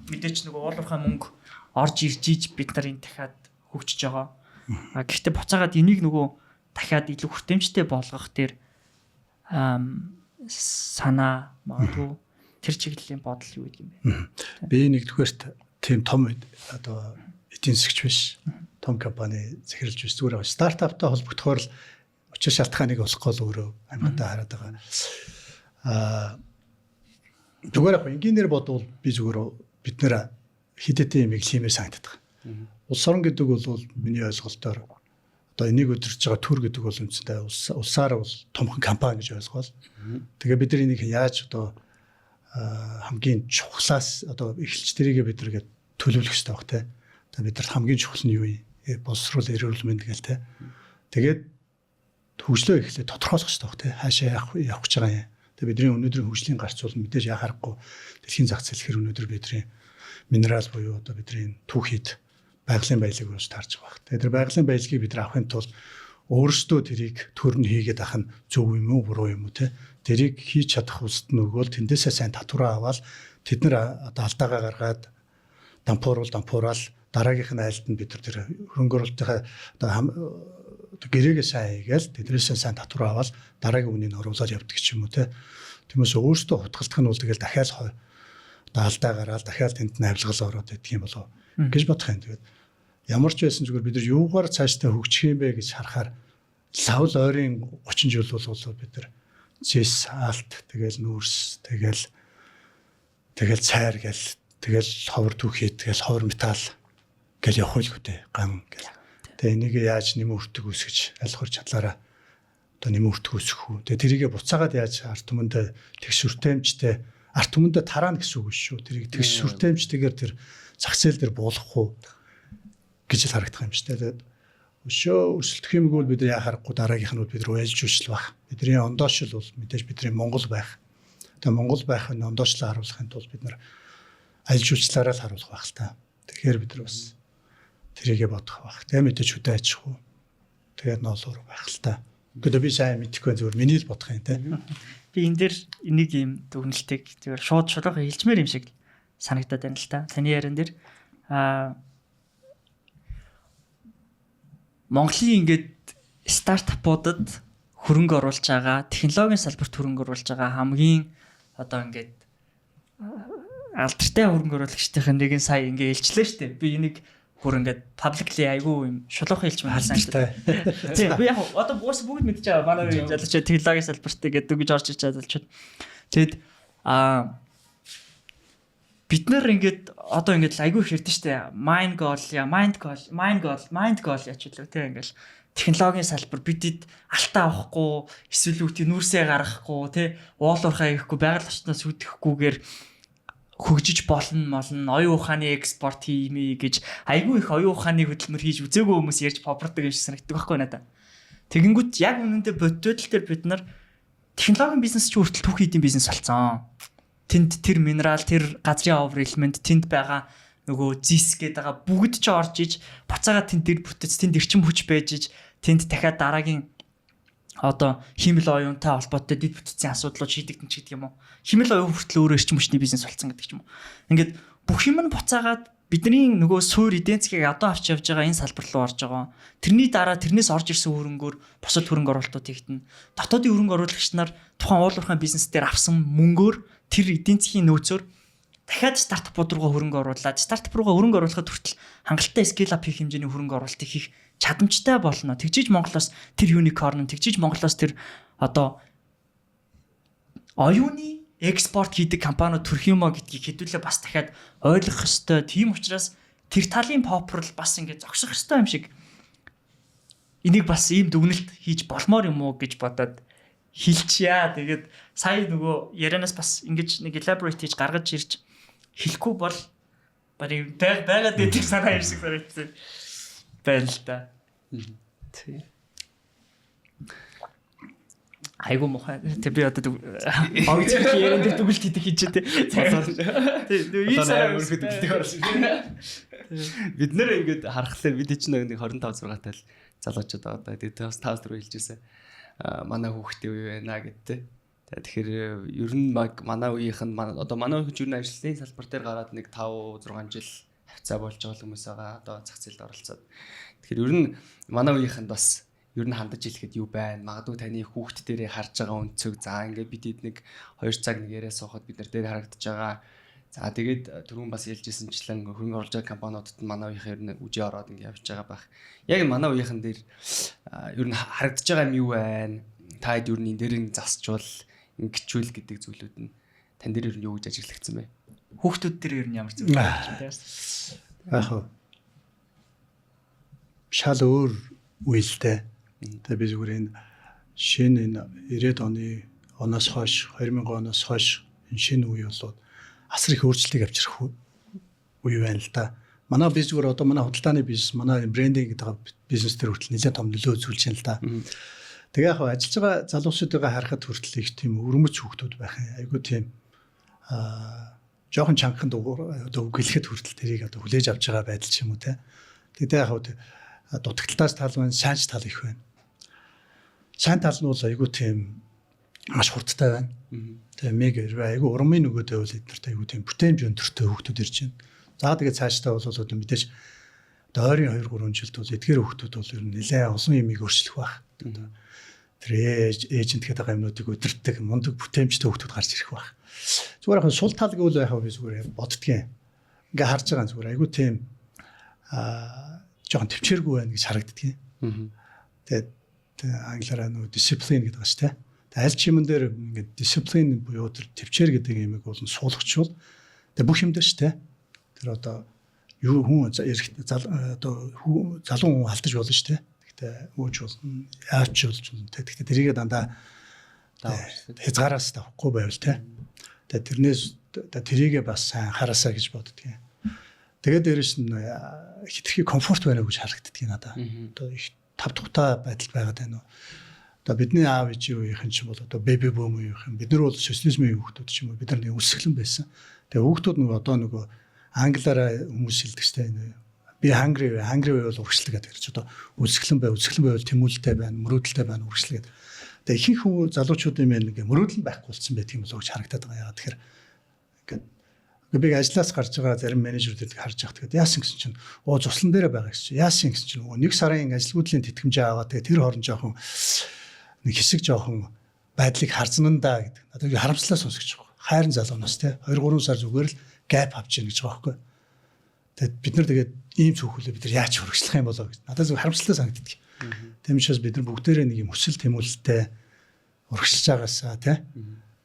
мэдээч нөгөө уулуурхай мөнгө орж ирж ийж бид нар энэ дахиад хөгжиж байгаа. Гэхдээ буцаагаад энийг нөгөө дахиад илүү хүртээмжтэй болгох дээр санаа магадгүй тэр чиглэлийн бодол юу гэдэг юм бэ? Би нэгдүгээрт тийм том одоо эдийн засгч биш. Том компани захирлж биш. Зүгээр стартаптай холбогдохоор л учир шалтгааныг олохгүй л өөрөө амьтаа хараад байгаа. Зүгээр яг энгийнээр бодвол би зүгээр бид нэр хидэтэй юмыг хиймээр санагддаг. Улс орон гэдэг бол миний ойлголтоор одоо энийг өдөрж байгаа төр гэдэг бол үндсэндээ улсаар бол томхон компани гэж ойлгоол. Тэгээ бид нар энийг яаж одоо хамгийн чухлаас одоо эхэлж тэрийгээ бид нэгээд төлөвлөх хэрэгтэй баг те. Тэгээ бид нарт хамгийн чухал нь юу юм? Боловсруул эрүүл мэнд гээл те. Тэгээд хөгжлөө эхлээд тодорхойлох хэрэгтэй баг те. Хаашаа явах гэж байгаа юм. Тэгээ бидний өнөөдрийн хөгжлийн гарц бол мэдээж яхахгүй дэлхийн зах зээл хэр өнөөдөр бидний минерал буюу одоо бидний түүхийд байгалийн баялагийг уус таарж байгаа. Тэгээ тэр байгалийн баялагийг бид нар авахын тулд өөрсдөө тэрийг төрн хийгээд ах нь зөв юм уу буруу юм уу те. Тэрийг хийж чадах улсад нөгөөл тэндээсээ сайн татвараа аваад тэд нар одоо алдаагаа гаргаад дампуураал дараагийнх нь айлд нь бид нар тэр хөрөнгө оруулалтынхаа одоо гэрээгээ сайн хийгээл тэднээсээ сайн татвараа аваад дараагийн үнийг оруулаад явдаг ч юм уу те. Тиймээс өөрсдөө хутгалдах нь бол тэгэл дахиад одоо алдаа гараад дахиад тэнд нь авилгал ороод идэх юм болов гэж бодох юм. Тэгээд ямар ч байсан зүгээр бид нар юугаар цаашдаа хөгжих юм бэ гэж харахаар лавл ойрын 30 жил бол бид нар зэс алт тэгэл нүүрс тэгэл цайр тэгэл ховор түүхий тэгэл ховор металл гэл явах л хөтэй гам гэл. Тэгээ энийг яаж нэмэн өртөг үсгэж аль хор чадлаараа одоо нэмэн өртөг үсгэх үү. Тэгээ тэрийгэ буцаагаад яаж ард түмэндээ тэгш хүртээмжтэй арт түмэндээ тараана гэсэн үг шүү. Тэрийг тэгш сүртээмжтэйгээр тэр зах зээл дээр буулгах уу гэж л харагдах юм шүү дээ. Тэгээд өшөө өрсөлдөх юмгүй бол бид нар яа харахгүй дараагийнх нь бол бид нар уйлж үжил байх. Бидний ондоошил бол мэдээж бидний Монгол байх. Тэгээд Монгол байх нь ондоочлоо харуулахын тулд бид нар аль жуулчлаараа л харуулах байх л та. Тэгэхээр бид нар бас тэрийгэ бодох байх. Тэгээд мэдээж хөдөө аж ахуй. Тэгээд ноолуур байх л та. Гэхдээ би сайн мэдэхгүй зүгээр миний л бодох юм те. Би энэ дэр энийг юм дүгнэлтийг зүгээр шууд шулуухан хэлчмээр юм шиг санагдаад байна л та. Таны яран дээр Монголын ингээд стартапуудад хөрөнгө оруулж байгаа, технологийн салбарт хөрөнгө оруулж байгаа хамгийн одоо ингээд алдартай хөрөнгө оруулагчдын нэг нь сая ингээд илчлээ шүү дээ. Би энийг бүр ингээд publicly айгүй юм шулуухан хэлж байна шүү дээ. Тийм би яг одоо бүгд мэдчихэж байгаа. Манай залууч технологийн салбарт гэдэг гэж орж ич залуучууд. Тэгэд бид нар ингээд одоо ингээд айгүй их ярьдэн шүү дээ. Mind goal яач үлээ тийм ингээд технологийн салбар бидэд алтаа авахгүй эсвэл үгүй нүүрсээ гаргахгүй тий уулуурхаа ихгүй байгаль орчноос үдэхгүйгээр хөгжиж болно оюун ухааны экспорт хиймээ гэж айгүй их оюун ухааны хөдөлмөр хийж үзээгүй хүмүүс ярьж попордог юм шиг санагддаг байхгүй надаа. Тэгэнгүүт яг үнэндээ бодтол төр бид нар технологийн бизнес ч хүртэл түүх хийдийн бизнес болсон. Тэнд тэр минерал, тэр газрын овер элемент, тэнд байгаа нөгөө зис гэдэг байгаа бүгд ч орж иж буцаага тэнд дээр бүтэц, тэнд эрчим хүч байж иж тэнд дахиад дараагийн одоо химэл оюунтай холбоотой дэд бүтцийн асуудлууд шийдэгдэн ч гэдэг юм уу. Химэл оюун хүртэл өөрөө эрчим хүчний бизнес болсон гэдэг ч юм уу. Ингээд бүх юм нь буцаагаад бидний нөгөө суур эденцгийг одоо авч явж байгаа энэ салбар руу орж байгаа. Тэрний дараа тэрнээс орж ирсэн хөрөнгөөр бусад хөрөнгө оруулалтууд хийгдэн. Дотоодын хөрөнгө оруулагч нар тухайн уулуурхайн бизнес дээр авсан мөнгөөр тэр эденцийн нөөцөөр дахиад стартапууд руугаа хөрөнгө оруулаад стартап руугаа хөрөнгө оруулахад хүртэл хангалттай скейл ап хийх хэмжээний хөрөнгө оруулалтыг хийх чадамжтай болно. Тэгжиж Монголоос тэр юникорн, тэгжиж Монголоос тэр одоо оюуны экспорт хийдэг компаниуд төрөх юм а гэдгийг хэдүүлээ бас дахиад ойлгох ёстой. Тийм учраас тэр талын попрол бас ингэ зогсох ёстой юм шиг энийг бас ийм дүгнэлт хийж болмоор юм уу гэж бодоод хэлчихье. Тэгээд сая нөгөө ярианаас бас ингэж нэг elaborate хийж гаргаж ирж хэлэхгүй бол барыг байгаад идэх санаа ирсэг санагдсан байна л да. Тий. Айгу мохоо. Тэ би одоо аудио яриан дээр дүгэлт хийдэг хийж тэ. Тий. Бид нэр ингээд харахлаар бид чинь нэг 25 6 тал залуучууд байгаа да. Тэгээд бас 5 4 хэлжсэн. Манай хүүхдээ үе байна гэдтэй. Тэгэхээр ер нь манай үеийнх нь одоо манай үеийнх нь ажлын салбар дээр гараад нэг 5 6 жил хавцаа болж байгаа хүмүүс байгаа. Одоо зах зээлд оролцоод. Тэгэхээр ер нь манай үеийнх нь бас ер нь хандаж хэлэхэд юу байна? Магадгүй таны хүүхд дээрээ харж байгаа өнцөг. За ингээд бид нэг 2 цаг нэг яриа суухад бид нар дээр харагдаж байгаа. За тэгээд түрүүн бас ялжсэнчлэн хөрөнгө оруулж байгаа компаниудад нь манай үеийнх нь үжи ороод ингээд явж байгаа байх. Яг манай үеийнхэн дээр ер нь харагдаж байгаа юм юу байна? Таад ер нь энэ дээр нь засчвал ингэчүүл гэдэг зүйлүүд нь тань дээр ер нь юу гэж ажиглагдсан бэ? Хүүхдүүд дээр ер нь ямар зүйл байна вэ? Яг хөө. Шал өөр үеэлтэй. Тэгээ би зүгээр энэ шинэ энэ 90-ад оноос хойш 2000 оноос хойш энэ шинэ үе болоод асар их өөрчлөлтийг авчрах үе байна л да. Манай бизнес зүгээр одоо манай худалдааны бизнес, манай брендинг гэдэг бизнес төр хүртэл нэлээд том нөлөө үзүүлж байна л да. Тэгээ яг ажиллаж байгаа залуусуудаа харахад хүртэл их тийм өрмөц хүүхдүүд байх юм. Айгу тийм жоохон чангахан одоо үгэлэхэд хүртэл тэрийг одоо хүлээж авч байгаа байдал ч юм уу те. Тэгээ яг дутагдaltaас тал байна, сайн тал их байна. Сайн тал нь бол айгу тийм маш хурдтай байна. Тэгээ мега айгу урмын нөгөөдөө бол эднэрт айгу тийм бүтээмж өндөртэй хүүхдүүд ирж байна. За тэгээд цаашдаа бол одоо мэдээж ойрын 2 3 жилд бол эдгээр хүүхдүүд бол ер нь нэлээд олон юмыг өөрчлөх байх. Тэр эйжент гэдэг юмнуудыг өдөртдөг мундаг бүтээмжтэй хүүхдүүд гарч ирэх байх. Зүгээр яг сул тал гэвэл яг би зүгээр боддгийн. Ингээ харж байгаа зүгээр айгу тийм жоохон төвчээргүй байна гэж харагддгийг. Тэгээд англиараа нөгөө discipline гэдэг ба шүү дээ. Тэгээд аль ч юм дээр ингээд discipline буюу тэр төвчээр гэдэг юмыг бол суулгачвал тэгээд бүх юм дээр шүү дээ. Тэр одоо юу хүн одоо залуу хүн алдаж болно шүү дээ. Гэхдээ өөч болно, яач болж болно. Тэгэхдээ тэрийгээ дандаа хязгаараас тавихгүй байвал те. Тэгээ тэрнээс тэрийгээ бас сайн хараасаа гэж боддгийн. Тэгээд дээрэс нь хитрхи комфорт байна гэж харагддгийг надад. Одоо их тав тухтай байдал байгаад байна уу. Одоо бидний аав ээжийн үеийнхэн ч бол одоо бэби бум үеийнхэн бид нар бол социализмын хүүхдүүд ч юм уу бид нар нэг үсгэлэн байсан. Тэгээ хүүхдүүд нөгөө одоо нөгөө англиараа хүмүүс хэлдэгчтэй би hungry бол урагшлаг гэдэг ч одоо үсгэлэн байвал тэмүүлэлтэй байна, мөрөөдөлтэй байна урагшлаг гэдэг. Тэгээ ихэнх хүмүүс залуучуудын мэн ингээ мөрөөдөл нь байхгүй болсон байдаг юм болоо гэж харагдаад байгаа. Яагаад тэгэхээр би ажлаас гарч байгаа зарим менежерүүд харж байгаа. Тэгээд яасан гэсэн чинь цуслан дээрээ байгаа гэсэн чинь яасан гэсэн чинь нэг сарын ажилгүйдлийн тэтгэмжээ аваад тэгээд тэр хооронд жоохон нэг хэсэг жоохон байдлыг харзнандаа гэдэг. Надад харамслаа сонсгож байгаа. Хайрын залууноос те 2-3 сар зүгээр л гэп авч ийн гэж байгаа байхгүй. Тэгээд бид нар тэгээд ийм цөөхөлөө бид нар яаж хөргөжлөх юм болоо гэж надад зөв харамслаа санагддаг. Тийм учраас бид нар бүгдээрээ нэг юм өсөл тэмүүлэлтэй урагшилж байгаасаа те.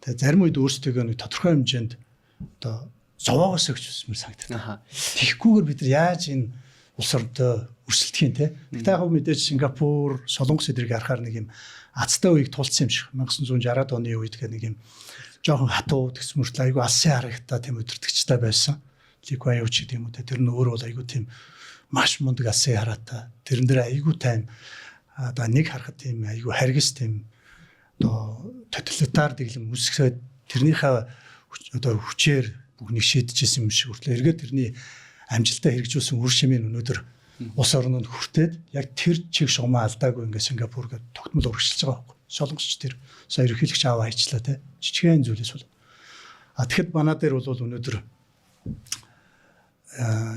Тэгээд зарим үед өөрсдөө нэг тодорхой хэмжээнд одоо зовоогоос өгч үсмэр санагдана. Тэгхгүйгээр бид нар яаж энэ улс орнтой өрсөлдөх юм те. Тэгтээ яг мэдээж Сингапур, Солонгос эдрийг харахаар нэг юм азтай үеийг тулцсан юм шиг. 1960-аад оны үед гэх нэг юм жоохон хатуу тэгс мөртлөө айгүй алсын харагтаа тийм өдөртөгчтэй байсан. Ликвай юуч гэдэг юм уу те. Тэр нь өөрөө бол айгүй тийм маш мундаг алсын хараатай. Тэрэн дээр айгүй тайм одоо нэг харахад тийм айгүй харгас тийм одоо тоталитар дэглэм үсгэхэд тэрнийхээ одоо хүчээр бүгнийг шийдэжсэн юм шиг хүртлээ. Эргээд тэрний амжилтаа хэрэгжүүлсэн үр шимийн өнөөдөр улс орнод хүртээд яг тэр чиг шугамаа алдаагүй ингээ Сингапур гэдэг тогтмол урагшилж байгаа байхгүй. Солонгосч тэр сая ерөнхийлөгч аваа хайчлаа те. Жижигхэн зүйлээс бол. Тэгэхэд манай дээр бол өнөөдөр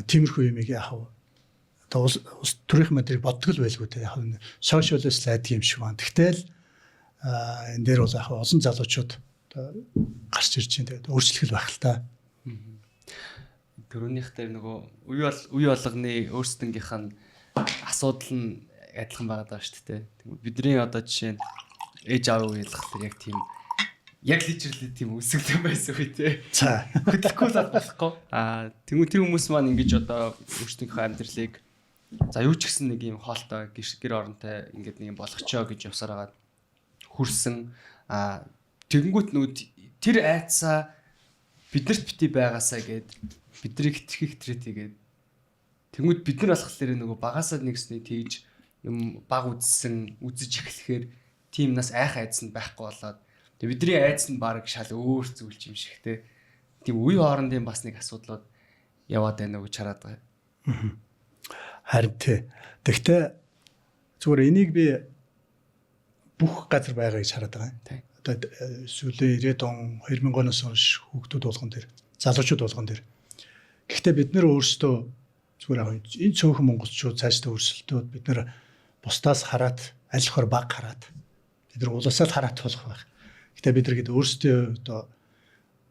тиймэрхүү юмыг яг одоо улс төрийн мэдрийг боддог л байлгүй те. Яг сошиалист лайд юм шиг байна. Тэгтэл энэ дээр бол яг олон залуучууд гарч ирж байна. Тэгээд өөрчлөх л байх л та. Төрөөнийх дээр нөгөө үе болгоны өөрсдөнгийнх нь асуудал нь адилхан байгаад байгаа шүү дээ. Бидний одоо жишээ нь ээж аав уйлгах тэр яг тийм яг лижерлээ тийм үсгэлэн байсан үе те. За хөдөлгөхгүй л болохгүй. Тэр хүмүүс маань ингэж одоо өөрсдийнхөө амьдралыг за юу ч гэсэн нэг юм хоолтой гэр оронтой ингээд нэг юм болгочоо гэж явсаар хагаад хүрсэн. Тэгэнгүүт нүд тэр айцаа биднэрт бити байгаасаа гээд бидрийг хитрхи хитрээтэйгээд тэнгууд бид нар болохоор нөгөө багасаа нэгсний тэгж юм баг үзсэн үзэж эхлэхээр тийм нас айх айдас нь байхгүй болоод тэгээ бидний айдас нь баг шал өөр зүйлч юм шиг те тийм үе хоорондын бас нэг асуудлууд яваад байна уу гэж хараад байгаа. Харин тий. Тэгтээ зүгээр энийг би бүх газар байгаа гэж хараад байгаа. Одоо сүүлийн 90-ад он 2000 оноос хойш хүүхдүүд болгон дээр залуучууд болгон дээр. Гэхдээ бид нэр өөрсдөө зүгээр энэ цөөхөн монголчууд цаашдаа өрсөлдөөд бид нэр бусдаас хараад аль хор баг хараад бид нар улаасаа хараад болох байх. Гэхдээ бид нар гээд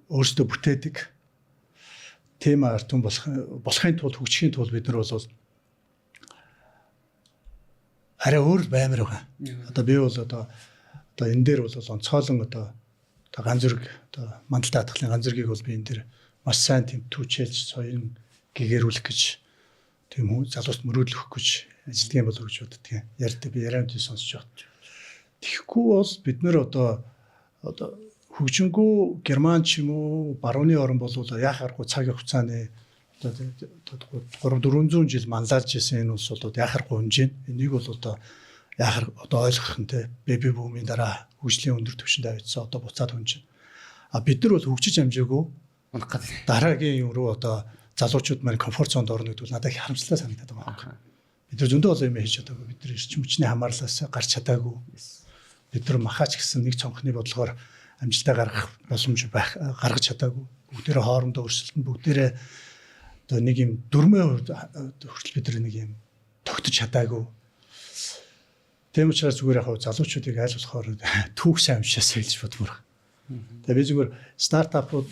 өөрсдөө бүтээдэг тем артун болохын тулд хөгжихийн тулд бид нар бол арай өөр баймар байгаа. Одоо би бол одоо энэ дээр бол онцгойлон одоо ганц зэрэг одоо мандалтай хатгалын ганц зэргийг бол би энэ дээр маш сайн тийм түүчэлж соён гэгэрүүлэх гэж тийм залуус мөрөөдлөх гэж ажилладаг юм болов уу гэж боддөг. Ярьдаг би ярианд сонсож байна. Тэгэхгүй бол бид нэр одоо хөгжингүү герман ч юм уу барууны орн бол яах аргагүй цагийн хугацааны одоо 300-400 жил манлайлж исэн энэ улс бол яах аргагүй хэмжээ. Энийг бол одоо яах одоо ойлгох нь те бэби бумын дараа хөгжлийн өндөр түвшинд авчихсан одоо буцаад хөнж. Бид нар бол хөгжиж амжаагүй дараагийн юм руу одоо залуучууд маань комфорт зонд орно гэдэг бол надад их харамслаа санагдаад байгаа юм. Бид нар зөндөө олон юм хийж чадаагүй. Бид нар эрчим хүчний хамаарлаас гарч чадаагүй. Бид нар махаач гэсэн нэг цонхны бодлогоор амжилтаа гаргах боломж гаргаж чадаагүй. Бүгдээрээ хоорондоо өрсөлдөн бүгдээрээ одоо нэг юм 4% хүртэл бид нар нэг юм тогтож чадаагүй. Тийм учраас зүгээр яг залуучуудыг айл болохоор түүх сайн амжаасаа хэлж бодмоор. Тэгээ би зүгээр стартапууд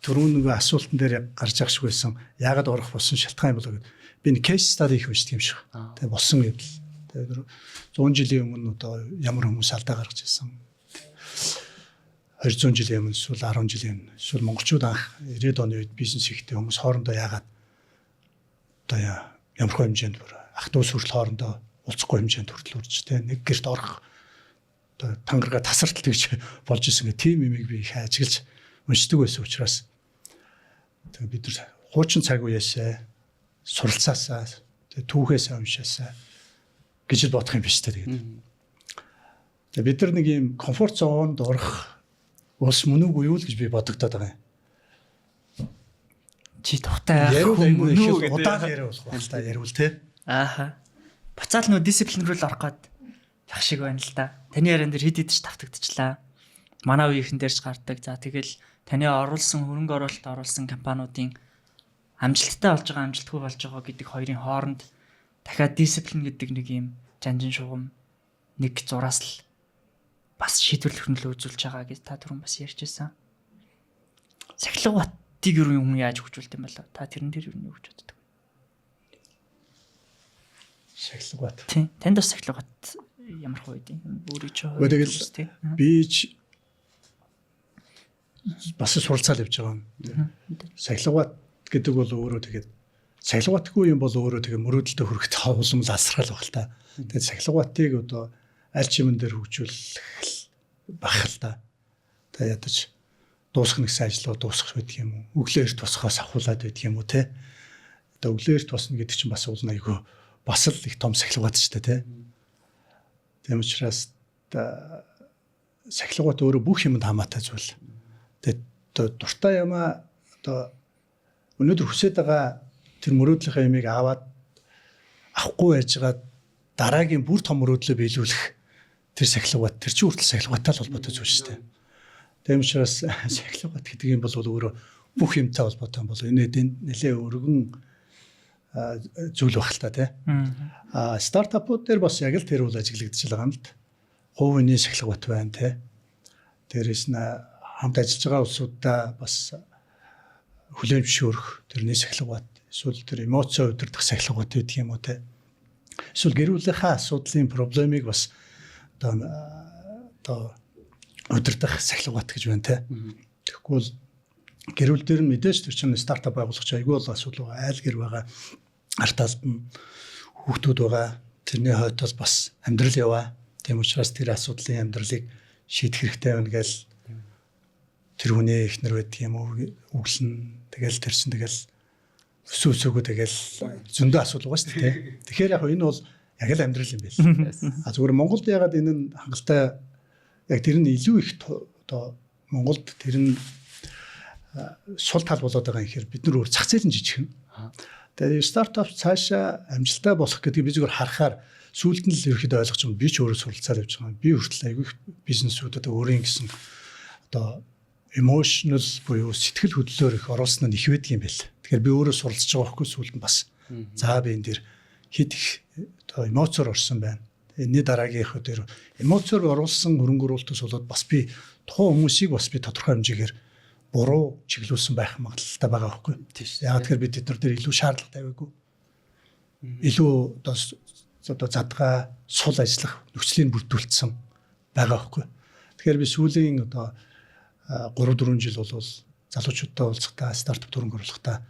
түрүүн нэг асуултан дээр гарч ах шиг байсан. Яагаад орох болсон шалтгаан юм болоо гэд. Би нэг кейс стади их уншдаг юм шиг. Тэгээ болсон гэдэл. Тэгээ 100 жилийн өмнө одоо ямар хүмүүс алдаа гаргаж ирсэн. 200 жилийн өмнө эсвэл 10 жилийн өмнө эсвэл монголчууд анх 90-ад оны үед бизнес хийхдээ хүмүүс хоорондоо яагаад одоо ямархуу хэмжээнд ах トゥ ус хүртэл хоорондоо уулзахгүй хэмжээнд хүртэл урж тэ нэг гэрт орох одоо тангарага тасралтал гэж болж исэн гэх тийм юмыг би их ажиглаж уншдаг байсан учраас тэгээ бид нар хуучин цаг үеэсээ суралцаасаа тэгээ түүхээсээ уншаасаа гэж бодох юм биш тэгээд. Тэгээ бид нар нэг юм комфорт зонд орох ус мөн үгүй юу л гэж би бодогдоод байгаа юм. Чи тухтай Яриул хүмүүс аюул удаан яриа болох байна л та яриул те. Ааха. Буцаал нөө дисциплин рүү л орох гээд явах шиг байна л да. Таны яриан дээр хэд ч тавтагдчихлаа. Манай үеийнхэн дээрч гардаг. За тэгэл таны оруулсан хөрөнгө оруулалт оруулсан компаниудын амжилттай болж байгаа амжилтгүй болж байгаа гэдэг хоёрын хооронд дахиад дисциплин гэдэг нэг юм жанжин шугам нэг зураас л бас шийдвэрлэх нь л үзүүлж байгаа гэж та түрүүн бас ярьж байсан. Сахилга баттыг юу юм яаж хөгжүүлдэг юм бэ? Та тэрэн дээр юу гэж боддог? Сахилга бат. Тийм. Танд бас сахилга бат ямар хувь юм? Өөрөө ч Тэгэл бич бас суралцаал явж байгаа юм. Сахилга бат гэдэг бол өөрөө тэгээд сахилга батгүй юм бол өөрөө тэгээд мөрөөдөлтөд хүрэхтэй улам л асрал баг л та. Тэгээд сахилга батыг одоо аль чимэн дээр хөгжүүлэх бах л та. Та ядаж дуусгах гэсэн ажлаа дуусгах байдаг юм уу? Өглөө эрт босхоос авахуулаад байдаг юм уу те? Одоо өглөө эрт босна гэдэг чинь бас уул айгүй бас л их том сахилга бат ч те. Тийм учраас сахилга бат өөрөө бүх юмд хамаатай зүйл. Тэгээд дуртай юмаа одоо өнөөдөр хүсэж байгаа тэр мөрөөдлийнхээ ямиг авахгүй байж байгаа дараагийн бүр том мөрөөдлөө биелүүлэх тэр сахилга бат тэр чинь хүртэл сахилга баттай л холбоотой зүйл шүү дээ. Тийм учраас сахилга бат гэдэг юм бол өөрөө бүх юмтай холбоотой юм бол энэ нэлээ өргөн зүйл баг л та тий. Стартапууд дээр бас яг л тэр үл ажиглагдаж байгаа юм л. Хувийн сахилга бат байна тий. Дээрээс нь хамт ажиллаж байгаа улсуудаа бас хүлээн зөвшөөрөх тэрний сахилга бат эсвэл тэр эмоци удирдах сахилга бат гэдэг юм уу те. Эсвэл гэр бүлийнхаа асуудлын проблемыг бас одоо удирдах сахилга бат гэж байна те. Тэгэхгүй бол гэр бүл дээр нь мэдээж тэр чинь стартап байгуулах айгүй бол асуудал байгаа. Айл гэр байгаа. Арталт нь хүүхдүүд байгаа. Тэрний хойд бол бас амьдрал яваа. Тийм учраас тэр асуудлын амьдралыг шийдэх хэрэгтэй байна гэж тэр хүний ихнэр байдаг юм уу өглөн тэгэл тэрсэн тэгэл өсөөгөө тэгэл зөндөө асуудал байгаа шүү дээ. Тэгэхээр яг энэ бол яг л амьдрал юм байл. А зүгээр Монголд ягаад энэ нь хангалттай яг тэр нь илүү их одоо Монголд тэр нь сул тал болоод байгаа юм хэрэг бид нар өөр зах зээл нь жижиг. Тэгээд стартап цаашаа амжилттай болох гэдгийг би зүгээр харахаар сүүлд нь л ерөөхдөө ойлгож байгаа. Би ч өөрөө суралцаад явж байгаа. Би хүртэл айгүй бизнесүүд одоо өөрийн гэсэн одоо emotional буюу сэтгэл хөдлөлөөр их оруулсан нь их байдаг юм байл. Тэгэхээр би өөрөө суралцж байгаа байхгүй сүүлд нь бас. За би энэ дэр хэд их одоо эмоцоор орсон байна. Энэний дараагийнхоо дээр эмоцоор оруулсан хөрөнгө оруулалтаас болоод бас би тухайн хүмүүсийг бас би тодорхой хэмжээгээр буруу чиглүүлсэн байх магадлалтай байгаа байхгүй. Яг тэгэхээр бид тэднэр дээр илүү шаардлага тавиагүй. Илүү одоо задгаа сул ажиллах нөхцөлийг бүрдүүлсэн байгаа байхгүй. Тэгэхээр би сүүлийн одоо 3-4 жил бол залуучуудтай уулзахдаа стартап хөрөнгө оруулахдаа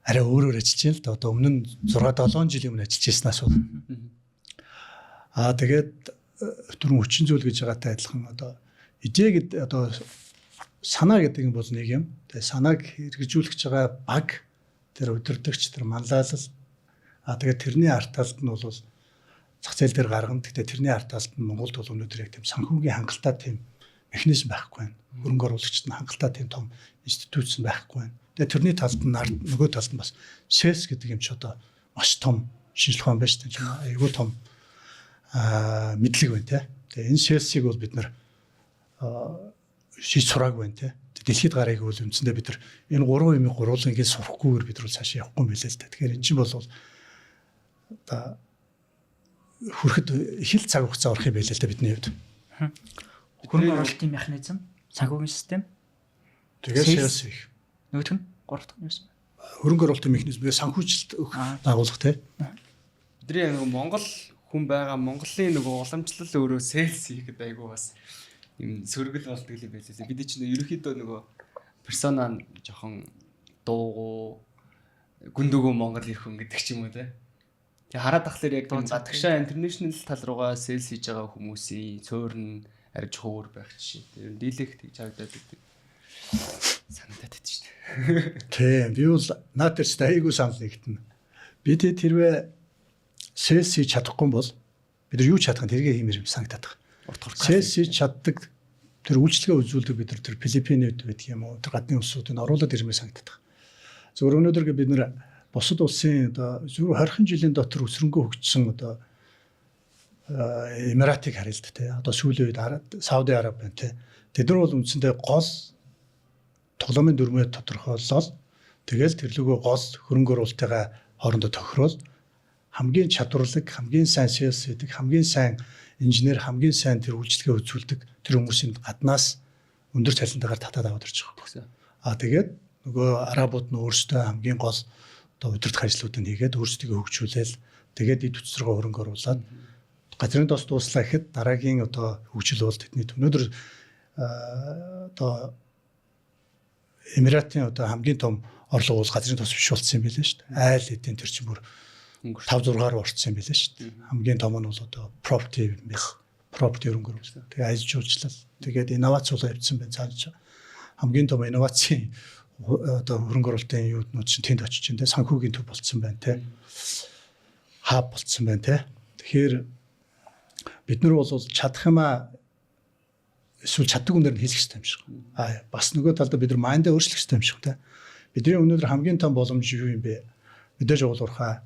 арай өөрөөр ажиллаж байна л да. Одоо өмнө нь 6-7 жилийн өмнө ажиллаж байснаас бол. Тэгээд түрүүн хүчин зүйл гэж байгаатай адилхан одоо идея гэдэг одоо санаа гэдэг юм бол нэг юм. Тэгээ санааг хэрэгжүүлэх байгаа баг тэр удирдагч тэр манлайлал тэгээд тэрний арт талд нь бол зах зээл дээр гаргана. Гэхдээ тэрний арт талд нь Монголд бол өнөөдөр яг тийм санхүүгийн хангалттай тийм механизм байхгүй байна. Хөрөнгө оруулагчид нь хангалттай тийм том институц байхгүй байна. Тэгээ тэрний талд нь нөгөө талд нь бас sales гэдэг юм ч одоо маш том шинжилгээ байна шүү дээ. Айгүй том мэдлэг байна те. Тэгээ энэ sales-ийг бол бид нар шийд сураагүй байна те. Дэлхийд гарыг бол үндсэндээ бид нар энэ 3 юмыг гуруулан ингэ сурахгүйгээр бид нар цаашаа явахгүй юм билээ л та. Тэгэхээр эн чинь бол одоо хүрэхэд их л цаг хугацаа орох юм байлээ л да бидний хувьд. Хөрөнгө оруулалтын механизм, санхүүгийн систем. Тэгээд sales их. Нөгөөх нь 3 дахь нь юу вэ? Хөрөнгө оруулалтын механизм, санхүүжилт байгуулах те. Бидний нөгөө Монгол хүн байгаа Монголын нөгөө уламжлал өөрөө sales хийхэд айгүй бас юм сөргөл болдог юм байлээ. Бид чинь ерөөхдөө нөгөө персона нь жоохон дуугу гүндөгөө Монгол ирэх хүн гэдэг ч юм уу те. Тэгээ хараад тахлаар яг гадагшаа интернэшнл тал руугаа sales хийж байгаа хүмүүсийн цөөр нь арж хөөр байх жишээ. Тэр дийлэх гэж хавдаад байдаг. Санагдаад байдаг шүү дээ. Тийм. Би бол наад дээр ч айгүй санал нэгтэн. Бид тэрвээ sales хийж чадахгүй бол бид нар юу ч чадах тэргээ хиймээр юм санагдаад байна. Урт хурц. Sales хийж чаддаг тэр үйлчлэгээ үзүүлдэг бид нар тэр Филиппинууд байдаг юм уу? Тэр гадны улсуудыг оруулаад ирмээр санагдаад байна. Зөвхөн өнөөдөр бид нар бусад улсын одоо зөвхөн 20 жилийн дотор өсрөнгөө хөгжсөн одоо Эмиратыг харъя л да тий. Одоо сүүлийн үед Сауди Араб байна тий. Тэд нар бол үндсэндээ гол тоглоомын дүрмээ тодорхойлол тэгэл тэрлөгөө гол хөрөнгө оруулалтайгаа хоорондоо тохирол хамгийн чадварлаг, хамгийн сайн sales хийдэг, хамгийн сайн инженер, хамгийн сайн тэр үйлчлэгээ үзүүлдэг тэр хүмүүсийн гаднаас өндөр цалинтайгаар татаад аваад ирж байгаа юм. Тэгээд нөгөө арабууд нь өөрсдөө хамгийн гол одоо удирдах ажлуудыг хийгээд өөрсдөө хөгжүүлээл тэгээд эд үтс рүү хөрөнгө оруулаад газрын тос дууслаа гэхэд дараагийн одоо хөгжил бол тэдний өнөөдөр одоо Эмиратын одоо хамгийн том орлого бол газрын тос биш болсон юм билээ шүү дээ. Айл эдийн тэр чинь бүр 5-6-аар орцсон юм билээ шүү дээ. Хамгийн том нь бол одоо property хөрөнгө оруулалт. Тэгээ ажил жуулчлал. Тэгээд инновац болоо явьсан байна цааш. Хамгийн том инновацийн одоо хөрөнгө оруулалтын юуднууд чинь тэнд очиж байна те. Санхүүгийн төв болцсон байна те. Хаб болцсон байна те. Тэгэхээр бид нар бол чадах юмаа эсвэл чаддаг үнээр нь хийх хэрэгтэй юм шиг. Бас нөгөө талдаа бид нар майндаа өөрчлөх хэрэгтэй юм шиг те. Бидний өнөөдөр хамгийн том боломж юу юм бэ? Мэдээж уулуурхаа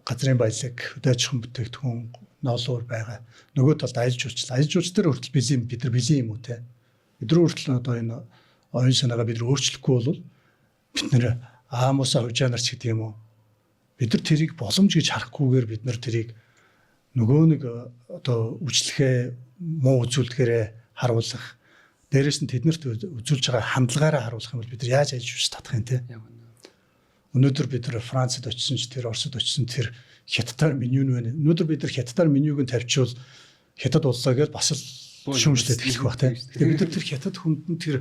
газрын баялаг, өдөөжхон бүтээгдэхүүн, ноолуур байгаа. Нөгөө талд аялал жуулчлал. Аялал жуулчлал хүртэл бид нар бэлэн юм уу те? Бид нар хүртэл одоо энэ оюун санаагаа бид нар өөрчлөхгүй бол бид нар аамуусаа хужаанарч гэдэг юм уу? Бид нар тэрийг боломж гэж харахгүйгээр бид нар тэрийг нөгөө нэг одоо үйлчлэхээ муу үзүүлдгээрээ харуулах. Дээрээс нь тэднэрт үзүүлж байгаа хандлагаараа харуулах юм бол бид нар яаж ажиллаж үүс татах юм те? Өнөөдөр бид нар Францад очисон ч тэр Оросд очисон тэр хятадаар меню нь байна. Өнөөдөр бид нар хятадаар менюг нь тавьчихвал хятад улсаа гэж бас л шүүмжлээд эхлэх баг те. Тэгэхээр бид нар тэр хятад хүнд нь тэр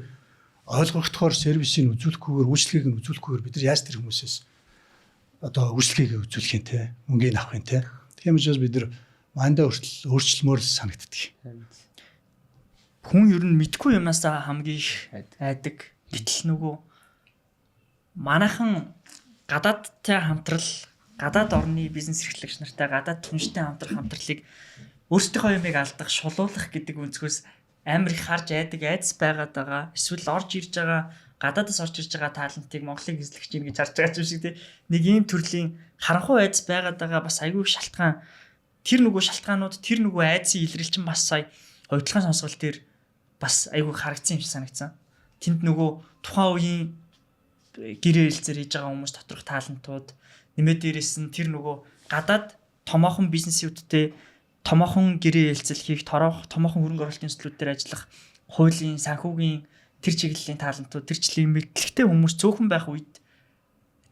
ойлгогдохоор сервисийг үзүүлэхгүйгээр үйлчлэгийг нь үзүүлэхгүйгээр бид нар яаж тэр хүмүүсээс одоо үйлчлэгийг үзүүлэх юм те? Мөнгөний авах юм те? Тийм учраас бид нар мандаа өөрчлөлмөр санагддаг. Хүн ер нь мэдгүй юмасаа хамгийн их айдаг. Гэтэл нөгөө манайхан гадаадтай хамтрал, гадаад орны бизнес эрхлэгч нартай гадаад түнштэй хамтралыг өөрсдийнхөө юмыг алдах, шулуулах гэдэг өнцгөөс амар их харж айдаг айдас байгаад байгаа. Эсвэл орж ирж байгаа гадаадаас орж ирж байгаа талантыг Монголыг эзлэх чинь гэж харж байгаа юм шиг тий. Нэг ийм төрлийн харанхуй айдас байгаад байгаа бас айгүй шалтгаан. Тэр нөгөө шалтгаанууд, тэр нөгөө айдсын илрэл чинь бас сая хувьдлагын сонсгол дээр бас айгүй харагдсан юм шиг санагдсан. Тэнд нөгөө тухайн үеийн гэрээ хэлцээр хийж байгаа хүмүүс доторх талантууд нэмээд дээрээс нь тэр нөгөө гадаад томоохон бизнесүүдтэй томоохон гэрээ хэлцэл хийх, томоохон хөрөнгө оруулалтын төслүүд дээр ажиллах, хуулийн, санхүүгийн тэр чиглэлийн талантууд, тэр чиглэлийн мэдлэгтэй хүмүүс цөөхөн байх үед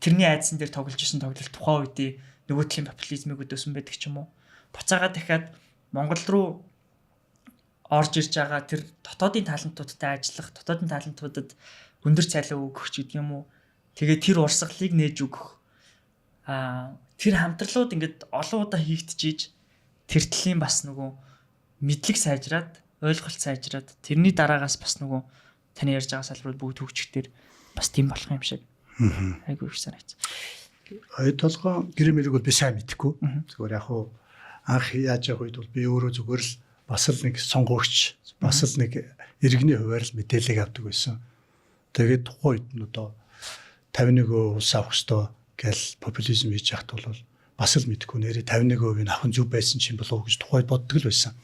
тэрний айдсан дээр тоглож исэн тоглолт тухайн үедээ нөгөө төрлийн популизмыг өдөөсөн байдаг ч юм уу. Буцаага дахиад Монгол руу орж ирж байгаа тэр дотоодын талантуудтай ажиллах, дотоодын талантуудад өндөр цалин өгөх гэдэг юм уу. Тэгээд тэр урсгалыг нээж өгөх. Тэр хамтрлууд ингээд олон удаа хийгдчихийж тэр төлийн бас нөгөө мэдлэг сайжраад, ойлголт сайжраад тэрний дараагаас бас нөгөө таны ярьж байгаа салбарууд бүгд хөгжихдээр бас тийм болох юм шиг. Айгуу их санагц. Толгой гэрээ мэрэг бол би сайн мэдэхгүй. Зүгээр яг хуу анх яаж явах үед бол би өөрөө зүгээр л бас л нэг сонгогч, бас л нэг иргэний хуваар л мэдээлэл авдаг байсан. Тэгээд тухайн үед нь одоо 51% улс авах ёстой гэл популизм хийж яхад бол бас л мэдэхгүй нэрээ 51% нь авах зүв байсан ч юм болов уу гэж тухайд боддог л байсан.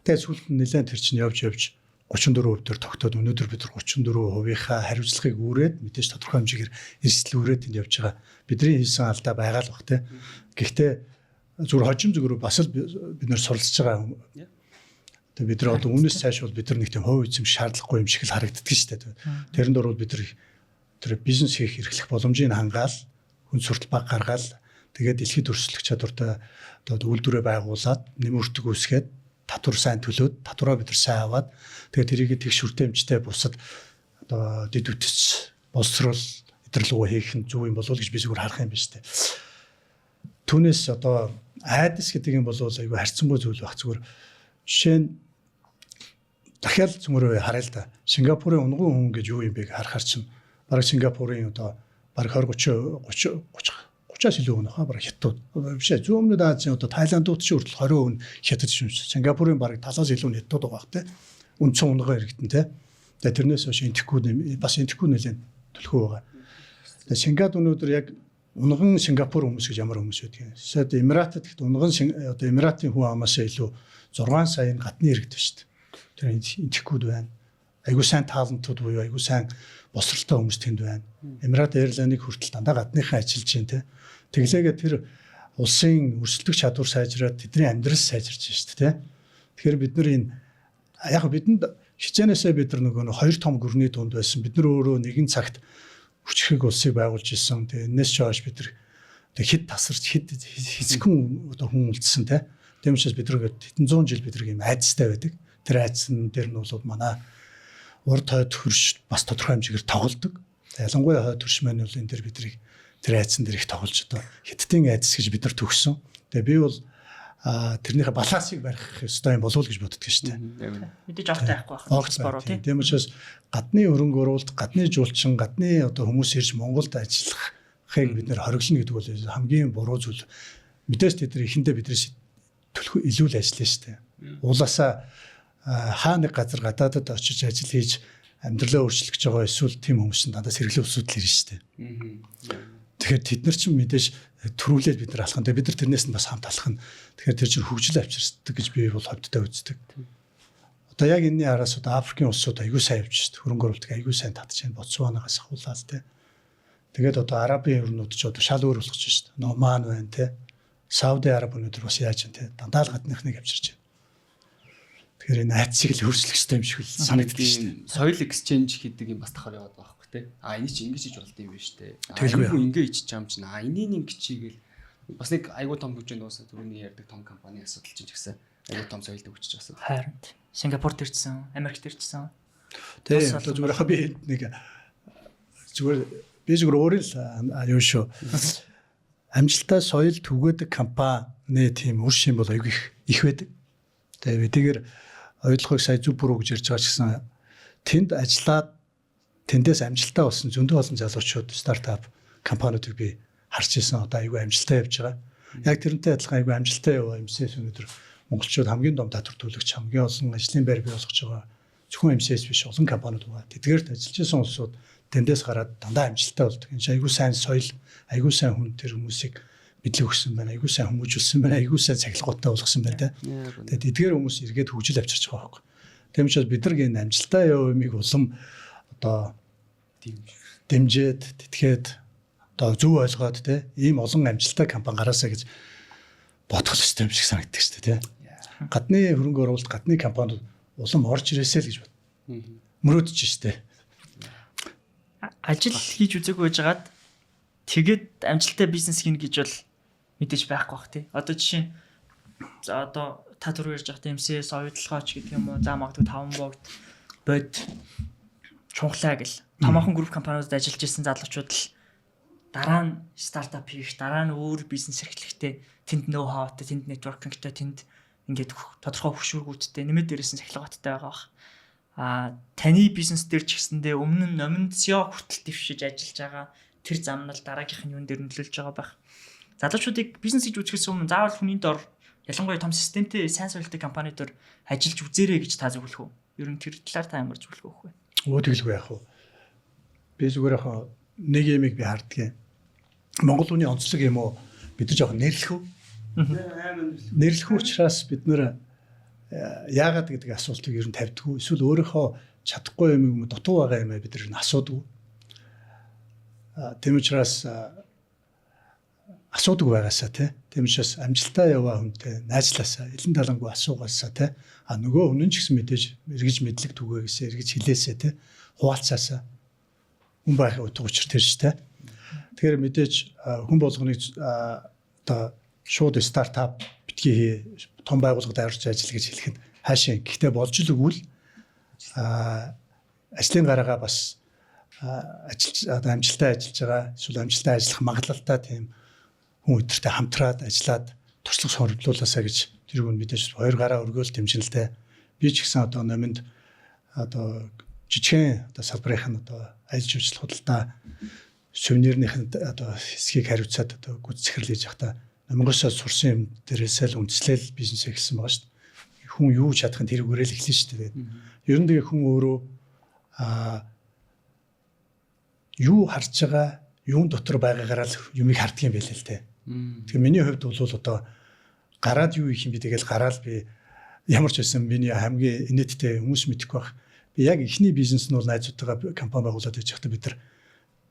Тэгээд сүүлд нь нэлээд тэр чинь явж 34% дээр тогтоод өнөөдөр бид 34%-ийнхаа хариуцлагыг үүрээд мэдээж тодорхой хэмжээгээр эрсдэл үүрээд энд явж байгаа. Бидний хийсэн алдаа байгаа л бах те. Гэхдээ зүгээр хожим зүгээр бас л бид нэр суралцж байгаа. Тэгээ бид нар одоо үүнээс цааш бол бид нар нэг тийм хувь эзэм шаардлагагүй юм шиг л харагддаг шүү дээ. Тэрэнд орвол бид нар тэр бизнес хийх эрхлэх боломжийг хангаал, хүн суртал баг гаргаал, тэгээд дэлхийд өрсөлдөх чадвартай одоо үйлдвэрээ байгуулад, нэмэртэг үүсгээд татвар сайн төлөөд, татвараа бид нар сайн аваад, тэгээд тэрийг тэгш хүртээмжтэй бусад одоо дэд үтс боловсрол идэрлэгөө хийх нь зөв юм болов уу гэж би зүгээр харах юм байна шүү дээ. Түүнээс одоо айдас гэдэг юм бол айгүй харьцангуй зүйл байх. Зүгээр жишээ нь дахиад цөмөрөө харъя л да. Сингапурын унган хүн гэж юу юм бэ харахаар чинь бараг Сингапурын одоо бараг 30-аас илүү өнөхөө бараг хятад. Биш ээ зүүннүүд Азийн одоо Тайландууд ч хүртэл 20% хятад юм шиг. Сингапурын бараг талаас илүү хятад байгаа хэ. Үндсэн унган иргэдэн те. Тэгээ тэрнээс хойш энтэхгүй бас энтэхгүй нэлээд төлхөө байгаа. Тэгээ Сингад өнөөдөр яг унган Сингапур хүмүүс гэж ямар хүмүүс байдаг юм. Сая Эмиратад гэхдээ унган одоо Эмиратын хүн амаасаа илүү 6 саяын гадны иргэд шүү дээ. Тэр энтэхгүйд байна. Айгуу сайн талантууд буюу айгуу сайн босралтай хүмүүс тэнд байна. Эмират Airline-ыг хүртэл дандаа гадныхан ажиллаж байна те. Тэглээгээ тэр улсын өрсөлдөх чадвар сайжраад тэдний амьдрал сайжирч байна шүү дээ те. Тэгэхээр бид нар энэ яг бидэнд хичээнээсээ бид нар нөгөө хоёр том гүрний дунд байсан. Бид нар өөрөө нэгэн цагт хүчрхэг улсыг байгуулж исэн. Тэгээ энэс ч хойш бид нар хэд тасарч хэд хэцхэн одоо хүн үлдсэн те. Тийм учраас бид нар хэдэн зуун жил бид нар ийм айдастай байдаг. Тэр айдсан дээр нь бол манай урд хойд хөрш бас тодорхой хэмжээгээр тоглодог. Ялангуяа хойд хөрш маань бол энэ дээр бидний тэр айдсан дээр их тоглож одоо хиттийн айдас гэж бид нар төгссөн. Тэгээ би бол тэрнийхээ балансыг барих ёстой юм болов уу гэж боддог шүү дээ. Мэдээж огтой байхгүй байх. Тийм учраас гадны хөрөнгө оруулалт, гадны жуулчин, гадны одоо хүмүүс ирж Монголд ажиллахыг бид нэр хориглоно гэдэг бол хамгийн буруу зүйл. Мэдээж тэд эхэндээ биднээс төлхөө илүү л ажиллана шүү дээ. Уулаасаа хаа нэг газар гадаадад очиж ажил хийж амьдралаа өөрчлөх гэж байгаа эсвэл тийм хүмүүс дандаа сэргэлэн усуд л ирнэ шүү дээ. Тэгэхээр тэд нар ч мэдээж төрүүлээд бид нар алхах. Тэгээ бид нар тэрнээс нь бас хамт алхах нь. Тэгэхээр тэр чинь хөгжил авчирсдаг гэж би бол ховдтой үздэг. Одоо яг энэний араас одоо Африкийн улсууд аягүй сайн явж шүү дээ. Хөрөнгө оруулалт аягүй сайн татж байна. Ботсванагаас ахуулаад те. Тэгээд одоо Арабын орнууд ч одоо шал өөр болгож шүү дээ. Номан байна те. Сауди Араб өнөдөр бас яаж юм те. Дандаа л гадныхныг авчирч байна. Тэгэхээр энэ айцыг л өөрчлөх хэрэгтэй юм шиг санагддаг шүү дээ. Соёл exchange гэдэг юм бас давхар яваад байгаа байхгүй те. Энийг чи ингэж хийж болд юм биш те. Тэгэлгүй ингэ хийж чам чинь энэний нэг чигээл бас нэг айгуу том хөгжөөнд уусаа түрүүний ярьдаг том компани асуудал чинь гэсэн айгуу том соёлд өгч байгаа. Харин Сингапурт ирсэн, Америкт ирсэн. Тэгээ одоо зүгээр би нэг зүгээр өөрөө л юу шүү. Амжилттай соёл түгээдэг компани тийм үр шим бол айгүй их байдаг. Тэгээ би тэгэр ойлгохыг сая зүг буруу гэж ярьж байгаа ч гэсэн тэнд ажиллаад тэндээс амжилттай болсон зөндөө олон залуучууд стартап компаниудыг би харж ирсэн. Одоо айгүй амжилттай явж байгаа. Яг тэрнтэй адилхан айгүй амжилттай яваа MCS өнөдөр монголчууд хамгийн том татвар төлөгч хамгийн олон ажлын байр бий болгож байгаа. Зөвхөн MCS биш олон компаниуд байгаа. Тэдгээрт ажиллаж байсан улсууд тэндээс гараад дандаа амжилттай болдог. Энэ айгүй сайн соёл, айгүй сайн хүн тэр хүмүүсийг мэдлэг өгсөн байна. Айгүй сайн хүмүүжүүлсэн байна. Айгүй сайн цахилгаатай болгосон байна. Тэгээд эдгээр хүмүүс эргээд хөгжил авчирч байгаа байхгүй. Тийм учраас бид нар энэ амжилттай яваа юмыг улам одоо дэмжиж, тэтгээд одоо зөв ойлгоод те ийм олон амжилттай компани гараасаа гэж бодох систем шиг санагддаг шүү дээ те. Гадны хөрөнгө оруулалт, гадны компаниуд улам орж ирээсэй л гэж бод. Мөрөөдөж штэ. Ажил хийж үзээгүй байжгаад тэгээд амжилттай бизнес хийнэ гэж бол мэдээж байхгүй бах тий. Одоо жишээ за одоо та түрүү ярьж байгаа MCS оюутлогооч гэдэг юм уу, за магадгүй 5 богд бод чухлаа гэл томоохон групп компаниудад ажиллаж ирсэн залуучууд л дараа нь стартап хийх, дараа нь өөр бизнес эрхлэхтэй, тэнд нөө хавтай, тэнд нэтворкингтэй, тэнд ингээд тодорхой хөшүүргүүдтэй, нэмээд дээрээс нь сахилгаатай байгаа бах. Таны бизнес дээр ч гэсэндээ өмнө нь номинд SEO хүртэл дэвшиж ажиллаж байгаа тэр зам нь дараагийнх нь юун дээр нөлөөлж байгаа байх. Залуучуудыг бизнес хийж үзэхээс өмнө заавал хүний дор ялангуяа том системтэй сайн соёлтой компани дээр ажиллаж үзээрэй гэж та зөвлөх үү? Ер нь тэр талаар та ямар зөвлөх вэ? Өөдөглгүй яах вэ? Би зүгээр яг нэг юмыг би харддаг. Монгол хүний онцлог юм уу? Бид нар жоохон нэрлэх үү? Нэрлэх учраас бид нэр яагаад гэдэг асуултыг ер нь тавьдгүй. Эсвэл өөрийнхөө чадахгүй юм дутуу байгаа юм бид нар асуудаг. Тийм учраас асуудаг байгаасаа тийм учраас амжилтаа яваа хүнтэй найзлаасаа элен талангүй асуугаасаа нөгөө өмнө ч гэсэн мэдээж эргэж мэдлэг түгээгээсээ эргэж хилээсээ хуваалцаасаа хүн байх утга учир тэр шүү дээ. Тэгэхээр мэдээж хүн болгоныг одоо шууд стартап битгий том байгууллагад аварч ажил гэж хэлэхэд хаашаа. Гэхдээ болж л өгвөл ажлын гараагаа бас амжилттай ажиллаж байгаа эсвэл амжилттай ажиллах магадлалтай тийм хүн өдөртөө хамтраад ажиллаад туршлага сорвлуулаасаа гэж тэр хүн мэдээж хоёр гараа өргөөл дэмжинэлтэй. Би ч гэсэн одоо номинд одоо жижигхэн одоо салбарын одоо ажил жуулчлал худалдаа сувенирийн одоо хэсгийг хариуцаад одоо гүйцэтгэл хийж явахдаа Монгосоо сурсан юм дээрээсээ л үндэслэл бизнес эхэлсэн байгаа шүү дээ. Хүн юу чадах нь тэр үгээрээ л эхэлнэ шүү дээ. Ер нь тэгээ хүн өөрөө юу харж байгаа, юун дотор байгаагаараа л юмыг харддаг юм байл л дээ. Тэгэхээр миний хувьд бол одоо гараад юу их юм бэ тэгэл гараад би ямар ч байсан миний хамгийн инээдтэй хүмүүс мэдэхгүй байх. Би яг эхний бизнес нь бол найзуудтайгаа компани байгуулад байж байхдаа бид нар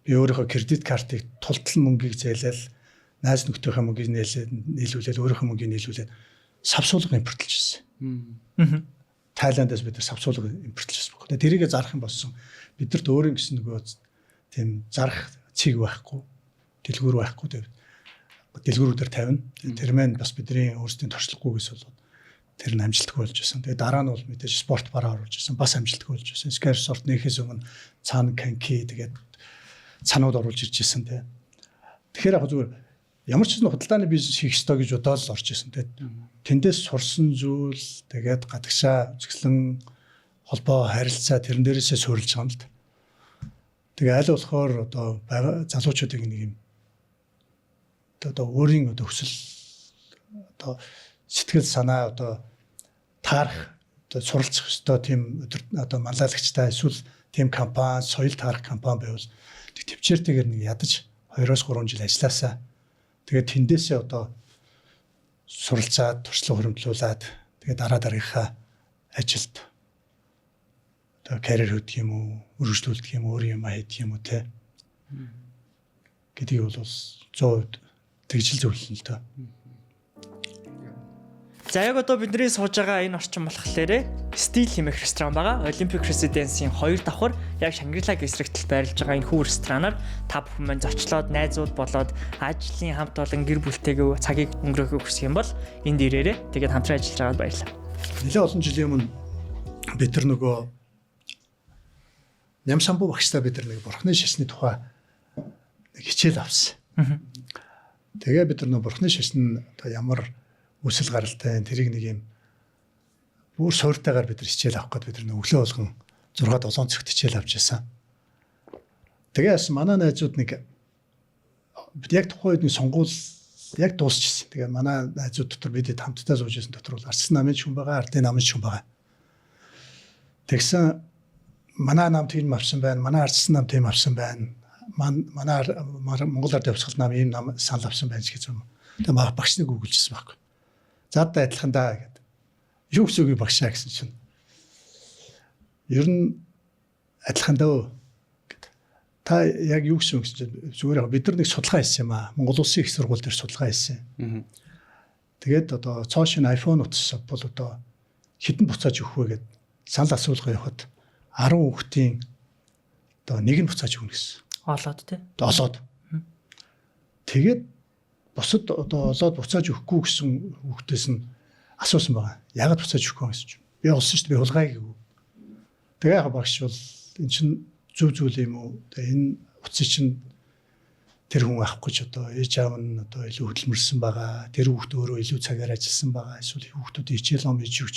би өөрийнхөө кредит картыг тултал мөнгийг зээлэл найз нөхдийнхөө мөнгийг нийлүүлээд өөрийнхөө мөнгийг нийлүүлээд савсуулга импортлж ирсэн. Тайландаас бид нар савсуулга импортлж ирсэн байна. Тэрийгэ зарах юм болсон. Бидэрт өөрийн гэсэн нөгөө тийм зарах цэг байхгүй, дэлгүүр байхгүй дээ. Дэлгүүрүүдээр тавина. Тэр маань бас бидний өөрсдийн туршлагагүйгээс болоод тэр нь амжилтгүй болж байсан. Тэгээ дараа нь бол мэдээж спорт бараа оруулж ирсэн. Бас амжилтгүй болж байсан. Sky Resort нөхөөс өмнө цаана Канки тэгээд цанууд оруулж ирж ирсэн тий. Тэгэхээр яг зүгээр ямар ч зүйл худалдааны бизнес хийх ёстой гэж бодоод л орж ирсэн тий. Тэндээс сурсан зүйл тэгээд гадагшаа үзэсгэлэн холбоо харилцаа тэрэн дээрээсээ суурилж байгаа юм л да. Тэгээ аль болохоор одоо залуучуудыг нэг юм одоо өөрийн одоо хүсэл одоо сэтгэл санаа одоо таарах одоо суралцах ёстой тийм одоо манлайлагчтай эсвэл тийм компани соёл таарах компани байвал төвчээртэйгээр нэг ядаж 2-3 жил ажилласаа тэгээд тэндээсээ одоо суралцаад туршлага хөрөмтлүүлээд тэгээд дараагийнхаа ажилд одоо карьер хөдөх юм уу, өргөжлүүлдэг юм уу, өөр юм хийх юм уу те. Гэдгийг бол 100% тэгжил зөвлөлнө л доо. За яг одоо бидний сууж байгаа энэ орчин болохоор Стил хэмээх ресторан байгаа. Olympic Residence-ийн 2 давхар яг Шангрила эсрэгтэл байрлаж байгаа энэ хүү ресторанаар та бүхэн маань зочлоод найзууд болоод ажлын хамт олон гэр бүлтэйгээ цагийг өнгөрөөхөө хүсэх юм бол энд ирээрэй. Тэгээд хамтран ажиллаж байгаад баярлалаа. Нэлээд олон жилийн өмнө бид нар нөгөө Нямшамбу багштай бид нар нэг бурхны шашны тухай нэг хичээл авсан. Тэгээ бид нар нөгөө бурхны шашин одоо ямар үсэл гаралтай тэрийг нэг юм бүр сууртайгаар бид нар хичээл авах гээд бид нар өглөө болгон 6-7 цагт хичээл авч байсан. Тэгээс манай найзууд нэг бид яг тухайн үед нэг сонгуул яг дуусчихсан. Тэгээ манай найзууд дотор бид хамтдаа сууж байсан дотор бол арчсан намын хүн байгаа, ардын намын хүн байгаа. Тэгсэн манай нам тийм авсан байна, манай арчсан нам тийм авсан байна. Манай Монгол ард явсгал нам ийм нам санал авсан байна гэж юм. Тэгээ багш нэг үгэлжсэн байхгүй. Заадаа адилхан даа гэдэг. Юу гэсэн үг багшаа гэсэн чинь. Ер нь адилхан даа гэдэг. Та яг юу гэсэн үг чинь зүгээр бид нар нэг судалгаа хийсэн юм аа. Монгол Улсын их сургууль дээр судалгаа хийсэн. Тэгээд одоо цоошин iPhone утас бол одоо хэдэн буцааж өгөх вэ гэдэг санал асуулга явахад 10 хүүхдийн одоо нэг нь буцааж өгнө гэсэн. Олоод тий. Олоод. Тэгээд бусад одоо олоод буцааж өгөхгүй гэсэн хүүхдээс нь асуусан байгаа. Яагаад буцааж өгөхгүй гэсэн чинь. Би олсон шүү дээ, би хулгай гэв. Тэгээ яг багш бол эн чинь зүв зүйл юм уу? Тэгээ энэ утсыг чинь тэр хүн авахгүй ч одоо ээж аав нь одоо илүү хөдөлмөрсөн байгаа. Тэр хүүхд өөрөө илүү цагаар ажилласан байгаа. Эсвэл хүүхдүүдийн хичээл ном хийж өгч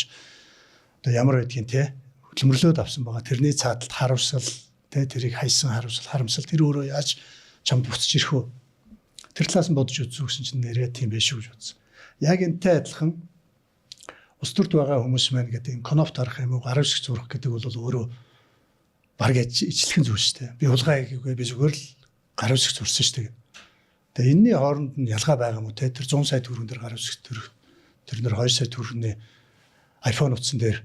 одоо ямар байдгийг те хөдөлмөрлөөд авсан байгаа. Тэрний цааталд харамсал те тэрийг хайсан харамсал тэр өөрөө яаж чамд буцаж ирэх вэ? Тэр талаас нь бодож үзсэн гэсэн чинь нэрээ тийм биш үү гэж бодсон. Яг энтэй адилхан ус төрд байгаа хүмүүс маань гэдэг энэ коноп тарах юм уу, гар ушиг зурах гэдэг бол өөрөө баг ижилхэн зүйл шүү дээ. Би хулгай хийгээгүй, би зүгээр л гар ушиг зурсан шүү дээ. Тэгээ энэний хооронд нь ялгаа байгаа юм уу те? Тэр 100 сая төгрөгөн дээр гар ушиг төрөх. Тэр нэр 2 сая төгрөгийн iPhone утсан дээр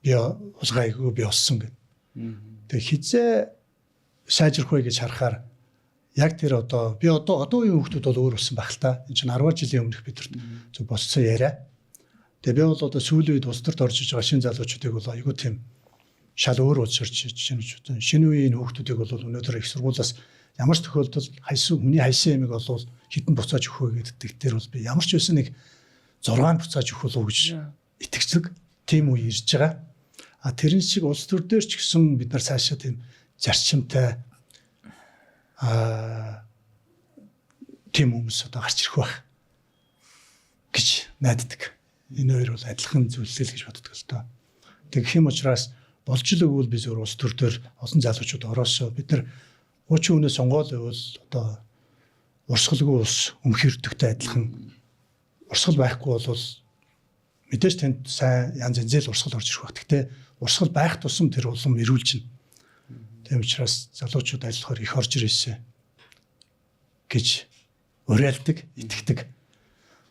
би хулгай хийгээгүй, би олсон гэдэг. Тэгээ хизээ сайжрах вэ гэж харахаар яг тэр одоо би одоо үеийн хүмүүс бол өөр болсон байх л та. Энэ чинь 10 жилийн өмнөх бидэрт зөв босцсон яриа. Тэгээ би бол одоо сүүлийн үед улс төрд орж иж байгаа шинэ залуучуудыг бол айгүй тийм шал өөр болж орж шинэ үеийн хүүхдүүдийг бол өнөөдөр их сургуулиас ямар ч тохиолдолд хүний хайсан ямиг бол хитэн буцааж өгөх гэдэг дээр бол би ямар ч байсан нэг 6-нд буцааж өгөх болов уу гэж итгэцэг тийм үе ирж байгаа. А тэрэн шиг улс төр дээр ч гэсэн бид нар цаашаа тийм зарчимтай тийм хүмүүс одоо гарч ирэх байх гэж найддаг. Энэ хоёр бол адилхан зүйлсэл гэж боддог л доо. Тэгэх юм учраас болж л өгвөл би зөв улс төр дээр олон залуучууд ороосоо бид нар хуучин үнэ сонгоол байвал одоо урсгалгүй ус өмхөрдөгтэй адилхан урсгал байхгүй бол мэдээж тэнд сайн янз янзэл урсгал орж ирэх баг. Гэхдээ урсгал байх тусам тэр улам эрүүлжинэ. Тийм учраас залуучууд ажиллахаар их орж ирээсэ гэж уриалдаг, итгэдэг.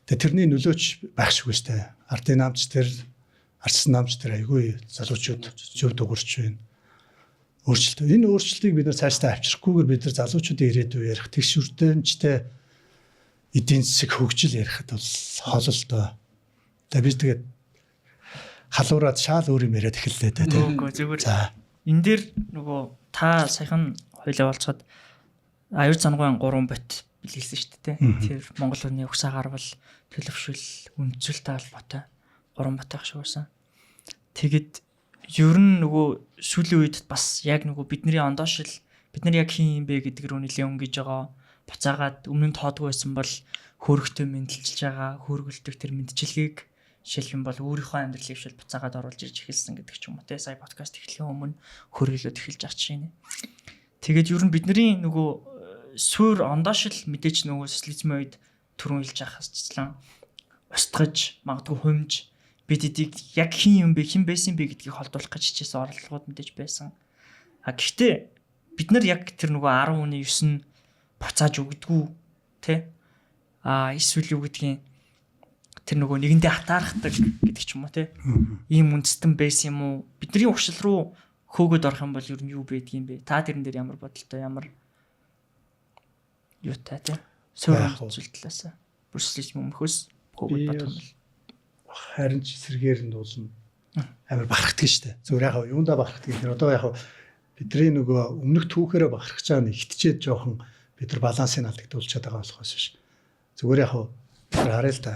Тэгээ тэрний нөлөөч байх шиг үстэй. Ардын намч тэр, ардсан намч тэр айгүй залуучууд зөв дуурч байна. Өөрчлөлт. Энэ өөрчлөлтийг бид нар цаашдаа авчрахгүйгээр бид нар залуучуудын ирээдүй ярих, тэгшүрдэнчтэй эдийн засаг хөгжил ярихад бол хоол л доо. Тэгээ бид тэгээд халуураад шаал өөр юм яриад эхэллээ дээ. Үгүй зүгээр. За энэ дээр нөгөө та саяхан хоёлаа болцоход аюул цангуун 3 бот билгэлсэн шүү дээ. Тэр Монгол хүний угсаа гарвал төлөвшөл үндэслэлтэй холбоотой 3 бот байх шиг байсан. Тэгэд ер нь нөгөө сүүлийн үед бас яг нөгөө бидний ондоошил бид нар яг хин юм бэ гэдэг рүү нэлээд өнгөж байгаа. Буцаагаад өмнө нь тоодгүй байсан бол хөөргөтөө мэдлэлж байгаа, хөөргөлтөг тэр мэдчилгээг жишээлх юм бол өөрийнхөө амьдралыг шил буцаагаад оруулж ирж эхэлсэн гэдэг ч юм уу те. Сая подкаст эхлэхийн өмнө хөргөлөд эхэлж ах чинь. Тэгээд ер нь бидний нөгөө суур ондоошил мэдээч нөгөө социализмын үед түрүүн хэлж ахасчлан устгаж магадгүй хумж бид эдийг яг хин юм бэ хэн байсан бэ гэдгийг холдуулах гэж хичээсэн орлогууд мэдээж байсан. Гэхдээ бид нар яг тэр нөгөө 10 хүний 9 нь буцааж өгдөггүй тэ эсвэл юу гэдгийг тэр нөгөө нэгэндээ хатаархдаг гэдэг ч юм уу те. Ийм үндэстэн байсан юм уу? Бидний уршил руу хөөгд орох юм бол ер нь юу байдгийм бэ? Та тэрэн дээр ямар бодолтой, ямар юутай те? Суур зүйлтлээс бүрслэж өмнөхөөс хөөгд бодох юм бол харин ч эсрэгээр нь дуулна амар бахархдаг штэ. Зүгээр яг юундаа бахархдаг гэхээр одоо яг бидний нөгөө өмнөх түүхээрээ бахархаж байгаа нь ихтчээд жоохон бид нар балансыг алдагдуулчихад байгаа болохоос биш. Зүгээр яг хараа л та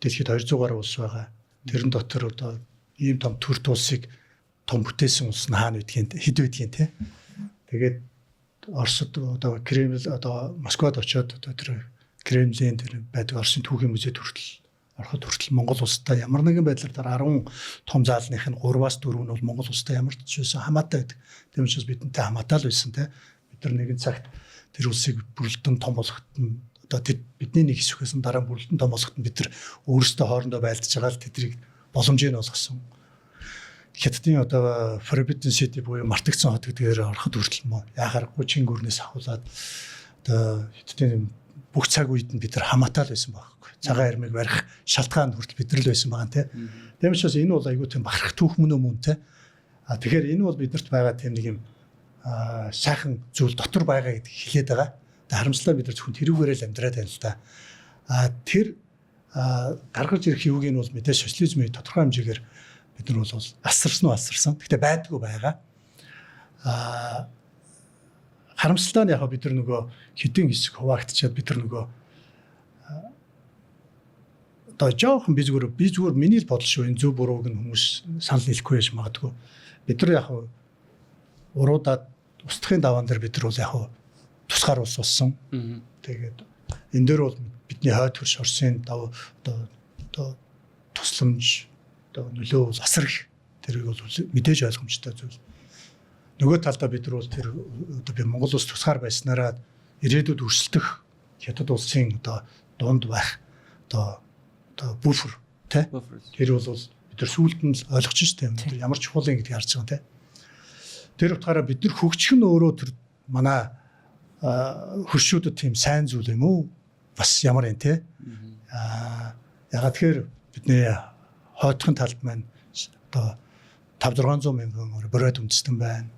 дэлхийд 200 гаруй улс байгаа. Тэрэн дотор одоо ийм том төр тулсыг том бүтээсэн улс нь хаана байдгийг хэд байдгийг те. Тэгээд Оросд одоо Кремль одоо Москвад очиод одоо тэр Кремлийн тэр байдаг Оросын түүхийн музейд хүртэл ороход хүртэл Монгол улстай ямар нэгэн байдлаар дараа 10 том заалных нь 3-4 нь бол Монгол улстай ямар ч байсан хамаатай байдаг. Тийм учраас бидэнтэй хамаатай л байсан те. Бид нар нэгэн цагт тэр улсыг бүрэлдэн том болгохтон одоо бидний нэг хэсгээс нь дараа бүрэлдэн том болгохтон бид нар өөрсдөө хоорондоо байлдаж байгаа л тэдрийг боломжийг олгосон. Хятадын одоо Forbidden City буюу мартагдсан хот гэдгээр ороход хүртэл мөн яхаарахгүй чингүрнээс ахуулаад одоо хятадын бүх цаг үед нь бид нар хамаатай л байсан байхгүй. Цагаан армийг барих шалтгаан хүртэл бид нар л байсан байгаа те. Тийм учраас энэ бол айгүй тийм бахарх түүх мөн те. Тэгэхээр энэ бол биднэрт байгаа тийм нэг юм сайхан зүйл дотор байгаа гэдгийг хэлээд байгаа. Харамслаа бид нар зөвхөн тэрүүгээрээ л амьдраад байна л да. Тэр гаргаж ирэх юуг нь бол мэдээж социализмын тодорхой хэмжээгээр бид нар бол асарсан. Гэхдээ байдгүй байгаа. Харамсалтай нь яг бид нар нөгөө хэдийн хэсэг хуваагдчихад бид нар нөгөө одоо жоохон би зүгээр миний л бодол шүү энэ зөв бурууг нь хүмүүс санал нийлэхгүй байж магадгүй. Бид нар яг уруудаад устдахын даваан дээр бид нар бол яг тусгаар улс болсон. Тэгээд энэ дээр бол бидний хойд хөрш Оросын одоо тусламж одоо нөлөө бол асар их тэрийг бол мэдээж ойлгомжтой зүйл. Нөгөө талдаа бид нар бол тэр одоо би Монгол улс тусгаар байснараа ирээдүйд өрсөлдөх хятад улсын одоо дунд байх одоо буфер тий. Тэр бол бид нар сүүлд нь ойлгож штэ юм. Тэр ямар чухал юм гэдгийг харж байгаа тий. Тэр утгаараа бид нар хөгжих нь өөрөө тэр манай хөршүүдэд тийм сайн зүйл юм уу? Бас ямар юм те? Ягаад тэгэхээр бидний хоотхын талд маань одоо 5-600 мянган бороод үндэстэн байна.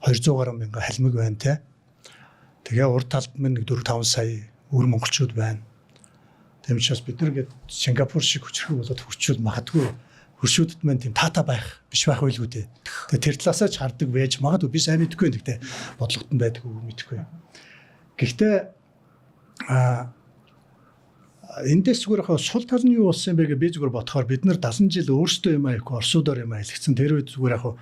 200 гаруй мянган халимаг байна те. Тэгээ урд талд маань 4-5 сая өр монголчууд байна. Тийм учраас бид нар гээд Сингапур шиг хүчрэх болоод хөрчүүд магадгүй хөршүүдэд маань тийм таата байх биш байх байлгүй дээ. Тэгээ тэр талаасаа ч хардаг байж магадгүй би сайн мэдэхгүй юм гэхдээ бодлогот нь байдаг уу мэдэхгүй. Гэхдээ эндээс зүгээр хаа сул тал нь юу болсон бэ гэж би зүгээр бодохоор бид нар 70 жил өөрсдөө юм аяхгүй орсуудаар юм аялгцсан. Тэр үед зүгээр хаа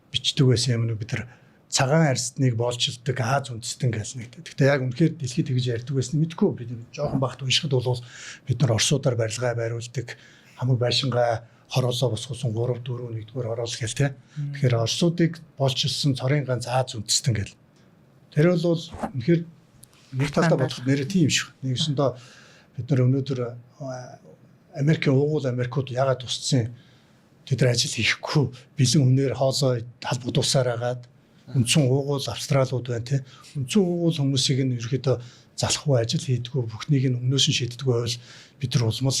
бичдэг байсан юм уу бид нар цагаан арстныг боолжилдаг Аз үндэстэн гэж нэг. Гэхдээ яг үнэхээр дэлхийд тэгж ярьдаг байсан мэдэхгүй. Бид жоохон багт уншихад бол бид нар орсуудаар барилгаа байруулдаг хамаг байшингаа хороолоо босгосон 3 4 1-р хороол гэл те. Тэгэхээр орсуудыг болжсэн цорын ганц Аз үндэстэн гэл. Тэр бол үнэхээр нэг талдаа бодоход нэрээ тийм шиг. Нэгсэндээ бид нар өнөөдөр Америкийн уугуул Америкууд яагаад тусцсан тэд нар ажил хийхгүй бэлэн хүнээр хоолоо халбагдуулсаар агаад үндсэн уугуул австралиуд байна те. Үндсэн уугуул хүмүүсийг нь ерөөхдөө залахгүй ажил хийдгүү бүхнийг нь өмнөөс нь шийддэггүй байвал бид нар улмал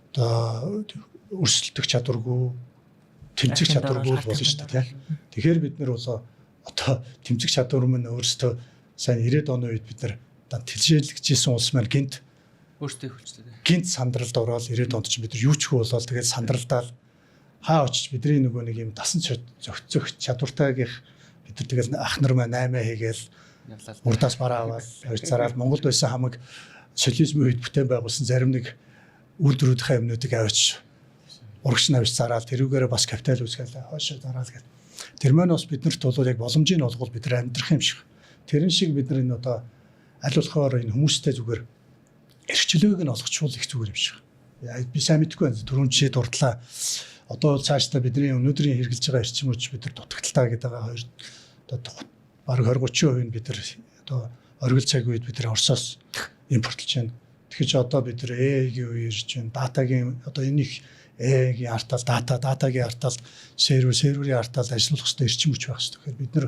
одоо өрсөлдөх чадваргүй тэмцэх чадваргүй болно шүү дээ тийм. Тэгэхээр бид нар бол одоо тэмцэх чадвар мань өөрсдөө сайн 90-ад оны үед бид нар тэлжээлэгжсэн улс маань гинт өөртөө хөлчтэй. Гинт сандралд ороод 90-ад онд ч бид нар юу ч хөө болоод тэгээд сандралдаал хаа очиж бидний нөгөө нэг юм дасан зохицох чадвартайгийнх бид нар тэгээд ах нар маань 8 хийгээл урдаас бараа аваад авчираад Монголд байсан хамаг социализмын үед бүтээн байгуулсан зарим нэг үйлдвэрүүдийн юмнуудыг авч урагш навч зараад тэрүүгээрээ бас капитал үүсгээл хойшоо зараад гэл. Тэр маань бас биднэрт бол яг боломжийг олгол бид нар амьдрах юм шиг. Тэрэн шиг бид нар энэ одоо аль болохоор энэ хүмүүстэй зүгээр эрхчлөөг нь олгочвол их зүгээр юм шиг. Би сайн мэдэхгүй байна. Түрүүн жишээ дурдлаа. Одоо цаашдаа бидний өнөөдрийн хэрэгжилж байгаа эрчим хүч бид нар дутагдaltaа гэдэг хоёр одоо бараг 20-30% нь бид нар одоо оргил цаг үед бид нар Оросоос импортлж байна. Тэгэхээр ч одоо бид нар AI-гийн үе ирж байна. Датагийн одоо энэ их AI-гийн артал датагийн артал серверийн артал ажиллах хэрэгтэй эрчим хүч байх хэрэгтэй. Тэгэхээр бид нар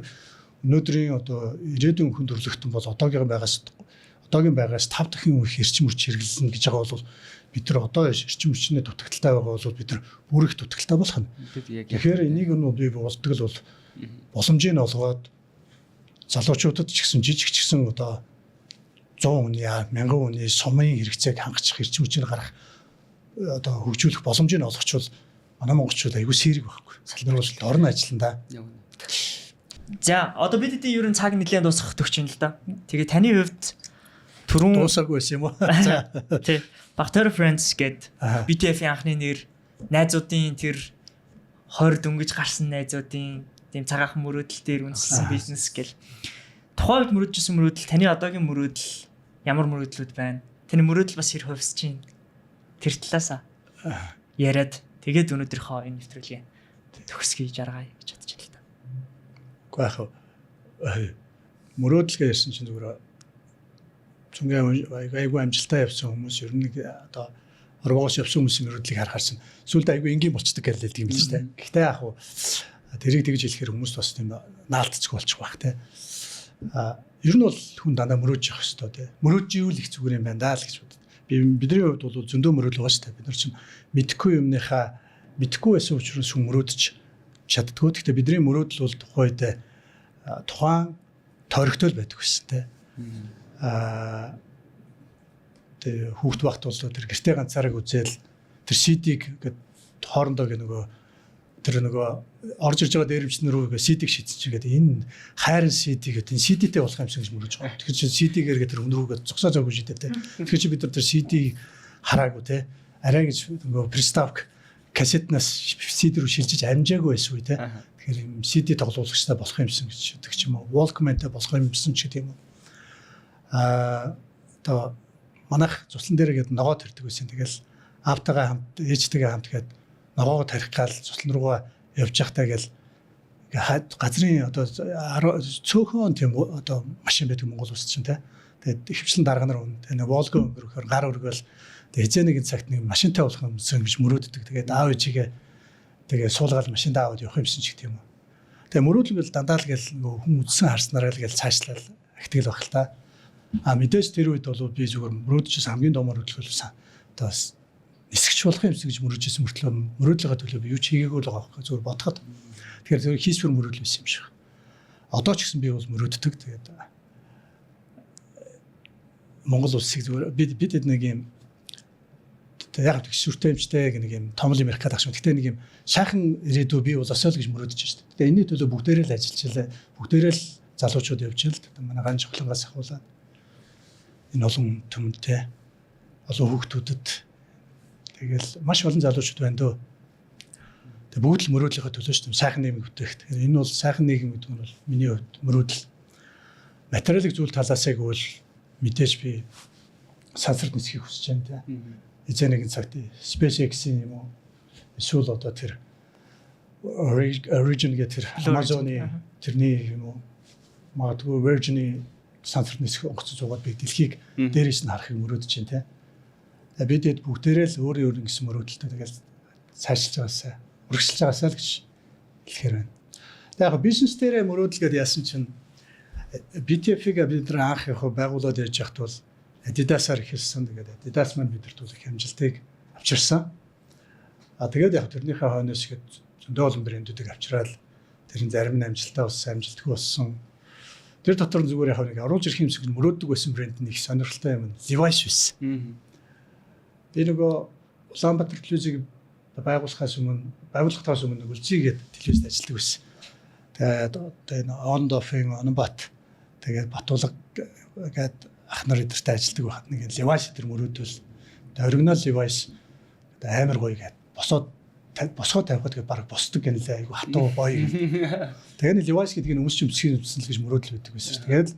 өнөөдрийн одоо ирээдүйн хүн төрөлхтөн бол одоогийн байгаас 5 дахин их эрчим хүч хэрэглэнэ гэж байгаа бол бид нар одоо эрчим хүчний дутагдaltaй байгаа бол бид нар бүр их дутагдaltaй болох нь. Тэгэхээр энийг нь би болдог л бол боломжийг нь олгоод залуучуудад ч гэсэн жижиг ч гэсэн одоо 100 хүний 1000 хүний сумын хэрэгцээг хангах эрчим хүчийг гарах одоо хөгжүүлэх боломжийг нь олгочвол манай монголчууд аягүй сэрэг байхгүй. Салбар бол орон ажиллана да. За одоо бид хэдийн ерөн цаг нэлээд дуусах төгч юм л да. Тэгээ таны хувьд түрүүн дуусаагүй байсан юм уу? Тий. Bacteria Friends гээд BTF-ийн анхны нэр найзуудын тэр 20 дөнгөж гарсан найзуудын тийм цагаахан мөрөөдөл дээр үндэслэн бизнес гэл. Тухайд мөрөөдчихсэн мөрөөдөл таны одоогийн мөрөөдөл ямар мөрөөдлүүд байна? Таны мөрөөдөл бас хэр хувьсч чинь тэр талаасаа яриад тэгээд өнөөдрийнхөө энэ нэвтрүүлгийн төгсгий жаргая гэж бодож байна л та. Гэхдээ яг мөрөөдөл гэсэн чинь зүгээр цүнгээ айгүй амжилттай явсан хүмүүс ер нь одоо орвоогоос явсан хүмүүсийн мөрөөдлийг харахаарсан. Сүүлд айгүй энгийн болцдог гэж хэлдэг юм л шүү дээ. Гэхдээ яг хуу тэрийг тэгж хэлэхээр хүмүүс бас тийм наалтцгүй болчих واخ те. Ер нь бол хүн дандаа мөрөөж явах хэрэгтэй те. Мөрөөживэл их зүгээр юм байна даа л гэж боддог. Бидний хувьд бол зөндөө мөрөөл байгаа шүү дээ. Бид нар чинь мэдэхгүй байсан учраас хүн мөрөөдч чаддгүй. Гэхдээ бидний мөрөөдөл бол тухайн тойрогтой байдаг гэсэн те. Тэр хүүхд багт бол тэр гэртээ ганцаараа үзэл тэр CD-г ингээд хоорондоо нөгөө орж ирж байгаа дээрэмчнэр рүү CD-г шийдсэн чигээд энэ хайрын CD гэдэг энэ CD-тэй болох юмсан гэж мөрөж байгаа. Тэгэхээр чи CD-гээр тэр өнрүүгээ зогсоо зоогүй шийдээ те. Тэгэхээр чи бид нар тэр CD хараагүй те. Арай гэж нөгөө приставк кассетнаас CD рүү шилжиж амжаагүй байсан үе те. Тэгэхээр юм CD тоглуулагчтай болох юмсан гэж гэдэг ч юм уу. Walkman-тэй болох юмсан ч гэдэг юм уу. Одоо манайх цуслан дээр гээд ногоо төрдөг байсан. Тэгэл аавтайгаа хамт ээжтэйгээ хамт гээд ногоогоо тарих гал цуслан руугаа явж байхдаа гээл газрын одоо цөөхөн тийм одоо машин байдаг Монгол улсад чинь те. Тэгээд хөвчлэн дарганаар үн. Тэгээд Волго өнгөрөхөөр гар өргөөл тэгээд хизээ нэгэн цагт нэг машинтай болох юмсан гэж мөрөөддөг. Тэгээд аав ээжигээ тэгээд суулгаад машиндаа аваад явах юмсан ч гэх юм уу. Тэгээд мөрөөдөл дандаа л гээл хүн үдсэн харснараа л гээл цаашлал ихтгэл байх л та. Мэдээж тэр үед бол би зүгээр мөрөөдчихсэн хамгийн домоор хөдөлгөөлсөн. Одоо нисгэж болох юмс гэж мөрөөдчихсэн мөртлөө мөрөөдлөгөө төлөө би юу ч хийгээгүй л байгаа байхгүй зүгээр бодоход. Тэгэхээр зөв хийсвэр мөрөөдөл байсан юм шиг. Одоо ч гэсэн би бол мөрөөддөг. Тэгээд Монгол улсыг зүгээр бид нэг юм яг төсвөртэй юмчтэй нэг юм том юм ярих гэдэг юм. Гэхдээ нэг юм сайхан ирээдүй би бол осол гэж мөрөөдөж байна шүү дээ. Тэгээ энэний төлөө бүгдээрээ л ажиллажээ. Бүгдээрээ л залуучууд явж л манай ган жохлонгоос ахуулаад энэ олон төмөнтэй олон хүүхдүүдэд тэгэл маш олон залуучууд байна дөө. Тэгээ бүгд л мөрөөдлийнхөө төлөө шүү дээ. Сайхан нийгэм бүтээх. Тэгэхээр энэ бол сайхан нийгэм гэдэг нь бол миний хувьд мөрөөдөл. Материалын зүйл талаасаа гэвэл мэдээж би сансарт нисхийг хүсэж байна те. Эцэг нэгэн цагт SpaceX-ийн юм уу эсвэл одоо тэр Origin гэх тэр Amazon-ы тэрний юм уу магадгүй Virgin-ы сансар нисэх онгоцон зугаад би дэлхийг дээрээс нь харахыг мөрөөдөж байна те. Бидэд бүгдээрээ л өөр гэсэн мөрөөдөлтөй тэгэл цаашилж байгаасаа үргэлжлэж байгаасаа л гэж хэлэхээр байна. Тэгээ яг бизнес дээрээ мөрөөдөлгээд яасан чинь BTF-ийг бид нар анх яг байгуулад яаж яхад бол Adidas-аар эхэлсэн. Тэгээд Adidas маань бидэрт бол их амжилтыг авчирсан. Тэгээд яг тэрнийхээ хойноос ихэд зөндөө олон брэндүүдийг авчираад тэр нь зарим нь амжилттай болсон, амжилтгүй болсон. Тэр дотор зүгээр яг нэг оруулж ирэх юмсэг мөрөөддөг байсан брэнд нь их сонирхолтой юм. Levi's байсан. Би нөгөө Улаанбаатар телевизийг байгуулахаас өмнө Үлзий гэдэг телевизэд ажилладаг байсан. Тэгээд On Doffing, Онбат тэгээд Батулга гэдэг ах нар эдэртэй ажилладаг байхад нэг Levi's эдэр мөрөөдөл оригинал Levi's амар гоё гэдэг босгоо тавихад гээд баг босдог гэнэлээ айгу хатуу гоё. Тэгээд Levi's гэдэг нь өмсч өмсгийн өмсөн л гэж мөрөөдөл өгдөг байсан шүү. Тэгээд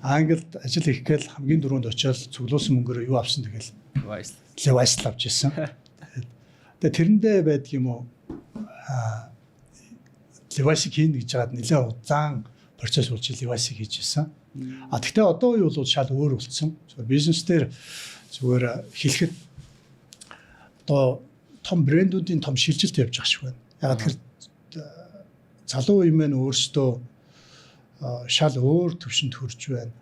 Англид ажил хийх гээл хамгийн дөрөнд очиод цуглуулсан мөнгөөр юу авсан тэгэл Levi's авч ирсэн. Тэгээд тэрэндээ байдаг юм уу Levi's-ийг хийнэ гэж хаад нэлээд удаан процесс болж Levi's-ийг хийж ирсэн. Гэхдээ одоо үе бол шал өөр болсон. Бизнес дээр зүгээр хэлэхэд одоо том брэндүүдийн том шилжилт явж байгаа шиг байна. Яг тэгэхээр залуу үе маань өөрсдөө шал өөр төвшөнд хүрч байна.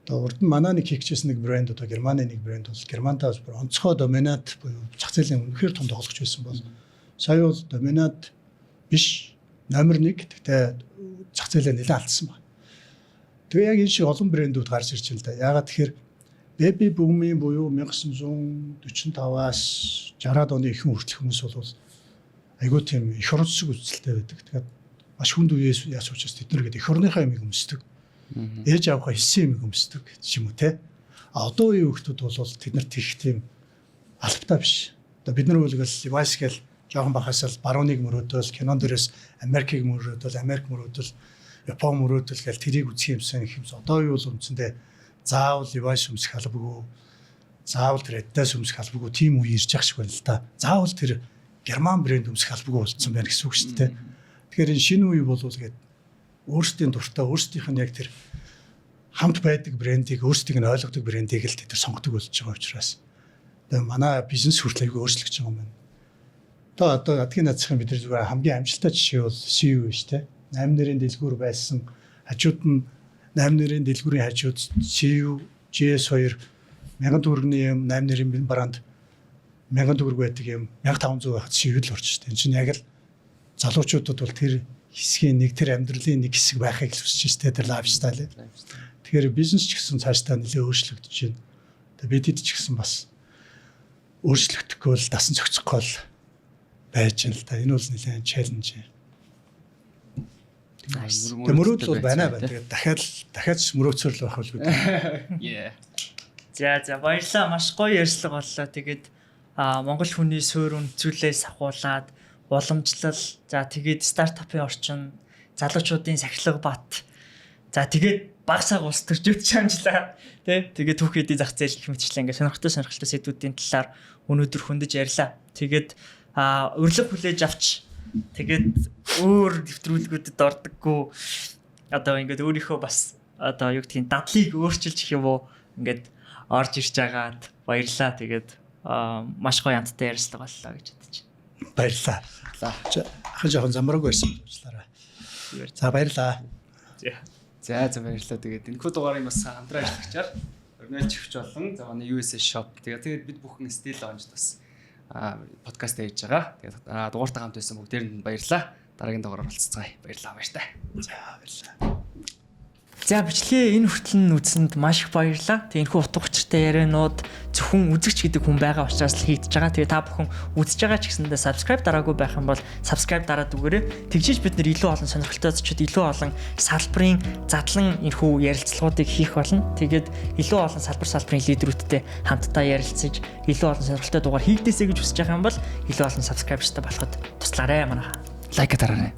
Одоо урд нь манай нэг хийчихсэн нэг брэнд одоо Германы нэг брэнд бол Германтаас бүр онцгой доминант буюу зах зээлийн үнэхээр том тоглогч байсан бол сая бол доминант биш номер 1 гэхдээ зах зээлээ нэлээд алдсан байна. Тэгээ яг энэ шиг олон брэндүүд гарч ирж байна л да. Яагаад тэгэхээр Baby Boom-ийн буюу 1945-аас 60-аад оны ихэнх хүртэлх хүмүүс бол айгүй тийм эх орон засаг үзэлтэй байдаг. Тэгэхээр маш хүнд үеэс яас учраас тэд нар гэдэг эх орныхаа юмыг өмсдөг. Ээж авахаа хэлсэн юмыг өмсдөг ч юм уу те. Одоо үеийн хүмүүс бол тэд нар тийх тийм албатай биш. Одоо бид нар үлгэл Levi's гэл жоохон бахасаал барууныг мөрөөдөл, кинон дээрээс Америкийг мөрөөдөл, Америк мөрөөдөл, Япон мөрөөдөл гэл тэрийг үзэх юмсан их юмс. Одоо юу бол үндсэндээ заавал Levi's өмсөх албагүй, заавал тэр Adidas өмсөх албагүй тийм үе ирж байгаа шиг байна л да. Заавал тэр Герман брэнд өмсөх албагүй болцсон байна гэсэн үг шүү дээ. Тэгэхээр энэ шинэ үе бол гээд өөрсдийн дуртай, өөрсдийнх нь яг тэр хамт байдаг брендийг, өөрсдийг нь ойлгодог брендийг л тэд сонгодог болж байгаа учраас одоо манай бизнес хүртэл аягүй өөрчлөгдөж байгаа юм байна. Одоо адгийн нацхийн бид нар зүгээр хамгийн амжилттай жишээ бол CU шүү дээ. 8 нэрийн дэлгүүр байсан. Хажууд нь 8 нэрийн дэлгүүрийн хажууд CU GS2 1000 төгрөгийн юм 8 нэрийн бараанд 1000 төгрөг байдаг юм 1500 байхад CU л орж шүү дээ. Энэ чинь яг л залуучуудад бол тэр хэсгийн нэг тэр амьдралын нэг хэсэг байхыг хүсэж байна тэр лайфстайл. Тэгэхээр бизнес ч гэсэн цаашдаа нэлээд өөрчлөгдөж байна. Тэгээ бидэд ч гэсэн бас өөрчлөгдөхгүй л дасан зохицохгүй л байж байна л да. Энэ бол нэлээд чаленж. Тэгээ мөрөөдөл бол байна. Тэгээд дахиад мөрөөцөөрл байх бол гэдэг. За баярлалаа. Маш гоё ярьслага боллоо. Тэгээд Монгол хүний суурь үнцүүлээс ахуулаад уламжлал, за тэгээд стартапын орчин, залуучуудын сахилга бат. За тэгээд багсааг улс төржөөд чамжлаа. Тэгээд түүхийдийн зах зээл хэмжлээ ингээд сонирхолтой сэдвүүдийн талаар өнөөдөр хөндөж ярьлаа. Тэгээд урилга хүлээж авч тэгээд өөр нэвтрүүлгүүдэд ордоггүй одоо ингээд өөрийнхөө бас одоо юу гэдгийг дадлыг өөрчилж их юм уу ингээд орж ирж байгаад баярлаа. Тэгээд маш гоё амттай ярьслага боллоо гэж бодож байна. Баярлаа. Ахын жоохон замраг байсан уучлаарай. За баярлаа. За баярлалаа. Тэгээд энэ дугаарыг бас хамтран ажиллагчаар өрнөж өвч болон за манай USA shop тэгээд бид бүхэн стил онж бас подкаст хийж байгаа. Тэгээд дугаартаа хамт байсан бүгдээр нь баярлалаа. Дараагийн дугаараар уулзцгаая. Баярлалаа баяртай. За баярлалаа. За бичлэгээ энэ хүртэл нь үзсэнд маш их баярлалаа. Тэгээ энэхүү утга учиртай ярианууд зөвхөн үзэгч гэдэг хүн байгаа учраас л хийгдэж байгаа. Тэгээ та бүхэн үзэж байгаа ч гэсэндээ subscribe дараагүй байх юм бол subscribe дараад үгээрэй. Тэгжиж бид нэр илүү олон сонирхолтой зочид илүү олон салбарын задлан энэхүү ярилцлагуудыг хийх болно. Тэгээд илүү олон салбарын лидерүүдтэй хамтдаа ярилцаж илүү олон сонирхолтой дугаар хийгдээсэй гэж хүсэж байгаа юм бол илүү олон subscribe-тай болоход туслаарай манайха. Лайк дараарай.